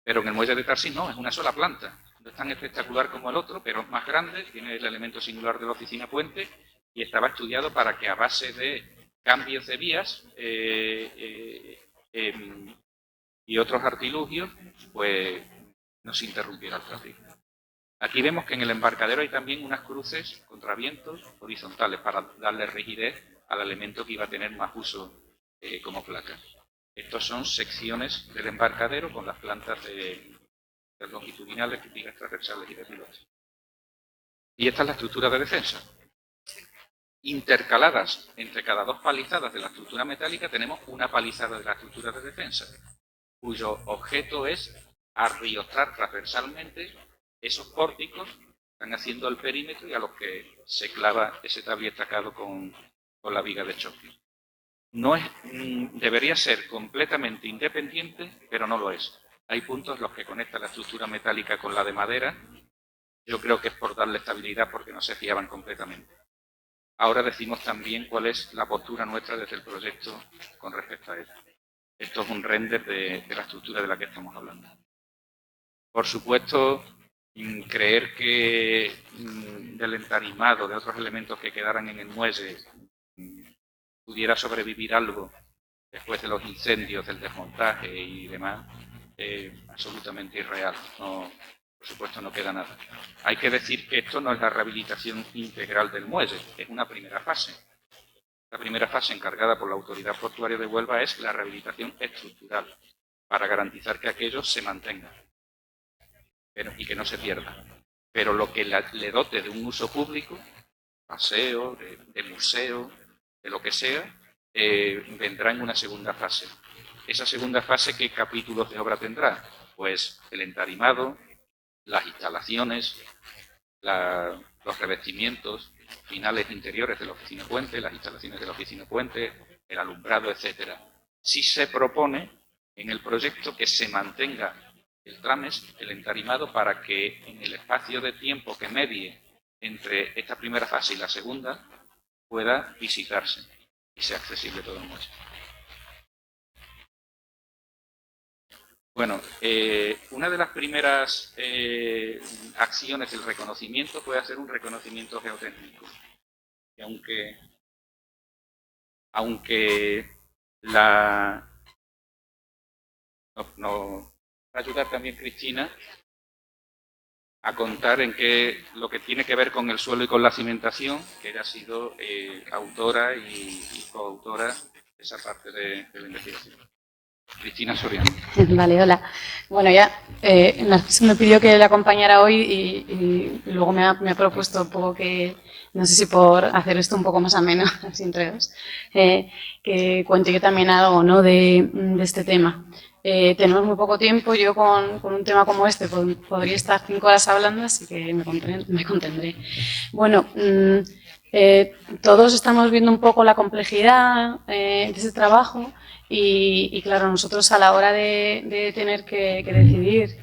Pero en el muelle de Tarsis no, es una sola planta. No es tan espectacular como el otro, pero es más grande, tiene el elemento singular de la oficina puente y estaba estudiado para que a base de cambios de vías y otros artilugios, pues no se interrumpiera el tráfico. Aquí vemos que en el embarcadero hay también unas cruces contra vientos horizontales para darle rigidez al elemento que iba a tener más uso como placa. Estos son secciones del embarcadero con las plantas de longitudinales, vigas transversales y de pilotes. Y esta es la estructura de defensa. Intercaladas entre cada dos palizadas de la estructura metálica tenemos una palizada de la estructura de defensa, cuyo objeto es arriostrar transversalmente esos pórticos que están haciendo el perímetro y a los que se clava ese tablí estacado con la viga de choque. No es, debería ser completamente independiente, pero no lo es. Hay puntos en los que conecta la estructura metálica con la de madera. Yo creo que es por darle estabilidad porque no se fiaban completamente. Ahora decimos también cuál es la postura nuestra desde el proyecto con respecto a ello. Esto es un render de la estructura de la que estamos hablando. Por supuesto, creer que del entarimado, de otros elementos que quedaran en el muelle, pudiera sobrevivir algo después de los incendios, del desmontaje y demás, absolutamente irreal. No, por supuesto, no queda nada. Hay que decir que esto no es la rehabilitación integral del muelle, es una primera fase. La primera fase encargada por la Autoridad Portuaria de Huelva es la rehabilitación estructural, para garantizar que aquello se mantenga y que no se pierda. Pero lo que le dote de un uso público, paseo, de museo, de lo que sea, vendrá en una segunda fase. Esa segunda fase, ¿qué capítulos de obra tendrá? Pues el entarimado, las instalaciones, los revestimientos finales interiores de la oficina puente, las instalaciones de la oficina puente, el alumbrado, etcétera. Si se propone en el proyecto que se mantenga el trames, el entarimado, para que en el espacio de tiempo que medie entre esta primera fase y la segunda pueda visitarse y sea accesible todo el muelle. Bueno, una de las primeras acciones del reconocimiento fue hacer un reconocimiento geotécnico. Y aunque nos va a ayudar también Cristina a contar en qué lo que tiene que ver con el suelo y con la cimentación, que ella ha sido autora y coautora de esa parte de la investigación. Cristina Soriano. Vale, hola. Bueno, ya Narciso me pidió que le acompañara hoy y luego me ha propuesto un poco que, no sé si por hacer esto un poco más ameno, sin enredos, que cuente yo también algo, ¿no?, de este tema. Tenemos muy poco tiempo, yo con un tema como este podría estar 5 horas hablando, así que me contendré. Bueno, todos estamos viendo un poco la complejidad de este trabajo y claro, nosotros a la hora de tener que decidir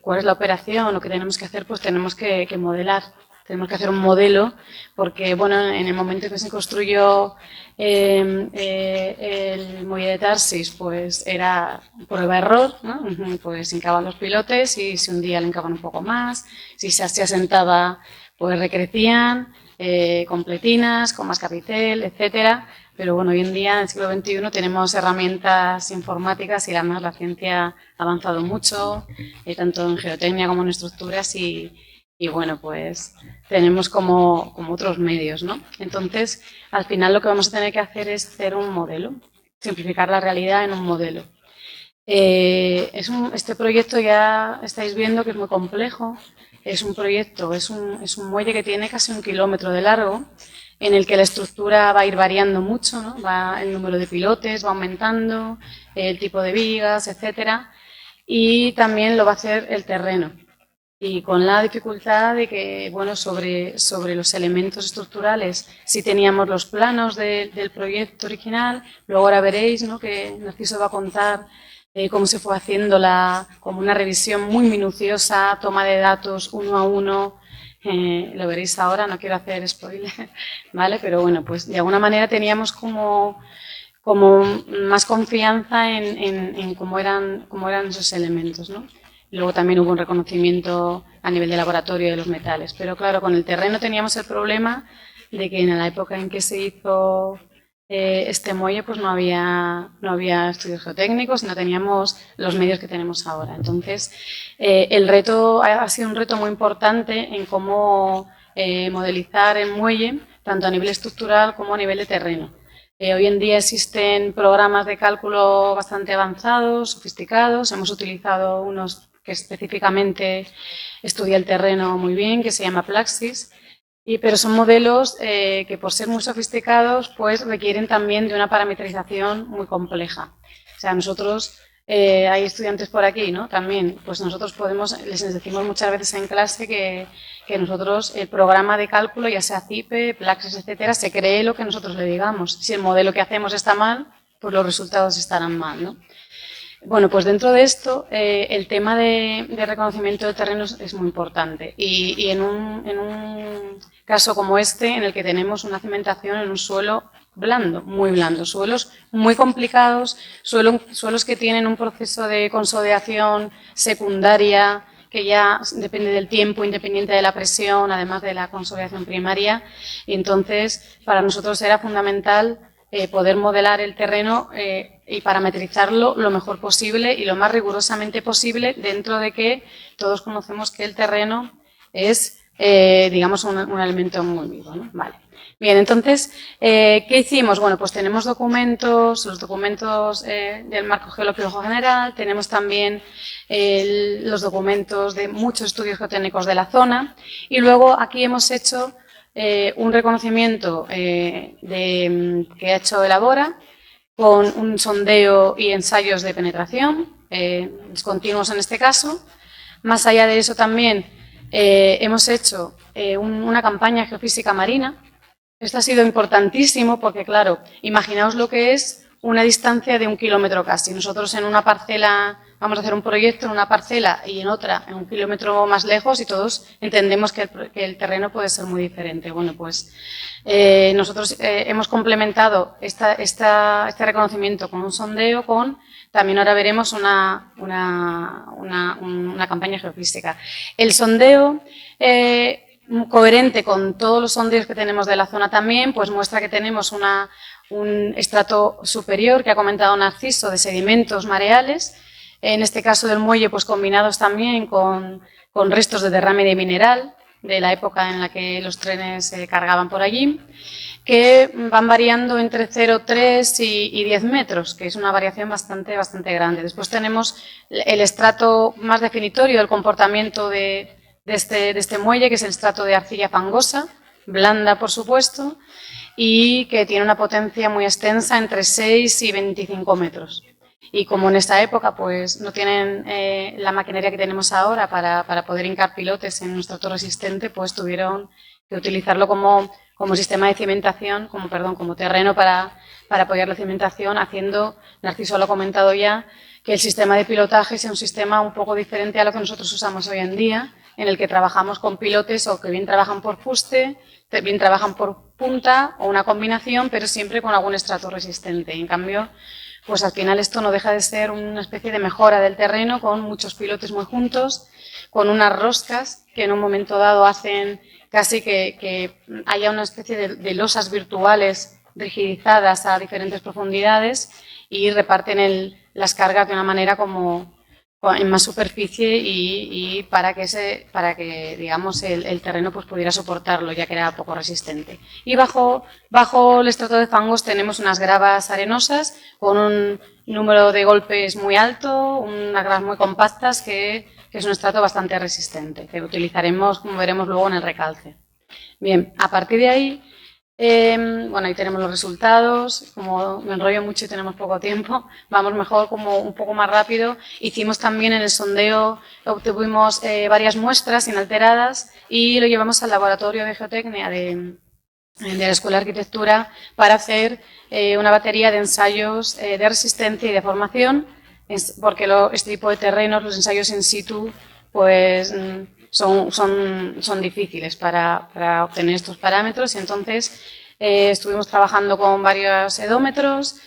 cuál es la operación, lo que tenemos que hacer, pues tenemos que modelar. Tenemos que hacer un modelo porque, bueno, en el momento en que se construyó el muelle de Tarsis, pues era prueba-error, ¿no? Pues hincaban los pilotes y si un día le hincaban un poco más, si se asentaba, pues recrecían, completinas, con más capitel, etcétera. Pero bueno, hoy en día, en el siglo XXI, tenemos herramientas informáticas y además la ciencia ha avanzado mucho, tanto en geotecnia como en estructuras y bueno, pues tenemos como otros medios, ¿no? Entonces, al final lo que vamos a tener que hacer es hacer un modelo, simplificar la realidad en un modelo. Este proyecto ya estáis viendo que es muy complejo. Es un proyecto, es un muelle que tiene casi 1 kilómetro de largo, en el que la estructura va a ir variando mucho, ¿no? El número de pilotes va aumentando, el tipo de vigas, etcétera, y también lo va a hacer el terreno. Y con la dificultad de que, bueno, sobre los elementos estructurales sí teníamos los planos del proyecto original, luego ahora veréis, ¿no?, que Narciso va a contar cómo se fue haciendo como una revisión muy minuciosa, toma de datos uno a uno, lo veréis ahora, no quiero hacer spoiler, ¿vale? Pero bueno, pues de alguna manera teníamos como más confianza en cómo eran esos elementos, ¿no? Luego también hubo un reconocimiento a nivel de laboratorio de los metales. Pero claro, con el terreno teníamos el problema de que en la época en que se hizo este muelle, pues no había estudios geotécnicos y no teníamos los medios que tenemos ahora. Entonces, el reto ha sido un reto muy importante en cómo modelizar el muelle, tanto a nivel estructural como a nivel de terreno. Hoy en día existen programas de cálculo bastante avanzados, sofisticados. Hemos utilizado unos que específicamente estudia el terreno muy bien, que se llama Plaxis, pero son modelos que por ser muy sofisticados pues requieren también de una parametrización muy compleja. O sea, nosotros, hay estudiantes por aquí, ¿no?, también, pues nosotros les decimos muchas veces en clase que nosotros el programa de cálculo, ya sea CIPE, Plaxis, etcétera, se cree lo que nosotros le digamos. Si el modelo que hacemos está mal, pues los resultados estarán mal, ¿no? Bueno, pues dentro de esto, el tema de reconocimiento de terrenos es muy importante y en un caso como este, en el que tenemos una cimentación en un suelo blando, muy blando. Suelos muy complicados, suelos que tienen un proceso de consolidación secundaria que ya depende del tiempo, independiente de la presión, además de la consolidación primaria. Y entonces, para nosotros era fundamental poder modelar el terreno y parametrizarlo lo mejor posible y lo más rigurosamente posible, dentro de que todos conocemos que el terreno es, digamos, un elemento muy vivo, ¿no? Vale. Bien, entonces, ¿qué hicimos? Bueno, pues tenemos documentos, los documentos del marco geológico general, tenemos también los documentos de muchos estudios geotécnicos de la zona y luego aquí hemos hecho un reconocimiento que ha hecho Elabora con un sondeo y ensayos de penetración, discontinuos en este caso. Más allá de eso también hemos hecho una campaña geofísica marina. Esto ha sido importantísimo porque, claro, imaginaos lo que es una distancia de 1 kilómetro casi. Nosotros en una parcela vamos a hacer un proyecto en una parcela y en otra en 1 kilómetro más lejos y todos entendemos que el terreno puede ser muy diferente. Bueno, pues nosotros hemos complementado este reconocimiento con un sondeo, también ahora veremos una campaña geofísica. El sondeo, coherente con todos los sondeos que tenemos de la zona también, pues muestra que tenemos un estrato superior que ha comentado Narciso de sedimentos mareales, en este caso del muelle, pues combinados también con restos de derrame de mineral de la época en la que los trenes se cargaban por allí, que van variando entre 0,3 y 10 metros, que es una variación bastante grande. Después tenemos el estrato más definitorio del comportamiento de este muelle, que es el estrato de arcilla fangosa, blanda por supuesto, y que tiene una potencia muy extensa entre 6 y 25 metros. Y como en esta época pues no tienen la maquinaria que tenemos ahora para poder hincar pilotes en un estrato resistente, pues tuvieron que utilizarlo como sistema de cimentación, como terreno para apoyar la cimentación, haciendo, Narciso lo ha comentado ya, que el sistema de pilotaje sea un sistema un poco diferente a lo que nosotros usamos hoy en día, en el que trabajamos con pilotes o que bien trabajan por fuste, bien trabajan por punta o una combinación, pero siempre con algún estrato resistente. En cambio, pues al final esto no deja de ser una especie de mejora del terreno con muchos pilotes muy juntos, con unas roscas que en un momento dado hacen casi que haya una especie de losas virtuales rigidizadas a diferentes profundidades y reparten las cargas de una manera como en más superficie y para que digamos el terreno pues pudiera soportarlo, ya que era poco resistente. Y bajo el estrato de fangos tenemos unas gravas arenosas con un número de golpes muy alto, unas gravas muy compactas que es un estrato bastante resistente, que utilizaremos, como veremos luego, en el recalce. Bien, a partir de ahí, bueno, ahí tenemos los resultados. Como me enrollo mucho y tenemos poco tiempo, vamos mejor como un poco más rápido. Hicimos también en el sondeo, obtuvimos varias muestras inalteradas y lo llevamos al laboratorio de geotecnia de la Escuela de Arquitectura para hacer una batería de ensayos de resistencia y de formación, porque este tipo de terrenos, los ensayos in situ, pues son difíciles para obtener estos parámetros y entonces estuvimos trabajando con varios edómetros,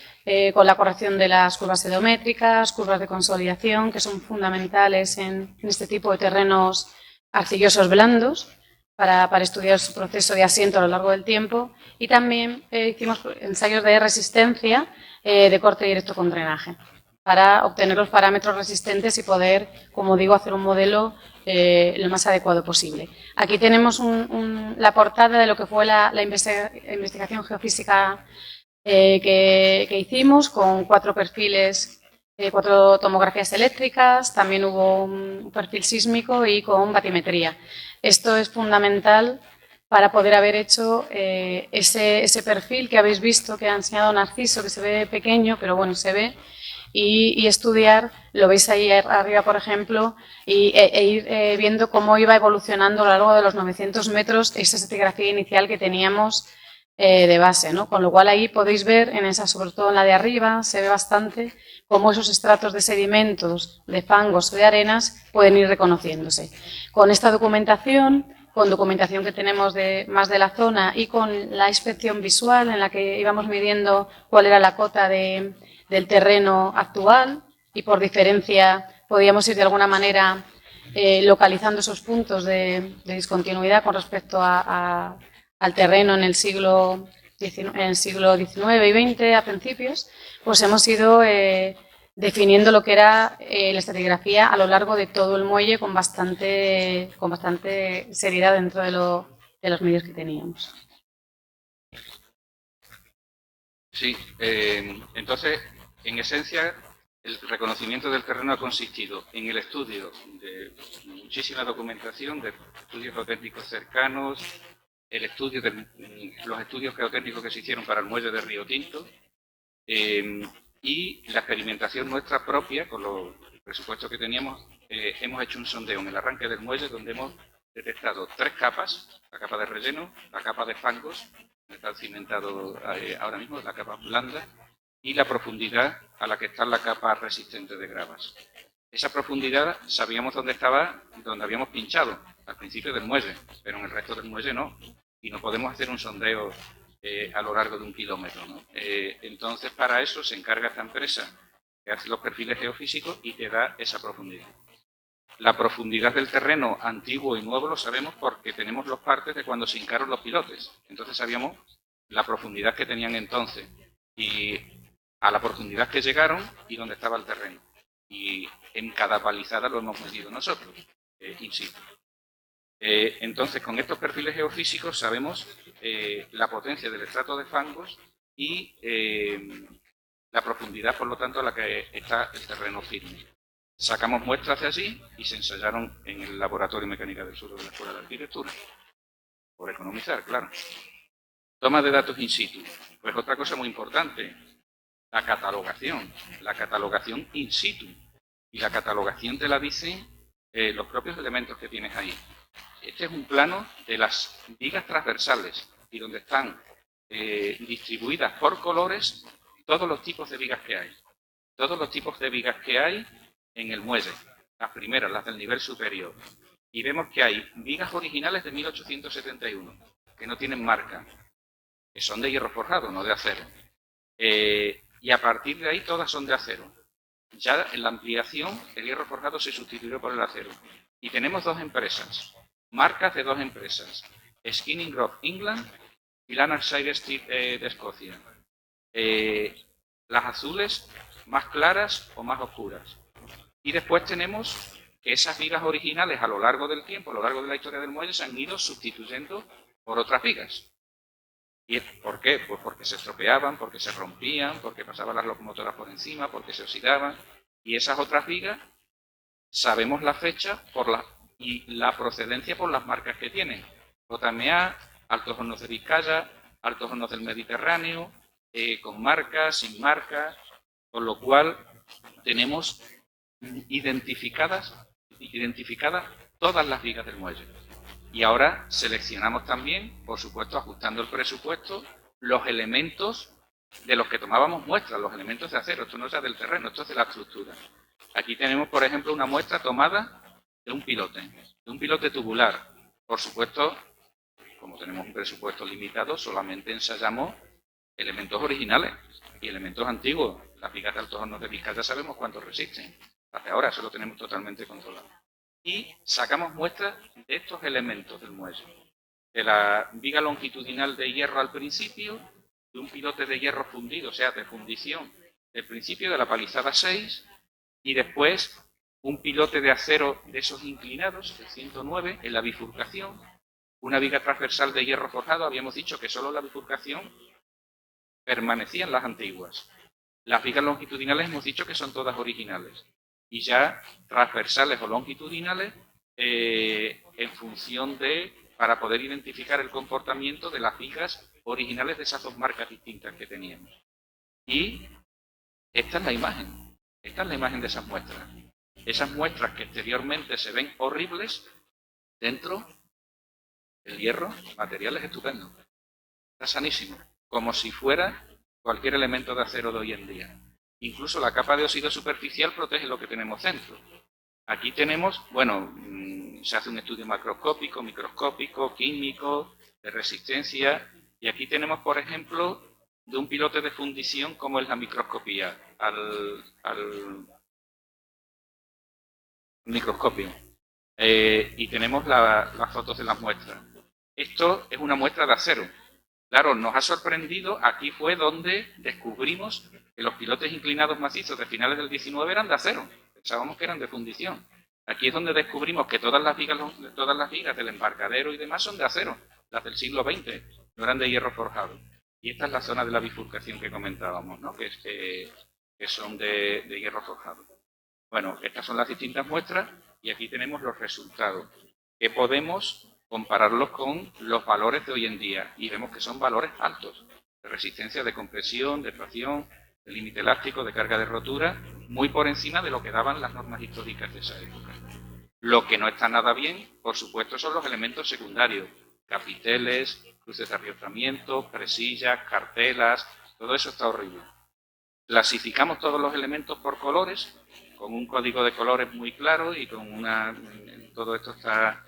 con la corrección de las curvas edométricas, curvas de consolidación, que son fundamentales en este tipo de terrenos arcillosos blandos para estudiar su proceso de asiento a lo largo del tiempo, y también hicimos ensayos de resistencia de corte directo con drenaje para obtener los parámetros resistentes y poder, como digo, hacer un modelo lo más adecuado posible. Aquí tenemos la portada de lo que fue la investigación geofísica que hicimos, con 4 perfiles, 4 tomografías eléctricas, también hubo un perfil sísmico y con batimetría. Esto es fundamental para poder haber hecho ese perfil que habéis visto, que ha enseñado Narciso, que se ve pequeño, pero bueno, se ve. Y estudiar, lo veis ahí arriba, por ejemplo, e ir viendo cómo iba evolucionando a lo largo de los 900 metros esa estratigrafía inicial que teníamos de base, ¿no? Con lo cual ahí podéis ver, sobre todo en la de arriba, se ve bastante cómo esos estratos de sedimentos, de fangos o de arenas pueden ir reconociéndose. Con esta documentación con documentación que tenemos más de la zona y con la inspección visual en la que íbamos midiendo cuál era la cota del terreno actual y por diferencia podíamos ir de alguna manera localizando esos puntos de discontinuidad con respecto al terreno en el siglo XIX y XX a principios, pues hemos ido definiendo lo que era la estratigrafía a lo largo de todo el muelle con bastante seriedad dentro de los medios que teníamos. Sí, entonces, en esencia, el reconocimiento del terreno ha consistido en el estudio de muchísima documentación, de estudios geotécnicos cercanos, el estudio de los estudios geotécnicos que se hicieron para el muelle de Río Tinto, y la experimentación nuestra propia, con los presupuestos que teníamos, hemos hecho un sondeo en el arranque del muelle donde hemos detectado 3 capas, la capa de relleno, la capa de fangos, está cimentado ahora mismo, la capa blanda, y la profundidad a la que está la capa resistente de gravas. Esa profundidad sabíamos dónde estaba, donde habíamos pinchado, al principio del muelle, pero en el resto del muelle no, y no podemos hacer un sondeo a lo largo de 1 kilómetro, ¿no? Entonces, para eso se encarga esta empresa que hace los perfiles geofísicos y te da esa profundidad. La profundidad del terreno antiguo y nuevo lo sabemos porque tenemos los partes de cuando se hincaron los pilotes. Entonces sabíamos la profundidad que tenían entonces y a la profundidad que llegaron y dónde estaba el terreno. Y en cada palizada lo hemos medido nosotros, in situ. Entonces, con estos perfiles geofísicos sabemos la potencia del estrato de fangos y la profundidad, por lo tanto, a la que está el terreno firme. Sacamos muestras de allí y se ensayaron en el Laboratorio de Mecánica del Suelo de la Escuela de Arquitectura, por economizar, claro. Toma de datos in situ. Pues otra cosa muy importante, la catalogación in situ. Y la catalogación te la dicen los propios elementos que tienes ahí. Este es un plano de las vigas transversales y donde están distribuidas por colores todos los tipos de vigas que hay. Todos los tipos de vigas que hay en el muelle. Las primeras, las del nivel superior. Y vemos que hay vigas originales de 1871, que no tienen marca, que son de hierro forjado, no de acero. Y a partir de ahí todas son de acero. Ya en la ampliación el hierro forjado se sustituyó por el acero. Y tenemos 2 empresas, marcas de 2 empresas, Skinning Grove England y Lanarkshire Steel de Escocia. Las azules más claras o más oscuras. Y después tenemos que esas vigas originales a lo largo del tiempo, a lo largo de la historia del muelle, se han ido sustituyendo por otras vigas. ¿Y por qué? Pues porque se estropeaban, porque se rompían, porque pasaban las locomotoras por encima, porque se oxidaban. Y esas otras vigas, sabemos la fecha y la procedencia por las marcas que tienen. JMA, Altos Hornos de Vizcaya, Altos Hornos del Mediterráneo, con marcas, sin marcas, con lo cual tenemos identificadas todas las vigas del muelle. Y ahora seleccionamos también, por supuesto, ajustando el presupuesto, los elementos de los que tomábamos muestras, los elementos de acero. Esto no es ya del terreno, esto es de la estructura. Aquí tenemos, por ejemplo, una muestra tomada de un pilote tubular. Por supuesto, como tenemos un presupuesto limitado, solamente ensayamos elementos originales y elementos antiguos. Las vigas de Altos Hornos de Vizcaya sabemos cuánto resisten. Hasta ahora eso lo tenemos totalmente controlado. Y sacamos muestras de estos elementos del muelle. De la viga longitudinal de hierro al principio, de un pilote de hierro fundido, o sea, de fundición, del principio de la palizada 6, y después un pilote de acero de esos inclinados, el 109, en la bifurcación, una viga transversal de hierro forjado. Habíamos dicho que solo la bifurcación permanecían las antiguas. Las vigas longitudinales hemos dicho que son todas originales. Y ya transversales o longitudinales en función para poder identificar el comportamiento de las vigas originales de esas 2 marcas distintas que teníamos. Y esta es la imagen de esas muestras. Esas muestras que exteriormente se ven horribles, dentro el hierro, el material es estupendo. Está sanísimo, como si fuera cualquier elemento de acero de hoy en día. Incluso la capa de óxido superficial protege lo que tenemos dentro. Aquí tenemos, bueno, se hace un estudio macroscópico, microscópico, químico, de resistencia. Y aquí tenemos, por ejemplo, de un pilote de fundición como es la microscopía al microscopio. Y tenemos las fotos de las muestras. Esto es una muestra de acero. Claro, nos ha sorprendido, aquí fue donde descubrimos que los pilotes inclinados macizos de finales del 19 eran de acero. Pensábamos que eran de fundición. Aquí es donde descubrimos que todas las vigas del embarcadero y demás son de acero, las del siglo XX, no eran de hierro forjado. Y esta es la zona de la bifurcación que comentábamos, ¿no? que son de hierro forjado. Bueno, estas son las distintas muestras y aquí tenemos los resultados, que podemos compararlos con los valores de hoy en día y vemos que son valores altos, de resistencia, de compresión, de tracción, de límite elástico, de carga de rotura, muy por encima de lo que daban las normas históricas de esa época. Lo que no está nada bien, por supuesto, son los elementos secundarios, capiteles, cruces de arriozamiento, presillas, cartelas, todo eso está horrible. Clasificamos todos los elementos por colores, con un código de colores muy claro y con todo esto está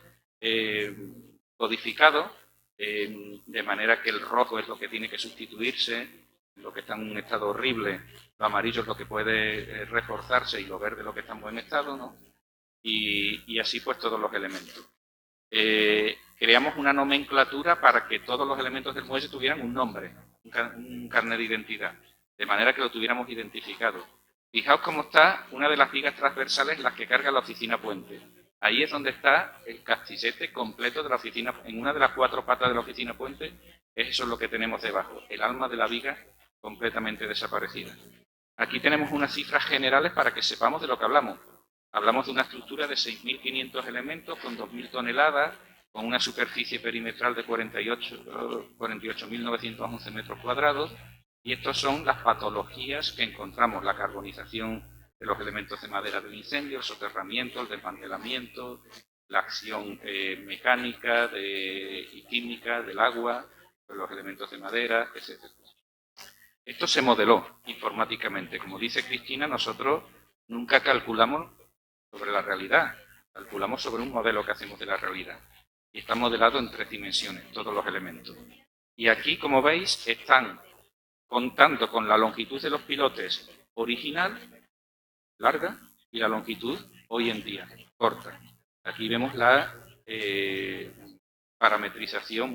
codificado, de manera que el rojo es lo que tiene que sustituirse, lo que está en un estado horrible, lo amarillo es lo que puede reforzarse y lo verde lo que está en buen estado, ¿no? Y así pues todos los elementos. Creamos una nomenclatura para que todos los elementos del muelle tuvieran un nombre, un carnet de identidad, de manera que lo tuviéramos identificado. Fijaos cómo está una de las vigas transversales, las que carga la oficina puente. Ahí es donde está el castillete completo de la oficina, en una de las 4 patas de la oficina puente, eso es lo que tenemos debajo, el alma de la viga completamente desaparecida. Aquí tenemos unas cifras generales para que sepamos de lo que hablamos. Hablamos de una estructura de 6.500 elementos con 2.000 toneladas, con una superficie perimetral de 48.911 metros cuadrados, y estas son las patologías que encontramos, la carbonización de los elementos de madera del incendio, el soterramiento, el desmantelamiento, la acción mecánica y química del agua, los elementos de madera, etc. Esto se modeló informáticamente. Como dice Cristina, nosotros nunca calculamos sobre la realidad, calculamos sobre un modelo que hacemos de la realidad. Y está modelado en 3 dimensiones, todos los elementos. Y aquí, como veis, están contando con la longitud de los pilotes original, larga, y la longitud hoy en día, corta. Aquí vemos la parametrización,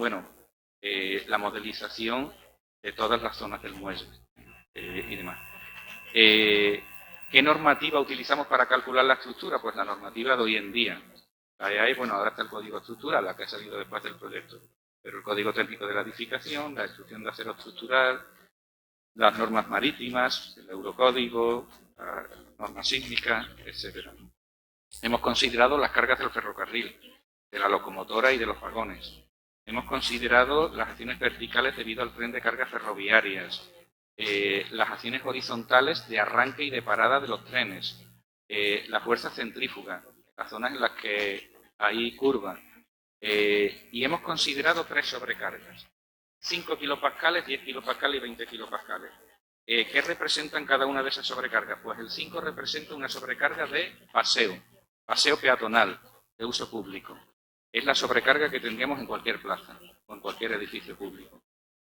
la modelización de todas las zonas del muelle y demás. ¿Qué normativa utilizamos para calcular la estructura? Pues la normativa de hoy en día. Ahora está el código estructural, la que ha salido después del proyecto. Pero el código técnico de la edificación, la instrucción de acero estructural, las normas marítimas, el eurocódigo, la norma sísmica, etc. Hemos considerado las cargas del ferrocarril, de la locomotora y de los vagones. Hemos considerado las acciones verticales debido al tren de cargas ferroviarias, las acciones horizontales de arranque y de parada de los trenes, la fuerza centrífuga, las zonas en las que hay curva, y hemos considerado 3 sobrecargas, 5 kilopascales, 10 kilopascales y 20 kilopascales. ¿Qué representan cada una de esas sobrecargas? Pues el 5 representa una sobrecarga de paseo peatonal, de uso público. Es la sobrecarga que tendríamos en cualquier plaza o en cualquier edificio público.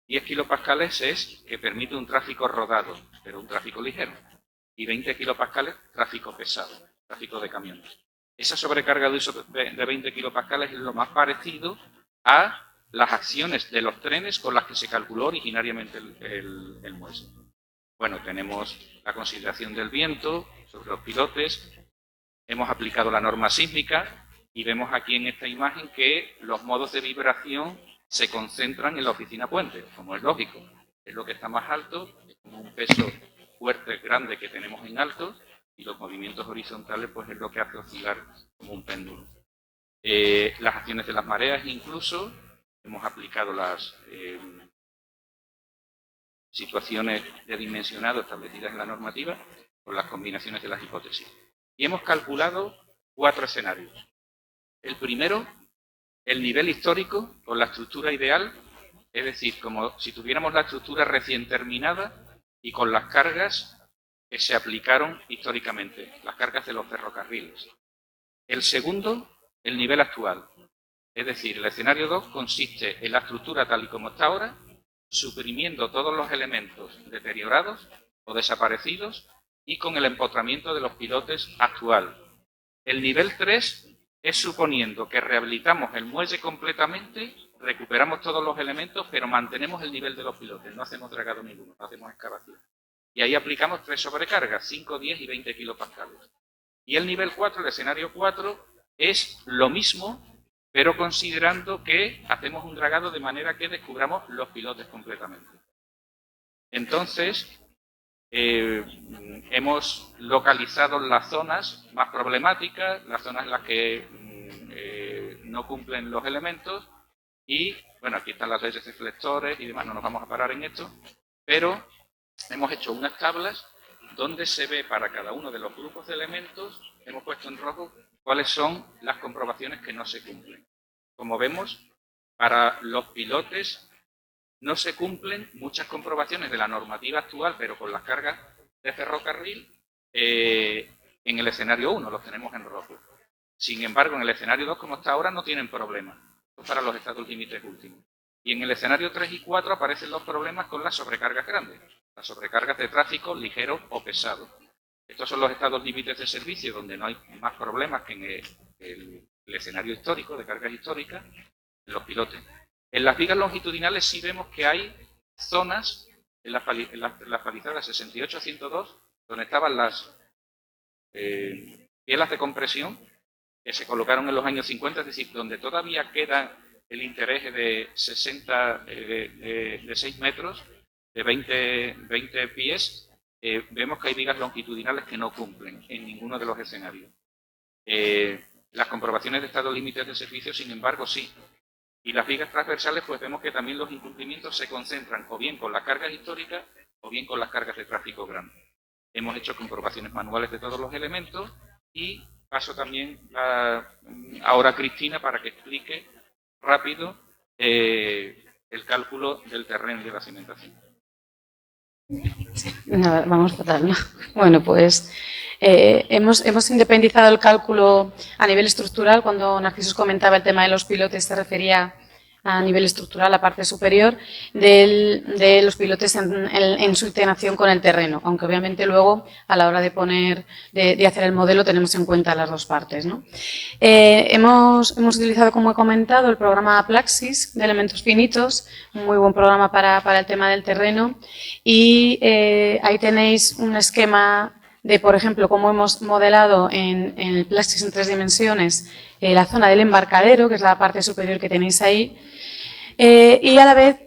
10 kilopascales es que permite un tráfico rodado, pero un tráfico ligero. Y 20 kilopascales, tráfico pesado, tráfico de camiones. Esa sobrecarga de uso de 20 kilopascales es lo más parecido a las acciones de los trenes con las que se calculó originariamente el muelle. Bueno, tenemos la consideración del viento sobre los pilotes, hemos aplicado la norma sísmica y vemos aquí en esta imagen que los modos de vibración se concentran en la oficina puente, como es lógico. Es lo que está más alto, es como un peso fuerte, grande que tenemos en alto, y los movimientos horizontales pues es lo que hace oscilar como un péndulo. Las acciones de las mareas incluso, hemos aplicado las situaciones de dimensionado establecidas en la normativa con las combinaciones de las hipótesis. Y hemos calculado 4 escenarios. El primero, el nivel histórico con la estructura ideal, es decir, como si tuviéramos la estructura recién terminada y con las cargas que se aplicaron históricamente, las cargas de los ferrocarriles. El segundo, el nivel actual. Es decir, el escenario 2 consiste en la estructura tal y como está ahora, suprimiendo todos los elementos deteriorados o desaparecidos y con el empotramiento de los pilotes actual. El nivel 3 es suponiendo que rehabilitamos el muelle completamente, recuperamos todos los elementos, pero mantenemos el nivel de los pilotes, no hacemos dragado ninguno, no hacemos excavación. Y ahí aplicamos 3 sobrecargas, 5, 10 y 20 kilopascales. Y el nivel 4, el escenario 4, es lo mismo, pero considerando que hacemos un dragado de manera que descubramos los pilotes completamente. Entonces, hemos localizado las zonas más problemáticas, las zonas en las que no cumplen los elementos y, bueno, aquí están las leyes de flectores y demás, no nos vamos a parar en esto, pero hemos hecho unas tablas donde se ve para cada uno de los grupos de elementos, hemos puesto en rojo cuáles son las comprobaciones que no se cumplen. Como vemos, para los pilotes no se cumplen muchas comprobaciones de la normativa actual, pero con las cargas de ferrocarril en el escenario 1, los tenemos en rojo. Sin embargo, en el escenario 2, como está ahora, no tienen problemas para los estados límites últimos. Y en el escenario 3 y 4 aparecen los problemas con las sobrecargas grandes, las sobrecargas de tráfico ligero o pesado. Estos son los estados límites de servicio donde no hay más problemas que en el escenario histórico, de cargas históricas, en los pilotes. En las vigas longitudinales sí vemos que hay zonas, en las palizadas 68-102, donde estaban las bielas de compresión que se colocaron en los años 50, es decir, donde todavía queda el interés de 6 metros, de 20 pies, vemos que hay vigas longitudinales que no cumplen en ninguno de los escenarios. Las comprobaciones de estados límites de servicio, sin embargo, sí. Y las vigas transversales, pues vemos que también los incumplimientos se concentran o bien con las cargas históricas o bien con las cargas de tráfico grande. Hemos hecho comprobaciones manuales de todos los elementos y paso también ahora a Cristina para que explique rápido el cálculo del terreno y de la cimentación. Nada, vamos fatal, ¿no? Bueno, pues hemos independizado el cálculo a nivel estructural. Cuando Narciso comentaba el tema de los pilotes, se refería a nivel estructural, la parte superior, de los pilotes en su integración con el terreno, aunque obviamente luego a la hora de hacer el modelo tenemos en cuenta las dos partes, ¿no? Hemos utilizado, como he comentado, el programa Plaxis de elementos finitos, un muy buen programa para el tema del terreno, y ahí tenéis un esquema de, por ejemplo, cómo hemos modelado en el Plaxis en 3 dimensiones la zona del embarcadero, que es la parte superior que tenéis ahí, y a la vez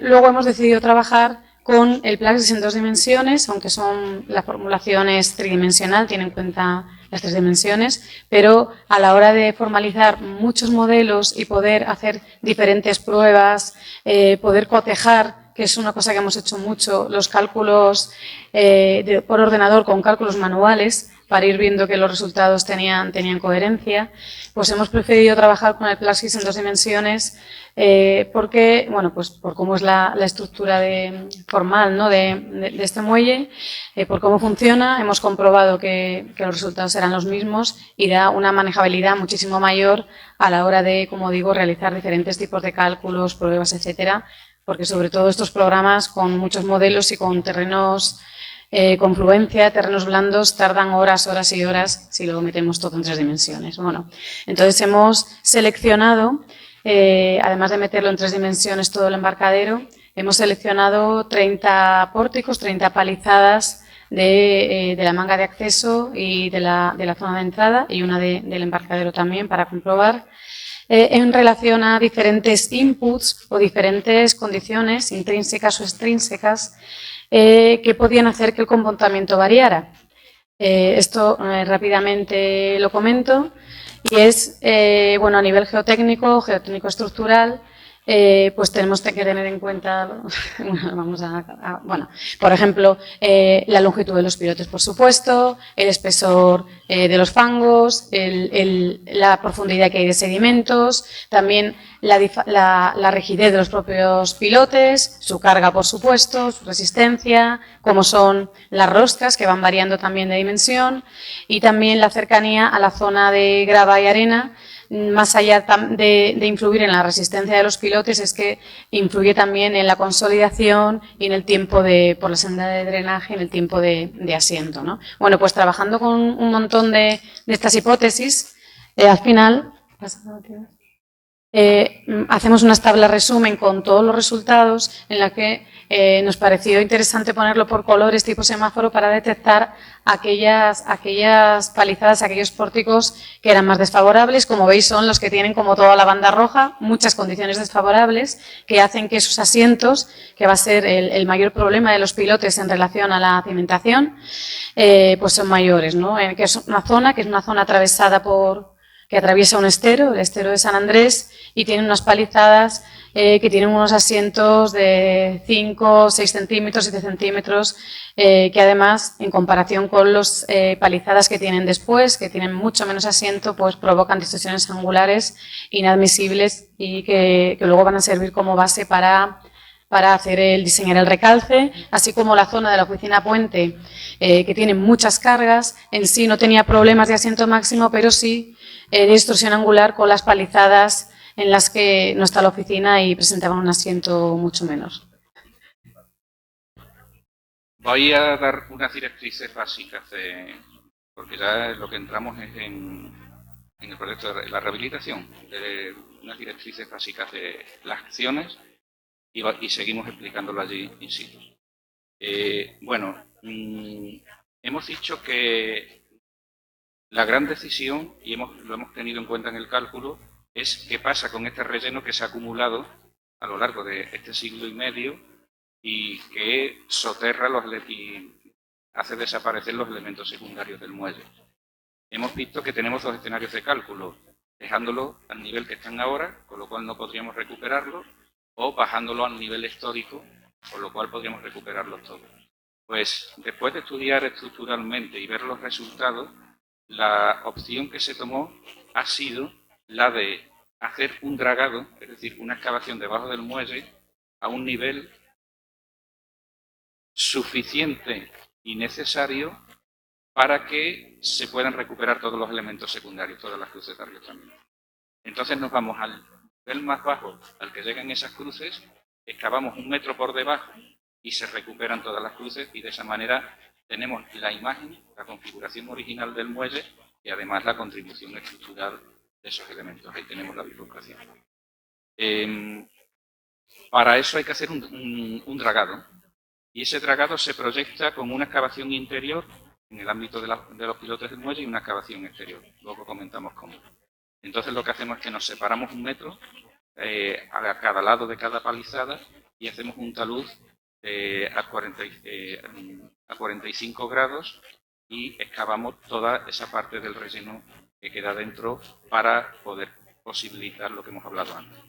luego hemos decidido trabajar con el Plaxis en 2 dimensiones, aunque la formulación es tridimensional, tiene en cuenta las 3 dimensiones, pero a la hora de formalizar muchos modelos y poder hacer diferentes pruebas, poder cotejar, que es una cosa que hemos hecho mucho, los cálculos por ordenador con cálculos manuales, para ir viendo que los resultados tenían coherencia, pues hemos preferido trabajar con el Plaxis en 2 dimensiones porque, bueno, pues por cómo es la estructura formal, ¿no?, de este muelle, por cómo funciona, hemos comprobado que los resultados serán los mismos y da una manejabilidad muchísimo mayor a la hora de, como digo, realizar diferentes tipos de cálculos, pruebas, etcétera, porque sobre todo estos programas con muchos modelos y con terrenos confluencia, terrenos blandos, tardan horas y horas si lo metemos todo en 3 dimensiones. Bueno, entonces hemos seleccionado, además de meterlo en 3 dimensiones todo el embarcadero, hemos seleccionado 30 pórticos, 30 palizadas de la manga de acceso y de la zona de entrada y una del embarcadero también para comprobar en relación a diferentes inputs o diferentes condiciones intrínsecas o extrínsecas que podían hacer que el comportamiento variara. Esto rápidamente lo comento y es, bueno, a nivel geotécnico estructural, pues tenemos que tener en cuenta, bueno, por ejemplo, la longitud de los pilotes, por supuesto, el espesor de los fangos, la profundidad que hay de sedimentos, también la rigidez de los propios pilotes, su carga, por supuesto, su resistencia, cómo son las roscas, que van variando también de dimensión, y también la cercanía a la zona de grava y arena, más allá de influir en la resistencia de los pilotes, es que influye también en la consolidación y en el tiempo por la senda de drenaje, en el tiempo de asiento, ¿no? Bueno, pues trabajando con un montón de estas hipótesis, al final hacemos unas tablas resumen con todos los resultados en la que nos pareció interesante ponerlo por colores tipo semáforo para detectar aquellas palizadas, aquellos pórticos que eran más desfavorables. Como veis, son los que tienen como toda la banda roja, muchas condiciones desfavorables que hacen que sus asientos, que va a ser el mayor problema de los pilotes en relación a la cimentación, pues son mayores, ¿no? Que es una zona atravesada que atraviesa un estero, el estero de San Andrés, y tiene unas palizadas que tienen unos asientos de 5, 6 centímetros, 7 centímetros, que además, en comparación con las palizadas que tienen después, que tienen mucho menos asiento, pues provocan distorsiones angulares inadmisibles y que luego van a servir como base para diseñar el recalce, así como la zona de la oficina puente, que tiene muchas cargas. En sí no tenía problemas de asiento máximo, pero sí de distorsión angular con las palizadas en las que no está la oficina y presentaban un asiento mucho menor. Voy a dar unas directrices básicas, porque ya lo que entramos es en el proyecto de la rehabilitación, de unas directrices básicas de las acciones y seguimos explicándolo allí in situ. Bueno, hemos dicho que la gran decisión, y lo hemos tenido en cuenta en el cálculo, es qué pasa con este relleno que se ha acumulado a lo largo de este siglo y medio y que soterra y hace desaparecer los elementos secundarios del muelle. Hemos visto que tenemos dos escenarios de cálculo, dejándolo al nivel que están ahora, con lo cual no podríamos recuperarlo, o bajándolo al nivel histórico, con lo cual podríamos recuperarlos todos. Pues después de estudiar estructuralmente y ver los resultados, la opción que se tomó ha sido la de hacer un dragado, es decir, una excavación debajo del muelle a un nivel suficiente y necesario para que se puedan recuperar todos los elementos secundarios, todas las cruces de arrietramiento. Entonces nos vamos al nivel más bajo al que llegan esas cruces, excavamos 1 metro por debajo y se recuperan todas las cruces y de esa manera tenemos la imagen, la configuración original del muelle y además la contribución estructural de esos elementos. Ahí tenemos la bifurcación. Para eso hay que hacer un dragado y ese dragado se proyecta con una excavación interior en el ámbito de los pilotes del muelle y una excavación exterior. Luego comentamos cómo. Entonces lo que hacemos es que nos separamos 1 metro a cada lado de cada palizada y hacemos un talud a 45 grados y excavamos toda esa parte del relleno que queda dentro para poder posibilitar lo que hemos hablado antes.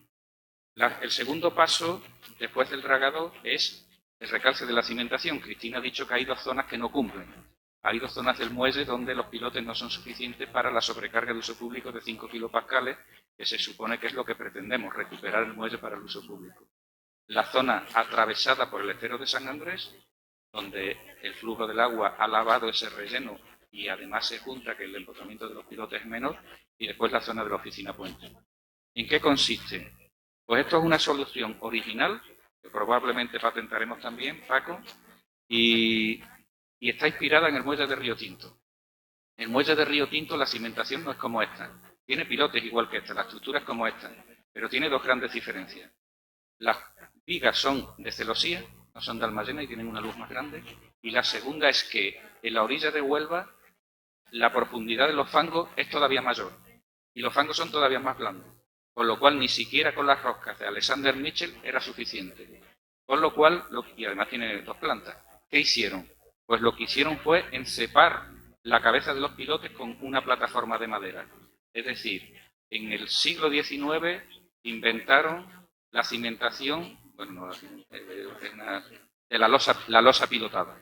El segundo paso, después del dragado, es el recalce de la cimentación. Cristina ha dicho que hay 2 zonas que no cumplen. Hay 2 zonas del muelle donde los pilotes no son suficientes para la sobrecarga de uso público de 5 kilopascales, que se supone que es lo que pretendemos, recuperar el muelle para el uso público. La zona atravesada por el estero de San Andrés, donde el flujo del agua ha lavado ese relleno y además se junta que el embotamiento de los pilotes es menor, y después la zona de la oficina puente. ¿En qué consiste? Pues esto es una solución original, que probablemente patentaremos también, Paco, y está inspirada en el muelle de Río Tinto. En el muelle de Río Tinto la cimentación no es como esta. Tiene pilotes igual que esta, la estructura es como esta, pero tiene 2 grandes diferencias. Las vigas son de celosía, no son de Almayena y tienen una luz más grande. Y la segunda es que en la orilla de Huelva la profundidad de los fangos es todavía mayor y los fangos son todavía más blandos. Con lo cual ni siquiera con las roscas de Alexander Mitchell era suficiente. Con lo cual, y además tiene 2 plantas, ¿qué hicieron? Pues lo que hicieron fue encepar la cabeza de los pilotes con una plataforma de madera. Es decir, en el siglo XIX inventaron la cimentación, bueno, de la losa pilotada.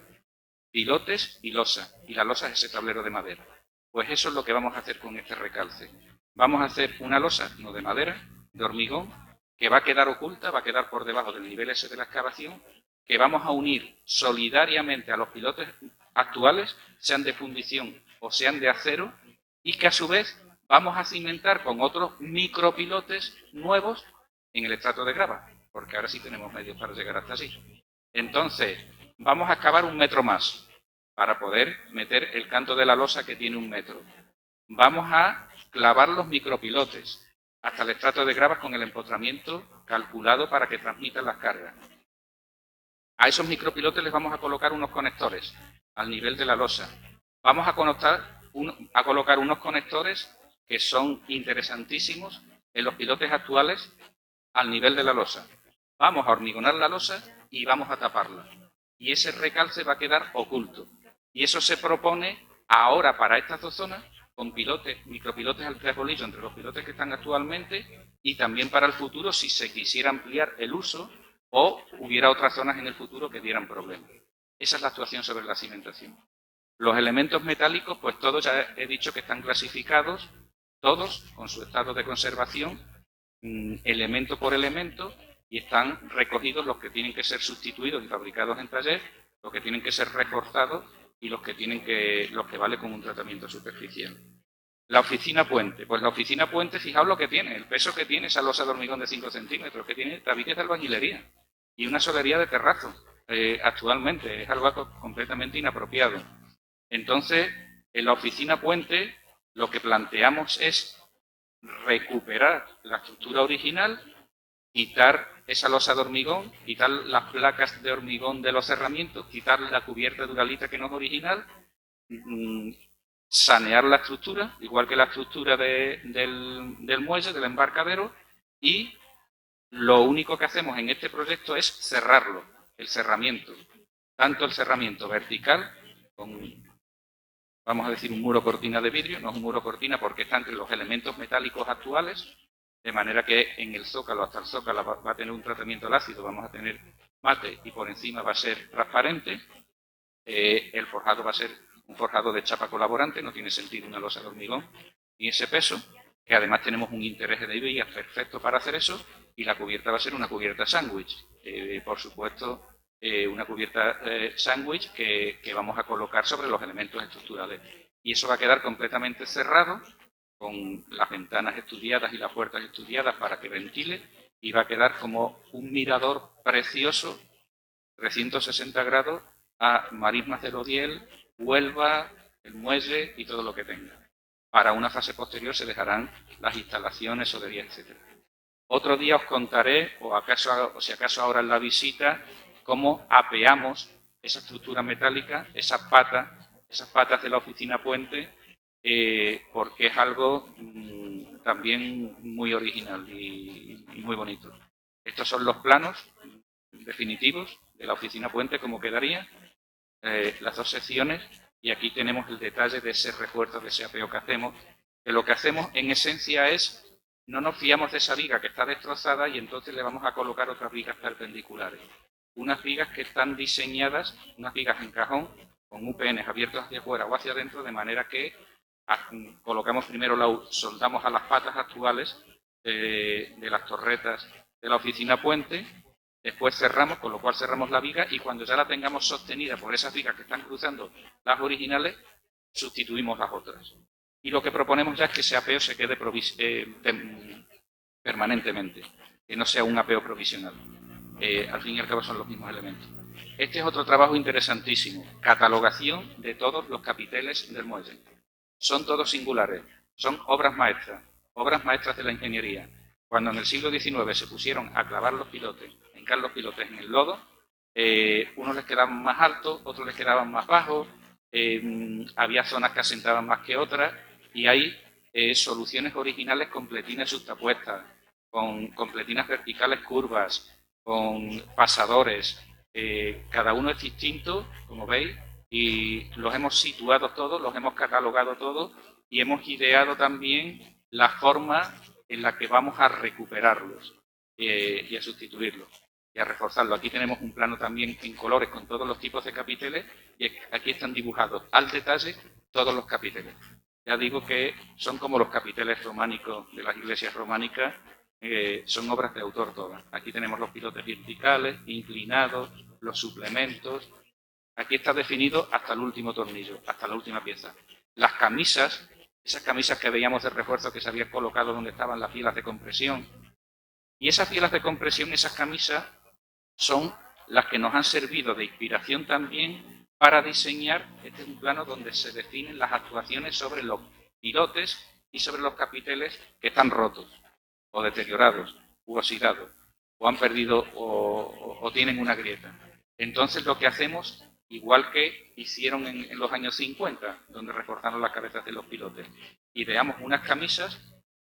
Pilotes y losa, y la losa es ese tablero de madera. Pues eso es lo que vamos a hacer con este recalce. Vamos a hacer una losa, no de madera, de hormigón, que va a quedar oculta, va a quedar por debajo del nivel ese de la excavación, que vamos a unir solidariamente a los pilotes actuales, sean de fundición o sean de acero, y que a su vez vamos a cimentar con otros micropilotes nuevos en el estrato de grava, porque ahora sí tenemos medios para llegar hasta allí. Entonces, vamos a excavar 1 metro más para poder meter el canto de la losa que tiene 1 metro. Vamos a clavar los micropilotes hasta el estrato de gravas con el empotramiento calculado para que transmitan las cargas. A esos micropilotes les vamos a colocar unos conectores al nivel de la losa. Vamos a colocar unos conectores que son interesantísimos en los pilotes actuales al nivel de la losa. Vamos a hormigonar la losa y vamos a taparla. Y ese recalce va a quedar oculto. Y eso se propone ahora para estas 2 zonas con micropilotes al 3 bolillos entre los pilotes que están actualmente y también para el futuro si se quisiera ampliar el uso o hubiera otras zonas en el futuro que dieran problemas. Esa es la actuación sobre la cimentación. Los elementos metálicos, pues todos ya he dicho que están clasificados, todos con su estado de conservación, elemento por elemento, y están recogidos los que tienen que ser sustituidos y fabricados en taller, los que tienen que ser reforzados y los que vale con un tratamiento superficial. La oficina puente. Pues la oficina puente, fijaos lo que tiene, el peso que tiene esa losa de hormigón de 5 centímetros, que tiene tabiques de albañilería y una solería de terrazo. Actualmente es algo completamente inapropiado. Entonces, en la oficina puente lo que planteamos es recuperar la estructura original, quitar esa losa de hormigón, quitar las placas de hormigón de los cerramientos, quitar la cubierta de uralita que no es original, sanear la estructura, igual que la estructura del muelle, del embarcadero, y lo único que hacemos en este proyecto es cerrarlo, el cerramiento, tanto el cerramiento vertical, con, vamos a decir, un muro cortina de vidrio, no es un muro cortina porque está entre los elementos metálicos actuales, de manera que en el zócalo, hasta el zócalo va a tener un tratamiento al ácido, vamos a tener mate y por encima va a ser transparente. El forjado va a ser un forjado de chapa colaborante, no tiene sentido una losa de hormigón ni ese peso, que además tenemos un interés de vigas perfecto para hacer eso, y la cubierta va a ser una cubierta sándwich, por supuesto, una cubierta sándwich que vamos a colocar sobre los elementos estructurales. Y eso va a quedar completamente cerrado, con las ventanas estudiadas y las puertas estudiadas para que ventile, y va a quedar como un mirador precioso, 360 grados, a Marismas del Odiel, Huelva, el muelle y todo lo que tenga. Para una fase posterior se dejarán las instalaciones, solería, etc. Otro día os contaré, o si acaso ahora en la visita, cómo apeamos esa estructura metálica, esas patas de la oficina puente, porque es algo también muy original y muy bonito. Estos son los planos definitivos de la oficina puente, como quedaría, las 2 secciones, y aquí tenemos el detalle de ese refuerzo, de ese apeo que hacemos, que lo que hacemos en esencia es, no nos fiamos de esa viga que está destrozada y entonces le vamos a colocar otras vigas perpendiculares. Unas vigas que están diseñadas, unas vigas en cajón, con UPNs abiertos hacia afuera o hacia adentro, de manera que colocamos primero, soldamos a las patas actuales de las torretas de la oficina puente, después cerramos, con lo cual cerramos la viga, y cuando ya la tengamos sostenida por esas vigas que están cruzando las originales, sustituimos las otras. Y lo que proponemos ya es que ese apeo se quede permanentemente, que no sea un apeo provisional. Al fin y al cabo son los mismos elementos. Este es otro trabajo interesantísimo, catalogación de todos los capiteles del muelle. Son todos singulares, son obras maestras de la ingeniería. Cuando en el siglo XIX se pusieron a clavar los pilotes, a hincar los pilotes en el lodo, unos les quedaban más altos, otros les quedaban más bajos, había zonas que asentaban más que otras, y hay soluciones originales con pletinas justapuestas, con pletinas verticales curvas, con pasadores. Cada uno es distinto, como veis, y los hemos situado todos, los hemos catalogado todos, y hemos ideado también la forma en la que vamos a recuperarlos y a sustituirlos y a reforzarlos. Aquí tenemos un plano también en colores con todos los tipos de capiteles, y aquí están dibujados al detalle todos los capiteles. Ya digo que son como los capiteles románicos de las iglesias románicas, son obras de autor todas. Aquí tenemos los pilotes verticales, inclinados, los suplementos. Aquí está definido hasta el último tornillo, hasta la última pieza. Las camisas esas camisas que veíamos de refuerzo que se habían colocado donde estaban las bielas de compresión. Y esas bielas de compresión, esas camisas, son las que nos han servido de inspiración también para diseñar, este es un plano donde se definen las actuaciones sobre los pilotes y sobre los capiteles que están rotos, o deteriorados, u oxidados, o han perdido o tienen una grieta. Entonces lo que hacemos, igual que hicieron en los años 50, donde reforzaron las cabezas de los pilotes, ideamos unas camisas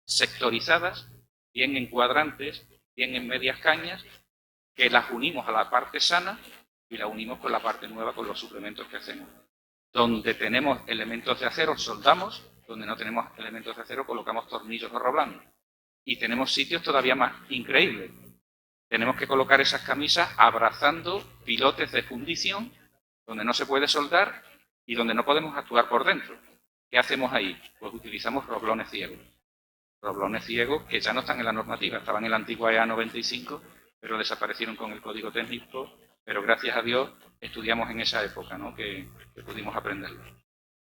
sectorizadas, bien en cuadrantes, bien en medias cañas, que las unimos a la parte sana y la unimos con la parte nueva con los suplementos que hacemos. Donde tenemos elementos de acero, soldamos, donde no tenemos elementos de acero, colocamos tornillos o roblando. Y tenemos sitios todavía más increíbles. Tenemos que colocar esas camisas abrazando pilotes de fundición, donde no se puede soldar y donde no podemos actuar por dentro. ¿Qué hacemos ahí? Pues utilizamos roblones ciegos. Roblones ciegos que ya no están en la normativa, estaban en la antigua EA 95, pero desaparecieron con el código técnico, pero gracias a Dios estudiamos en esa época, ¿no? que pudimos aprenderlo.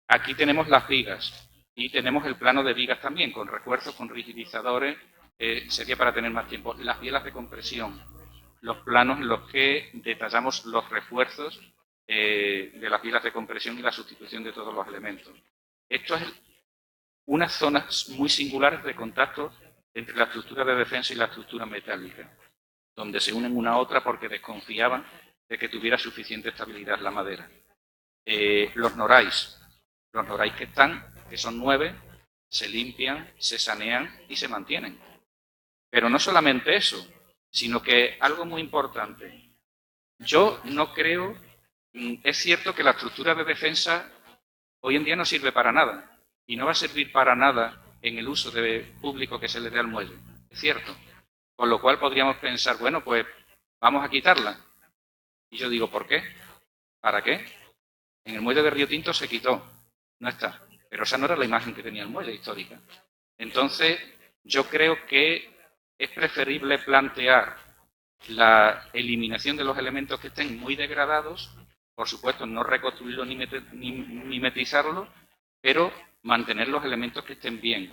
Aquí tenemos las vigas y tenemos el plano de vigas también, con refuerzos, con rigidizadores, sería para tener más tiempo. Las bielas de compresión, los planos en los que detallamos los refuerzos de las bielas de compresión y la sustitución de todos los elementos. Esto es unas zonas muy singulares de contacto entre la estructura de defensa y la estructura metálica, donde se unen una a otra porque desconfiaban de que tuviera suficiente estabilidad la madera. Los norais que son 9, se limpian, se sanean y se mantienen. Pero no solamente eso, sino que algo muy importante. Yo no creo, es cierto que la estructura de defensa hoy en día no sirve para nada y no va a servir para nada en el uso público que se le dé al muelle, es cierto. Con lo cual podríamos pensar, bueno, pues vamos a quitarla. Y yo digo, ¿por qué? ¿Para qué? En el muelle de Río Tinto se quitó, no está. Pero esa no era la imagen que tenía el muelle histórica. Entonces, yo creo que es preferible plantear la eliminación de los elementos que estén muy degradados, por supuesto, no reconstruirlo ni mimetizarlo, pero mantener los elementos que estén bien,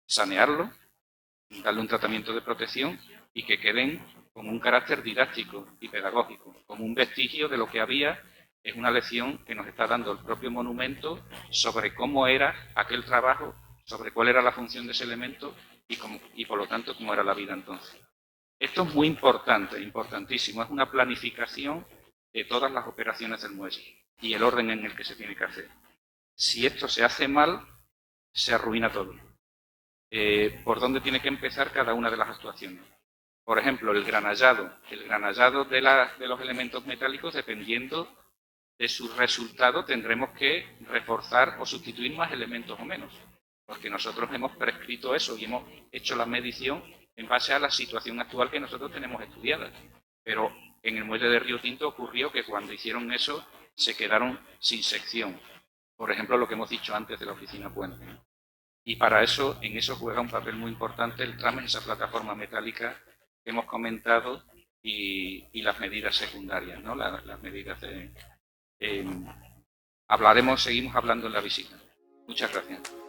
sanearlo, darle un tratamiento de protección y que queden con un carácter didáctico y pedagógico, como un vestigio de lo que había. Es una lección que nos está dando el propio monumento sobre cómo era aquel trabajo, sobre cuál era la función de ese elemento y por lo tanto cómo era la vida entonces. Esto es muy importante, importantísimo. Es una planificación de todas las operaciones del muelle y el orden en el que se tiene que hacer. Si esto se hace mal, se arruina todo. ¿Por dónde tiene que empezar cada una de las actuaciones? Por ejemplo, el granallado de los elementos metálicos, dependiendo de su resultado, tendremos que reforzar o sustituir más elementos o menos, porque nosotros hemos prescrito eso y hemos hecho la medición en base a la situación actual que nosotros tenemos estudiada. Pero en el muelle de Río Tinto ocurrió que cuando hicieron eso se quedaron sin sección. Por ejemplo, lo que hemos dicho antes de la oficina Puente. Y para eso, en eso juega un papel muy importante el tramo, esa plataforma metálica que hemos comentado y las medidas secundarias, ¿no? Las medidas de... seguimos hablando en la visita. Muchas gracias.